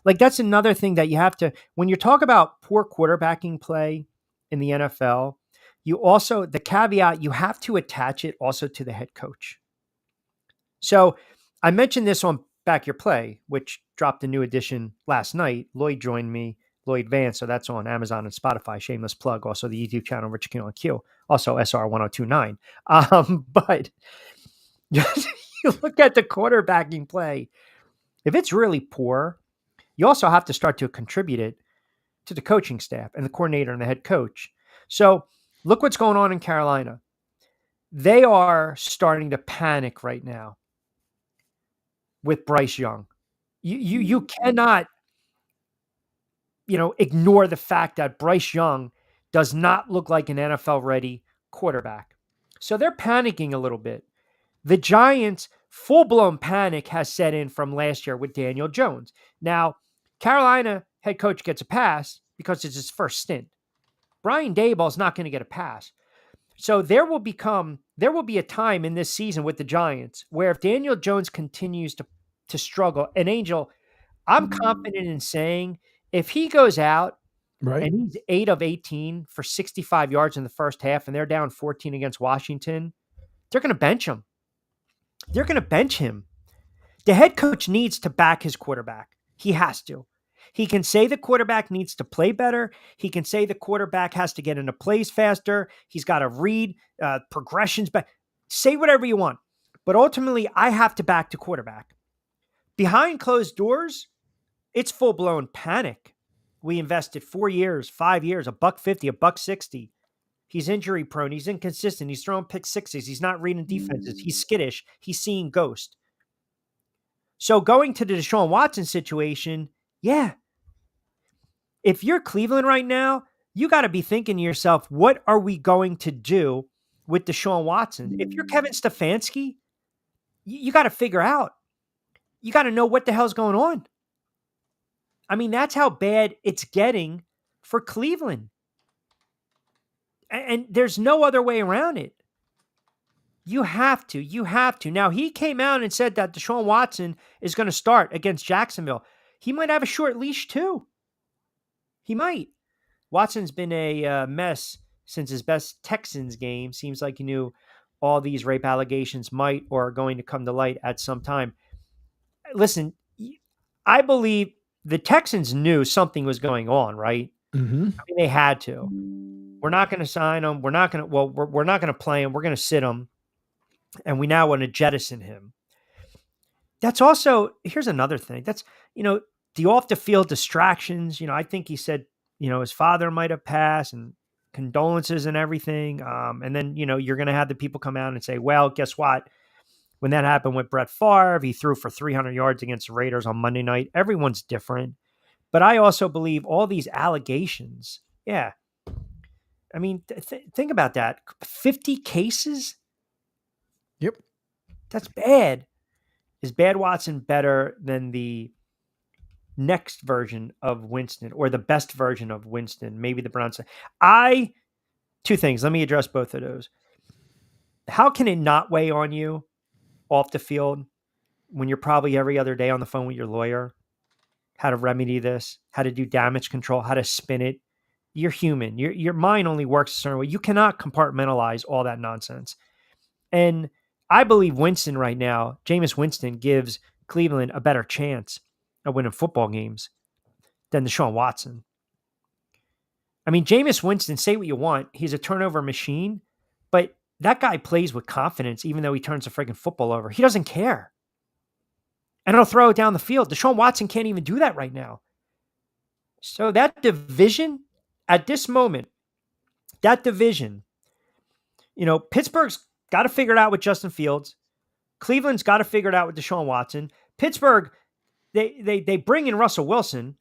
Like that's another thing that you have to, when you talk about poor quarterbacking play in the NFL, the caveat, you have to attach it also to the head coach. So I mentioned this on Back Your Play, which dropped a new edition last night. Lloyd joined me, Lloyd Vance. So that's on Amazon and Spotify, shameless plug. Also the YouTube channel, Rich Q on Q, also SR 1029. But you look at the quarterbacking play. If it's really poor, you also have to start to contribute it to the coaching staff and the coordinator and the head coach. So look what's going on in Carolina. They are starting to panic right now with Bryce Young. You cannot, ignore the fact that Bryce Young does not look like an NFL-ready quarterback. So they're panicking a little bit. The Giants, full-blown panic has set in from last year with Daniel Jones. Now, Carolina head coach gets a pass because it's his first stint. Brian Daboll's not going to get a pass. So there will be a time in this season with the Giants where if Daniel Jones continues to struggle, and Angel, I'm confident in saying if he goes out and he's 8 of 18 for 65 yards in the first half and they're down 14 against Washington, they're going to bench him. They're going to bench him. The head coach needs to back his quarterback. He has to. He can say the quarterback needs to play better. He can say the quarterback has to get into plays faster. He's got to read progressions back. Say whatever you want. But ultimately, I have to back the quarterback. Behind closed doors, it's full-blown panic. We invested 4 years, 5 years, $150, $160. He's injury prone. He's inconsistent. He's throwing pick sixes. He's not reading defenses. He's skittish. He's seeing ghost. So going to the Deshaun Watson situation, yeah. If you're Cleveland right now, you got to be thinking to yourself, what are we going to do with Deshaun Watson? If you're Kevin Stefanski, you got to figure out. You got to know what the hell's going on. I mean, that's how bad it's getting for Cleveland. And there's no other way around it. You have to. You have to. Now, he came out and said that Deshaun Watson is going to start against Jacksonville. He might have a short leash, too. He might. Watson's been a mess since his best Texans game. Seems like he knew all these rape allegations might or are going to come to light at some time. Listen, I believe the Texans knew something was going on, right? Mm-hmm. I mean, they had to. We're not going to sign him. We're not going to play him. We're going to sit him. And we now want to jettison him. That's also, here's another thing. That's, the off the field distractions, I think he said, his father might have passed and condolences and everything. And then, you're going to have the people come out and say, well, guess what? When that happened with Brett Favre, he threw for 300 yards against the Raiders on Monday night. Everyone's different. But I also believe all these allegations. Yeah. I mean, think about that. 50 cases? Yep. That's bad. Is Bad Watson better than the next version of Winston or the best version of Winston? Maybe the Browns. Two things. Let me address both of those. How can it not weigh on you off the field when you're probably every other day on the phone with your lawyer? How to remedy this, how to do damage control, how to spin it. You're human. Your mind only works a certain way. You cannot compartmentalize all that nonsense. And I believe Winston right now, Jameis Winston, gives Cleveland a better chance of winning football games than Deshaun Watson. I mean, Jameis Winston, say what you want, he's a turnover machine, but that guy plays with confidence even though he turns the freaking football over. He doesn't care. And he'll throw it down the field. Deshaun Watson can't even do that right now. So that division, at this moment, Pittsburgh's got to figure it out with Justin Fields. Cleveland's got to figure it out with Deshaun Watson. Pittsburgh, they bring in Russell Wilson.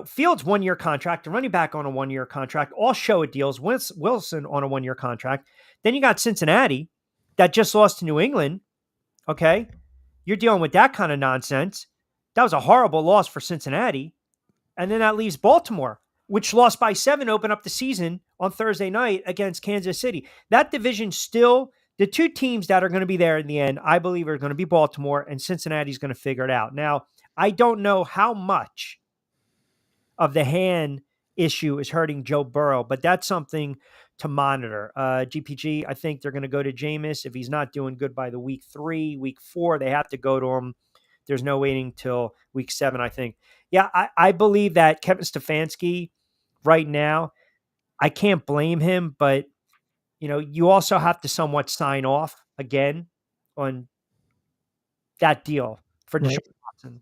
Fields 1-year contract, the running back on a 1-year contract, all show it deals. Wilson on a 1-year contract. Then you got Cincinnati that just lost to New England. Okay. You're dealing with that kind of nonsense. That was a horrible loss for Cincinnati. And then that leaves Baltimore, which lost by 7 to open up the season on Thursday night against Kansas City. That division still, the two teams that are going to be there in the end, I believe are going to be Baltimore, and Cincinnati's going to figure it out. Now, I don't know how much of the hand issue is hurting Joe Burrow, but that's something to monitor. GPG, I think they're going to go to Jameis. If he's not doing good by the week 3, week 4, they have to go to him. There's no waiting till week 7, I think. Yeah, I believe that Kevin Stefanski right now, I can't blame him, but you also have to somewhat sign off again on that deal for Deshaun Watson.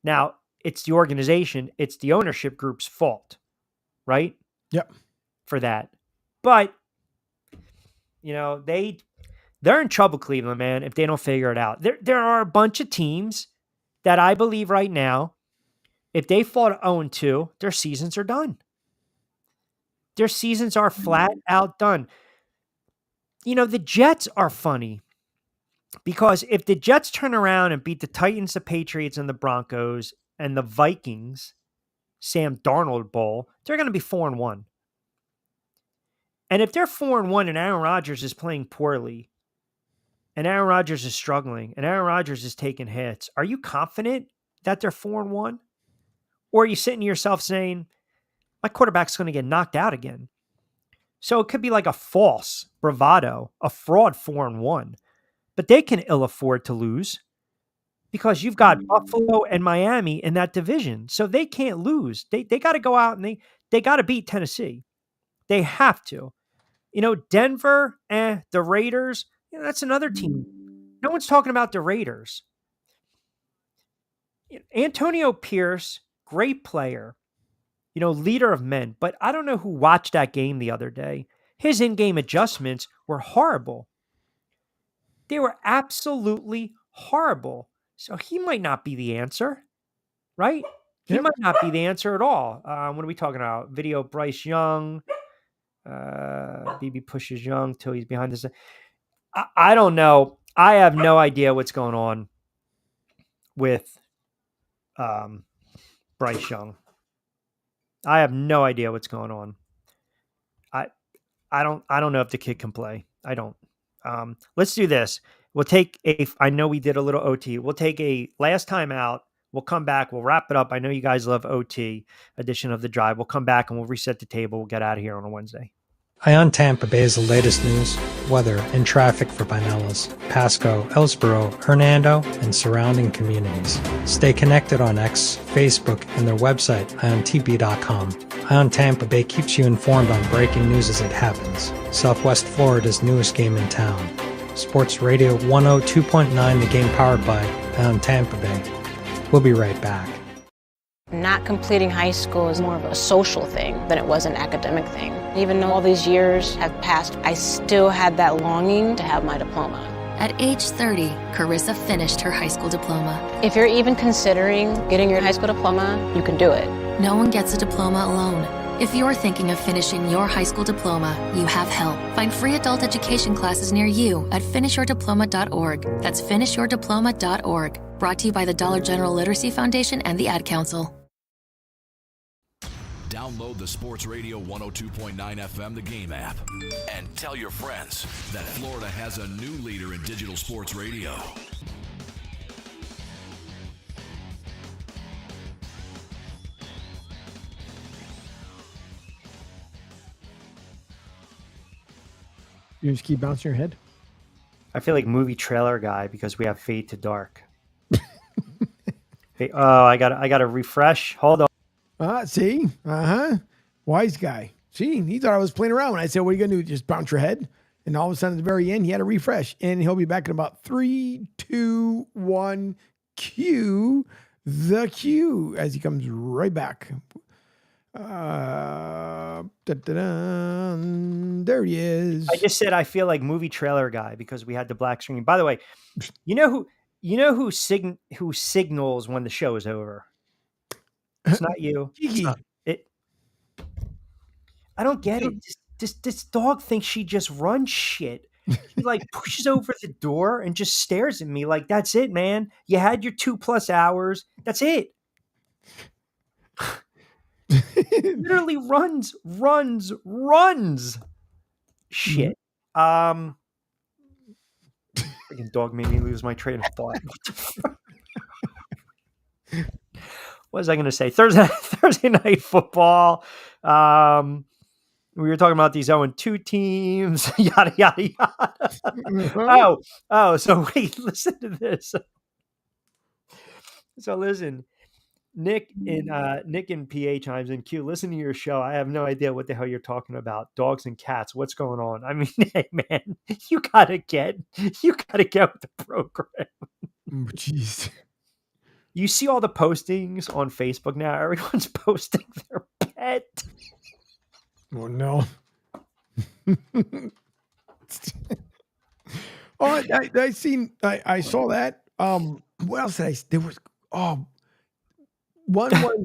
Now, it's the organization, it's the ownership group's fault, right? Yep. For that. But, they're in trouble, Cleveland, man, if they don't figure it out. There are a bunch of teams that I believe right now, if they fall to 0-2, their seasons are done. Their seasons are flat out done. The Jets are funny because if the Jets turn around and beat the Titans, the Patriots, and the Broncos, and the Vikings, Sam Darnold Bowl, they're going to be 4-1. And if they're 4-1 and Aaron Rodgers is playing poorly, and Aaron Rodgers is struggling, and Aaron Rodgers is taking hits, are you confident that they're 4-1? Or are you sitting to yourself saying, my quarterback's going to get knocked out again? So it could be like a false bravado, a fraud 4-1. But they can ill afford to lose because you've got Buffalo and Miami in that division. So they can't lose. They got to go out and they got to beat Tennessee. They have to. Denver, the Raiders, that's another team. No one's talking about the Raiders. Antonio Pierce, great player, leader of men, but I don't know who watched that game the other day. His in-game adjustments were horrible. They were absolutely horrible. So he might not be the answer, right? He might not be the answer at all. What are we talking about? Video Bryce Young. BB pushes Young till he's behind this. I don't know. I have no idea what's going on with Bryce Young. I have no idea what's going on. I don't know if the kid can play. I don't. Let's do this. We'll take I know we did a little OT. We'll take a last time out. We'll come back. We'll wrap it up. I know you guys love OT edition of The Drive. We'll come back and we'll reset the table. We'll get out of here on a Wednesday. Ion Tampa Bay is the latest news, weather, and traffic for Pinellas, Pasco, Ellsboro, Hernando, and surrounding communities. Stay connected on X, Facebook, and their website, iontp.com. Ion Tampa Bay keeps you informed on breaking news as it happens. Southwest Florida's newest game in town. Sports Radio 102.9, the game powered by Ion Tampa Bay. We'll be right back. not completing high school is more of a social thing than it was an academic thing. Even though all these years have passed, I still had that longing to have my diploma. At age 30, Carissa finished her high school diploma. If you're even considering getting your high school diploma, you can do it. No one gets a diploma alone. If you're thinking of finishing your high school diploma, you have help. Find free adult education classes near you at finishyourdiploma.org. That's finishyourdiploma.org. Brought to you by the Dollar General Literacy Foundation and the Ad Council. Download the Sports Radio 102.9 FM The Game app and tell your friends that Florida has a new leader in digital sports radio. You just keep bouncing your head? I feel like movie trailer guy because we have Fade to Dark. I got to refresh. Hold on. See? Wise guy. See, he thought I was playing around when I said, what are you going to do? Just bounce your head? And all of a sudden at the very end, he had a refresh. And he'll be back in about 3, 2, 1, cue the cue as he comes right back. There he is. I just said I feel like movie trailer guy because we had the black screen. By the way, you know who signals when the show is over? It's not you. It's not, I don't get it. This dog thinks she just runs shit. He like pushes over the door and just stares at me like, that's it, man. You had your 2+ hours. That's it. Literally runs. Shit. Freaking dog made me lose my train of thought. What was I going to say? Thursday night football. We were talking about these 0-2 teams. Yada yada yada. Oh. So wait, listen to this. So listen. Nick in PA chimes in. Q, listen to your show. I have no idea what the hell you're talking about. Dogs and cats. What's going on? I mean, hey man, you gotta get with the program. Jeez. You see all the postings on Facebook now. Everyone's posting their pet. Oh no. I saw that. What else did there was one was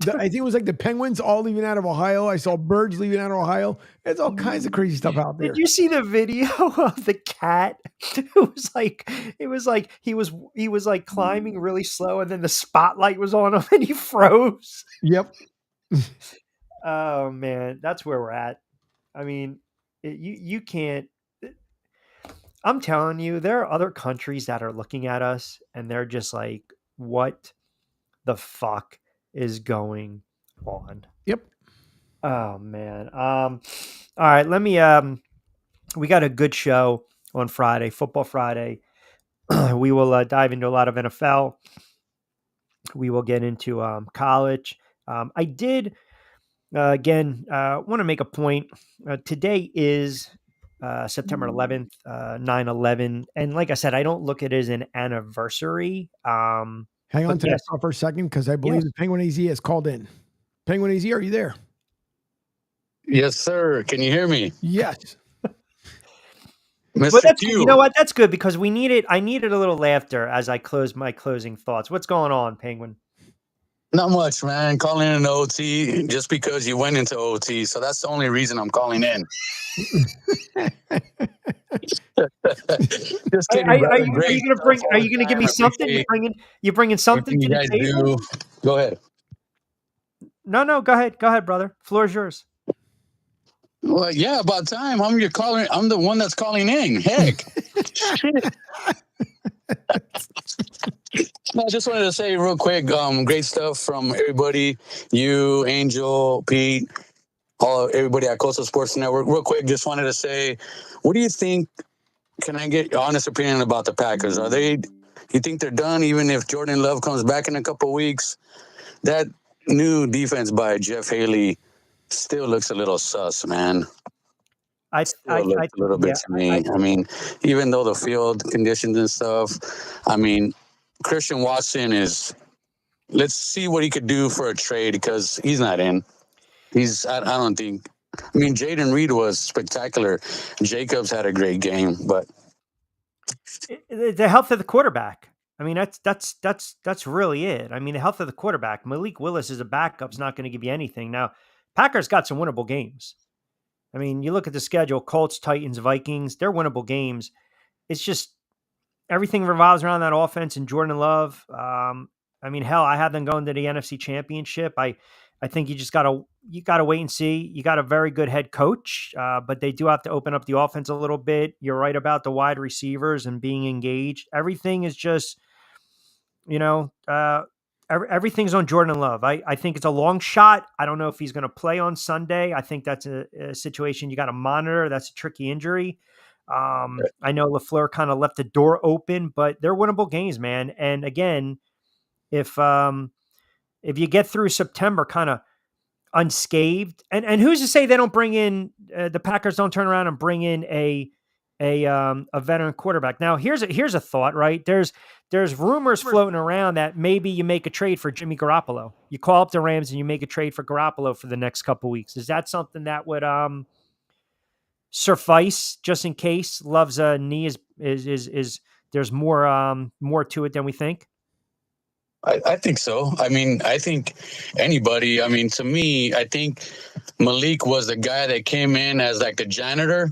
I think it was like the penguins all leaving out of Ohio. I saw birds leaving out of Ohio. There's all kinds of crazy stuff out there. Did you see the video of the cat? It was like he was like climbing really slow, and then the spotlight was on him, and he froze. Yep. Oh man, that's where we're at. I mean, you can't. I'm telling you, there are other countries that are looking at us, and they're just like, what the fuck is going on? Yep. Oh man. All right, let me we got a good show on Friday, Football Friday. We will dive into a lot of NFL. We will get into college. I did want to make a point. Today is September 11th, 9/11, and like I said, I don't look at it as an anniversary. Hang on to that thought for a second, because I believe the Penguin AZ has called in. Penguin AZ, are you there? Yes, sir. Can you hear me? Yes. Mr. Q. You know what? That's good because we needed. I needed a little laughter as I close my closing thoughts. What's going on, Penguin? Not much, man. Calling in OT just because you went into OT. So that's the only reason I'm calling in. Just kidding. Are you going to bring? Are you going to give me something? You bringing something to the table? Go ahead. No. Go ahead, brother. Floor is yours. Well, yeah, about time. I'm the one that's calling in. Heck. No, I just wanted to say real quick, great stuff from everybody. You, Angel, Pete, everybody at Coastal Sports Network. Real quick, just wanted to say, what do you think? Can I get your honest opinion about the Packers? You think they're done even if Jordan Love comes back in a couple of weeks? That new defense by Jeff Haley still looks a little sus, man. A little bit to me. I mean, even though the field conditions and stuff, I mean, Christian Watson is let's see what he could do for a trade because he's not in. I don't think. I mean, Jaden Reed was spectacular. Jacobs had a great game, but The health of the quarterback. I mean, that's really it. I mean, the health of the quarterback. Malik Willis as a backup's not going to give you anything. Now, Packers got some winnable games. I mean, you look at the schedule: Colts, Titans, Vikings. They're winnable games. It's just everything revolves around that offense and Jordan Love. I mean, hell, I have them going to the NFC Championship. I think you gotta wait and see. You got a very good head coach, but they do have to open up the offense a little bit. You're right about the wide receivers and being engaged. Everything is just, everything's on Jordan Love. I think it's a long shot. I don't know if he's going to play on Sunday. I think that's a situation you got to monitor. That's a tricky injury. I know LaFleur kind of left the door open, but they're winnable games, man. And again, if you get through September kind of unscathed, and who's to say they don't bring in the Packers don't turn around and bring in a veteran quarterback. Now here's a thought, right? There's rumors floating around that maybe you make a trade for Jimmy Garoppolo. You call up the Rams and you make a trade for Garoppolo for the next couple of weeks. Is that something that would suffice just in case Love's knee is there's more to it than we think? I think so. I mean, I think anybody, I mean, to me, I think Malik was the guy that came in as like the janitor.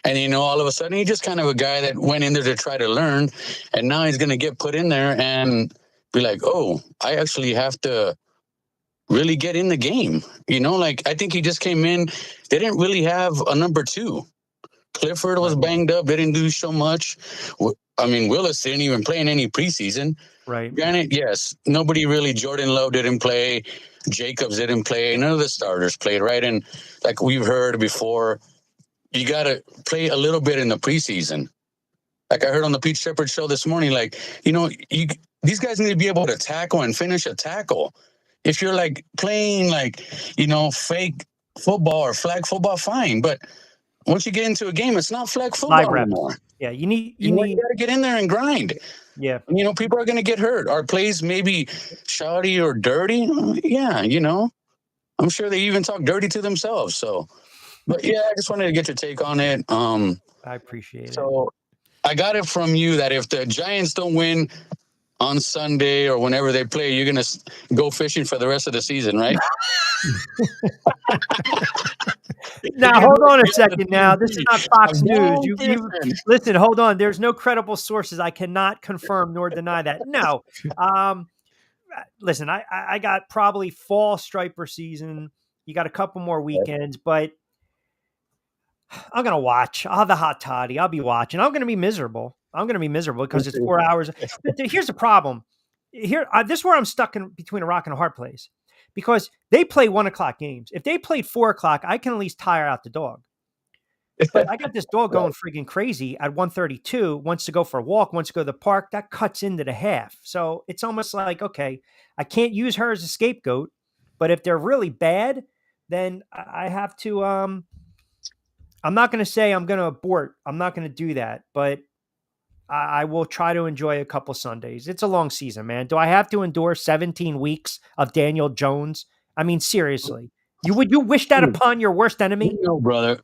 And, all of a sudden, he's just kind of a guy that went in there to try to learn. And now he's going to get put in there and be like, oh, I actually have to really get in the game. Like I think he just came in. They didn't really have a number two. Clifford was banged up. They didn't do so much. I mean, Willis didn't even play in any preseason. Right. Granted, yes, nobody really. Jordan Love didn't play. Jacobs didn't play. None of the starters played, right? And like we've heard before, you got to play a little bit in the preseason. Like I heard on the Pete Shepard show this morning, like, these guys need to be able to tackle and finish a tackle. If you're like playing like, fake football or flag football, fine. But once you get into a game, it's not flag football anymore. Yeah, you need got to get in there and grind. Yeah. People are going to get hurt. Our plays maybe shoddy or dirty. Yeah, I'm sure they even talk dirty to themselves. So, but yeah, I just wanted to get your take on it. I appreciate it. So I got it from you that if the Giants don't win on Sunday or whenever they play, you're going to go fishing for the rest of the season, right? Now, hold on a second. Now, this is not Fox News. You listen, hold on. There's no credible sources. I cannot confirm nor deny that. No. Listen, I got probably fall striper season. You got a couple more weekends, but I'm going to watch. I'll have the hot toddy. I'll be watching. I'm going to be miserable. Because it's 4 hours. Here's the problem. This is where I'm stuck in between a rock and a hard place. Because they play 1 o'clock games. If they played 4 o'clock, I can at least tire out the dog. But I got this dog going freaking crazy at 1:32, wants to go for a walk, wants to go to the park. That cuts into the half. So it's almost like, okay, I can't use her as a scapegoat. But if they're really bad, then I have to, I'm not going to say I'm going to abort. I'm not going to do that. But I will try to enjoy a couple Sundays. It's a long season, man. Do I have to endure 17 weeks of Daniel Jones? I mean, seriously, would you wish that upon your worst enemy? No, brother.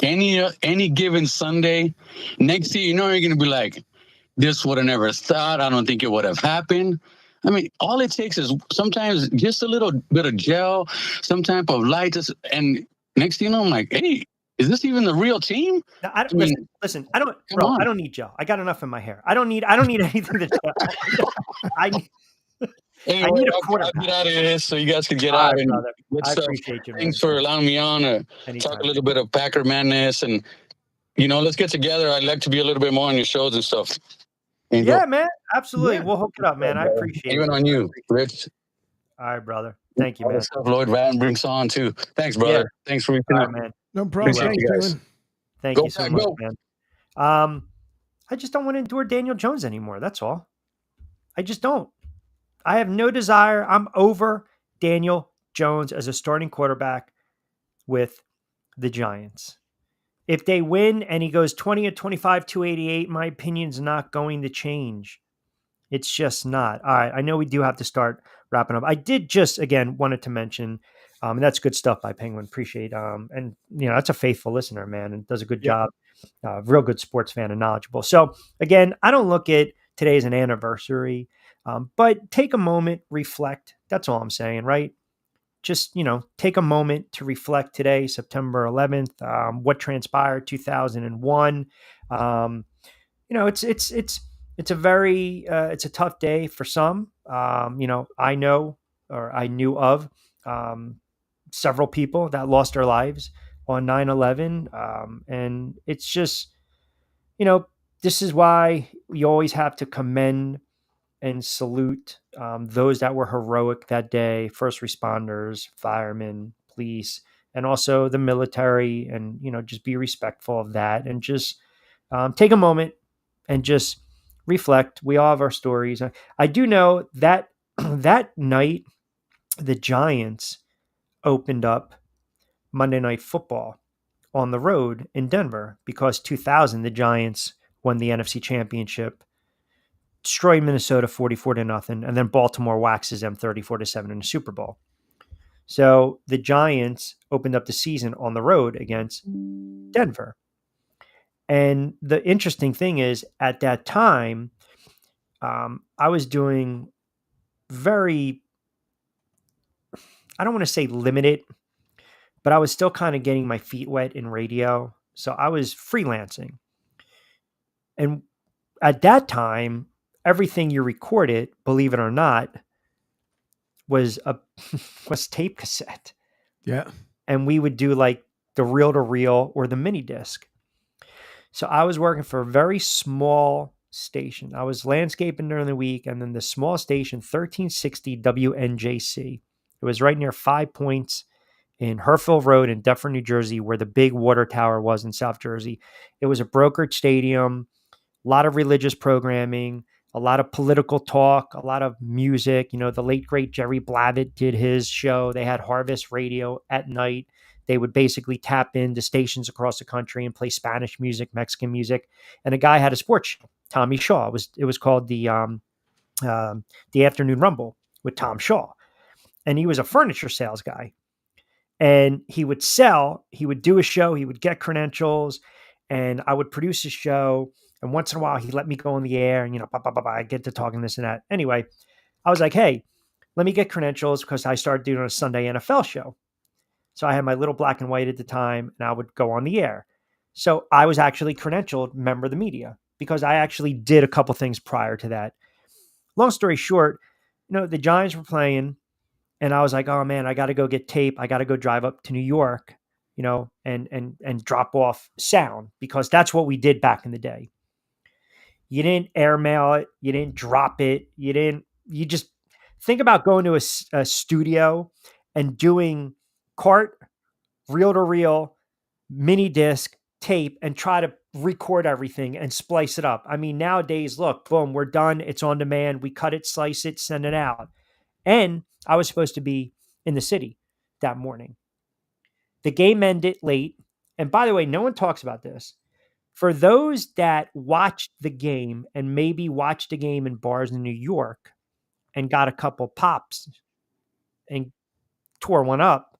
Any given Sunday, next year, you're going to be like, this would have never thought. I don't think it would have happened. I mean, all it takes is sometimes just a little bit of gel, some type of light, and next thing you know, I'm like, hey, is this even the real team? No, listen. I don't need gel. I got enough in my hair. I don't need anything to gel. I need a quarterback. I'll get out of this so you guys can get out. And I appreciate you, man. Thanks for allowing me on to talk a little bit of Packer madness. And, let's get together. I'd like to be a little bit more on your shows and stuff. Yeah, man. Absolutely. Yeah. We'll hook it up, man. I appreciate it. Even on you, Rich. All right, brother. Thank you, man. Stuff Lloyd Van brings on, too. Thanks, brother. Yeah. Thanks for reaching out, man. No problem. Thank you so much, man. I just don't want to endure Daniel Jones anymore. That's all. I just don't. I have no desire. I'm over Daniel Jones as a starting quarterback with the Giants. If they win and he goes 20-25, 288, my opinion's not going to change. It's just not. All right. I know we do have to start wrapping up. I did just, again, wanted to mention, and that's good stuff by Penguin. Appreciate, and that's a faithful listener, man, and does a good job. Real good sports fan and knowledgeable. So again, I don't look at today as an anniversary, but take a moment, reflect. That's all I'm saying, right? Just, take a moment to reflect today, September 11th, what transpired 2001. It's a very, it's a tough day for some. I know, or I knew of, several people that lost their lives on 9/11. And it's just, this is why you always have to commend and salute those that were heroic that day, first responders, firemen, police, and also the military, and, just be respectful of that, and just take a moment and just reflect. We all have our stories. I do know that that night, the Giants opened up Monday Night Football on the road in Denver because 2000, the Giants won the NFC Championship, destroyed Minnesota 44-0, and then Baltimore waxes them 34-7 in the Super Bowl. So the Giants opened up the season on the road against Denver. And the interesting thing is, at that time, I was doing very, I don't want to say limited, but I was still kind of getting my feet wet in radio. So I was freelancing. And at that time, everything you recorded, believe it or not, was tape cassette. Yeah. And we would do like the reel to reel or the mini disc. So I was working for a very small station. I was landscaping during the week, and then the small station, 1360 WNJC. It was right near 5 Points in Herfield Road in Deptford, New Jersey, where the big water tower was in South Jersey. It was a brokered stadium, a lot of religious programming, a lot of political talk, a lot of music. The late, great Jerry Blavitt did his show. They had Harvest Radio at night. They would basically tap into stations across the country and play Spanish music, Mexican music. And a guy had a sports show, Tommy Shaw. It was called the Afternoon Rumble with Tom Shaw. And he was a furniture sales guy. And he would do a show, he would get credentials, and I would produce a show. And once in a while, he'd let me go on the air and, I get to talking this and that. Anyway, I was like, hey, let me get credentials, because I started doing a Sunday NFL show. So I had my little black and white at the time, and I would go on the air. So I was actually credentialed member of the media, because I actually did a couple things prior to that. Long story short, the Giants were playing, and I was like, oh man, I got to go get tape. I got to go drive up to New York, and drop off sound, because that's what we did back in the day. You didn't airmail it. You didn't drop it. You just think about going to a studio and doing cart, reel to reel, mini disc, tape, and try to record everything and splice it up. I mean, nowadays, look, boom, we're done. It's on demand. We cut it, slice it, send it out. And I was supposed to be in the city that morning. The game ended late. And by the way, no one talks about this. For those that watched the game and maybe watched a game in bars in New York and got a couple pops and tore one up,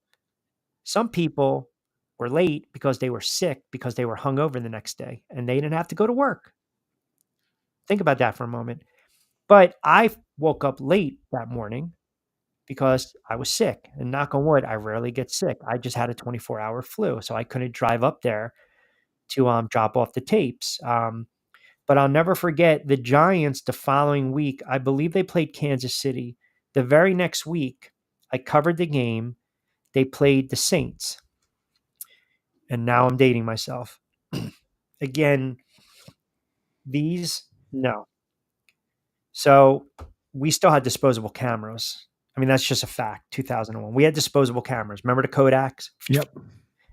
some people were late because they were sick, because they were hungover the next day and they didn't have to go to work. Think about that for a moment. But I woke up late that morning because I was sick, and knock on wood, I rarely get sick. I just had a 24-hour flu, so I couldn't drive up there to drop off the tapes. But I'll never forget the Giants the following week. I believe they played Kansas City. The very next week, I covered the game. They played the Saints. And now I'm dating myself. Again, no. So we still had disposable cameras. I mean, that's just a fact. 2001. We had disposable cameras. Remember the Kodaks? Yep.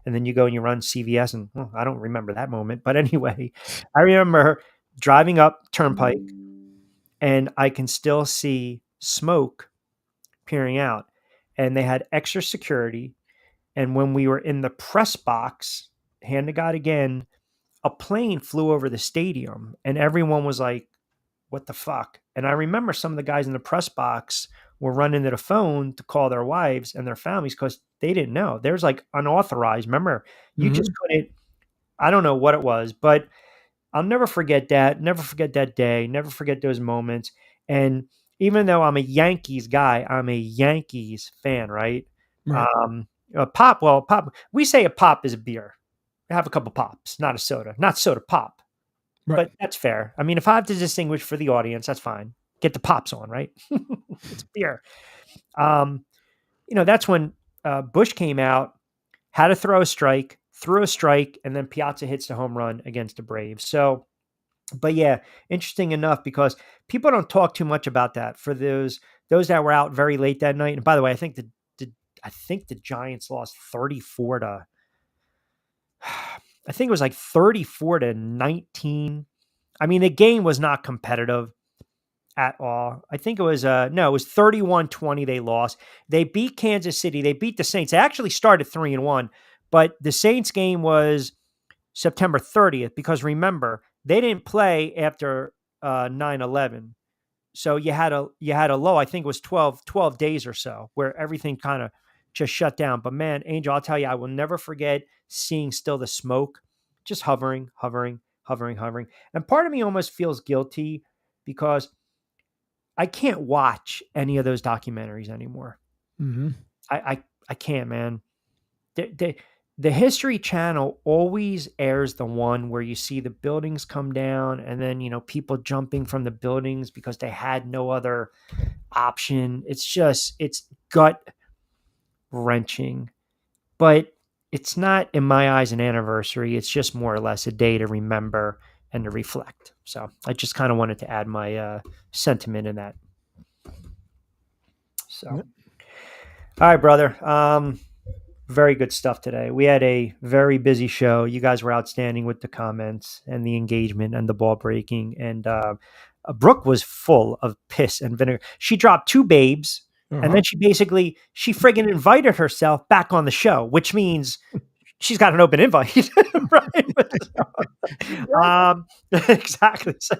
And then you go and you run CVS, and I don't remember that moment. But anyway, I remember driving up Turnpike, and I can still see smoke peering out. And they had extra security. And when we were in the press box, hand to God again, a plane flew over the stadium, and everyone was like, what the fuck? And I remember some of the guys in the press box were running to the phone to call their wives and their families because they didn't know. There's like unauthorized. Remember, you just couldn't, I don't know what it was, but I'll never forget that. Never forget that day. Never forget those moments. And even though I'm a Yankees guy, I'm a Yankees fan, right? Right. A pop, well, pop, we say a pop is a beer. Have a couple pops, not a soda, not soda pop. Right. But that's fair. I mean, if I have to distinguish for the audience, that's fine. Get the pops on, right? It's beer. That's when Bush came out, had to throw a strike, threw a strike, and then Piazza hits the home run against the Braves. So, but yeah, interesting enough because people don't talk too much about that. For those that were out very late that night. And by the way, I think the Giants lost 34 to. I think it was like 34 to 19. I mean, the game was not competitive at all. I think it was it was 31-20 they lost. They beat Kansas City. They beat the Saints. They actually started 3-1, but the Saints game was September 30th because remember, they didn't play after 9/11. So you had a low, I think it was 12 days or so where everything kind of just shut down. But man, Angel, I'll tell you, I will never forget seeing still the smoke just hovering. And part of me almost feels guilty because I can't watch any of those documentaries anymore. Mm-hmm. I can't, man. The History Channel always airs the one where you see the buildings come down and then, people jumping from the buildings because they had no other option. It's gut wrenching, but it's not, in my eyes, an anniversary. It's just more or less a day to remember and to reflect. So I just kind of wanted to add my sentiment in that. So, All right, brother. Very good stuff today. We had a very busy show. You guys were outstanding with the comments and the engagement and the ball breaking. And Brooke was full of piss and vinegar. She dropped 2 babes. And then she friggin' invited herself back on the show, which means she's got an open invite, right? Exactly. So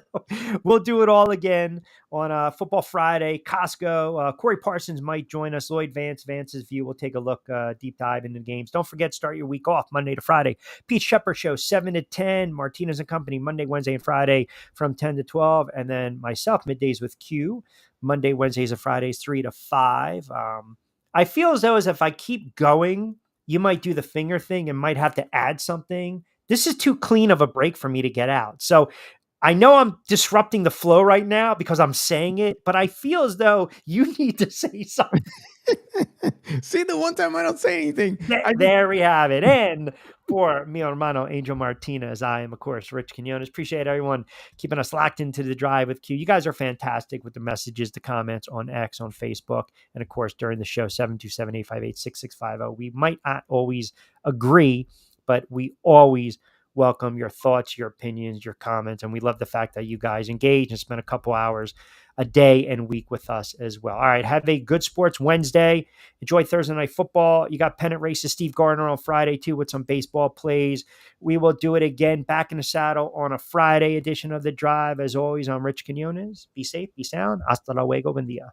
we'll do it all again on Football Friday. Costco, Corey Parsons might join us. Lloyd Vance's View. We'll take a look, deep dive into the games. Don't forget, start your week off Monday to Friday. Pete Shepard Show, 7 to 10. Martinez and Company, Monday, Wednesday, and Friday from 10 to 12. And then myself, Middays with Q, Monday, Wednesdays, and Fridays, 3 to 5. I feel as though if I keep going, you might do the finger thing and might have to add something. This is too clean of a break for me to get out. So I know I'm disrupting the flow right now because I'm saying it, but I feel as though you need to say something. See, the one time I don't say anything. There we have it. And for mi hermano, Angel Martinez, I am, of course, Rich Quinones. Appreciate everyone keeping us locked into the drive with Q. You guys are fantastic with the messages, the comments on X, on Facebook, and, of course, during the show, 727-858-6650. We might not always agree, but we always welcome your thoughts, your opinions, your comments, and we love the fact that you guys engage and spend a couple hours a day and week with us as well. All right, have a good Sports Wednesday. Enjoy Thursday Night Football. You got pennant races, Steve Gardner on Friday too with some baseball plays. We will do it again back in the saddle on a Friday edition of The Drive. As always, I'm Rich Quinones. Be safe, be sound. Hasta luego, buen día.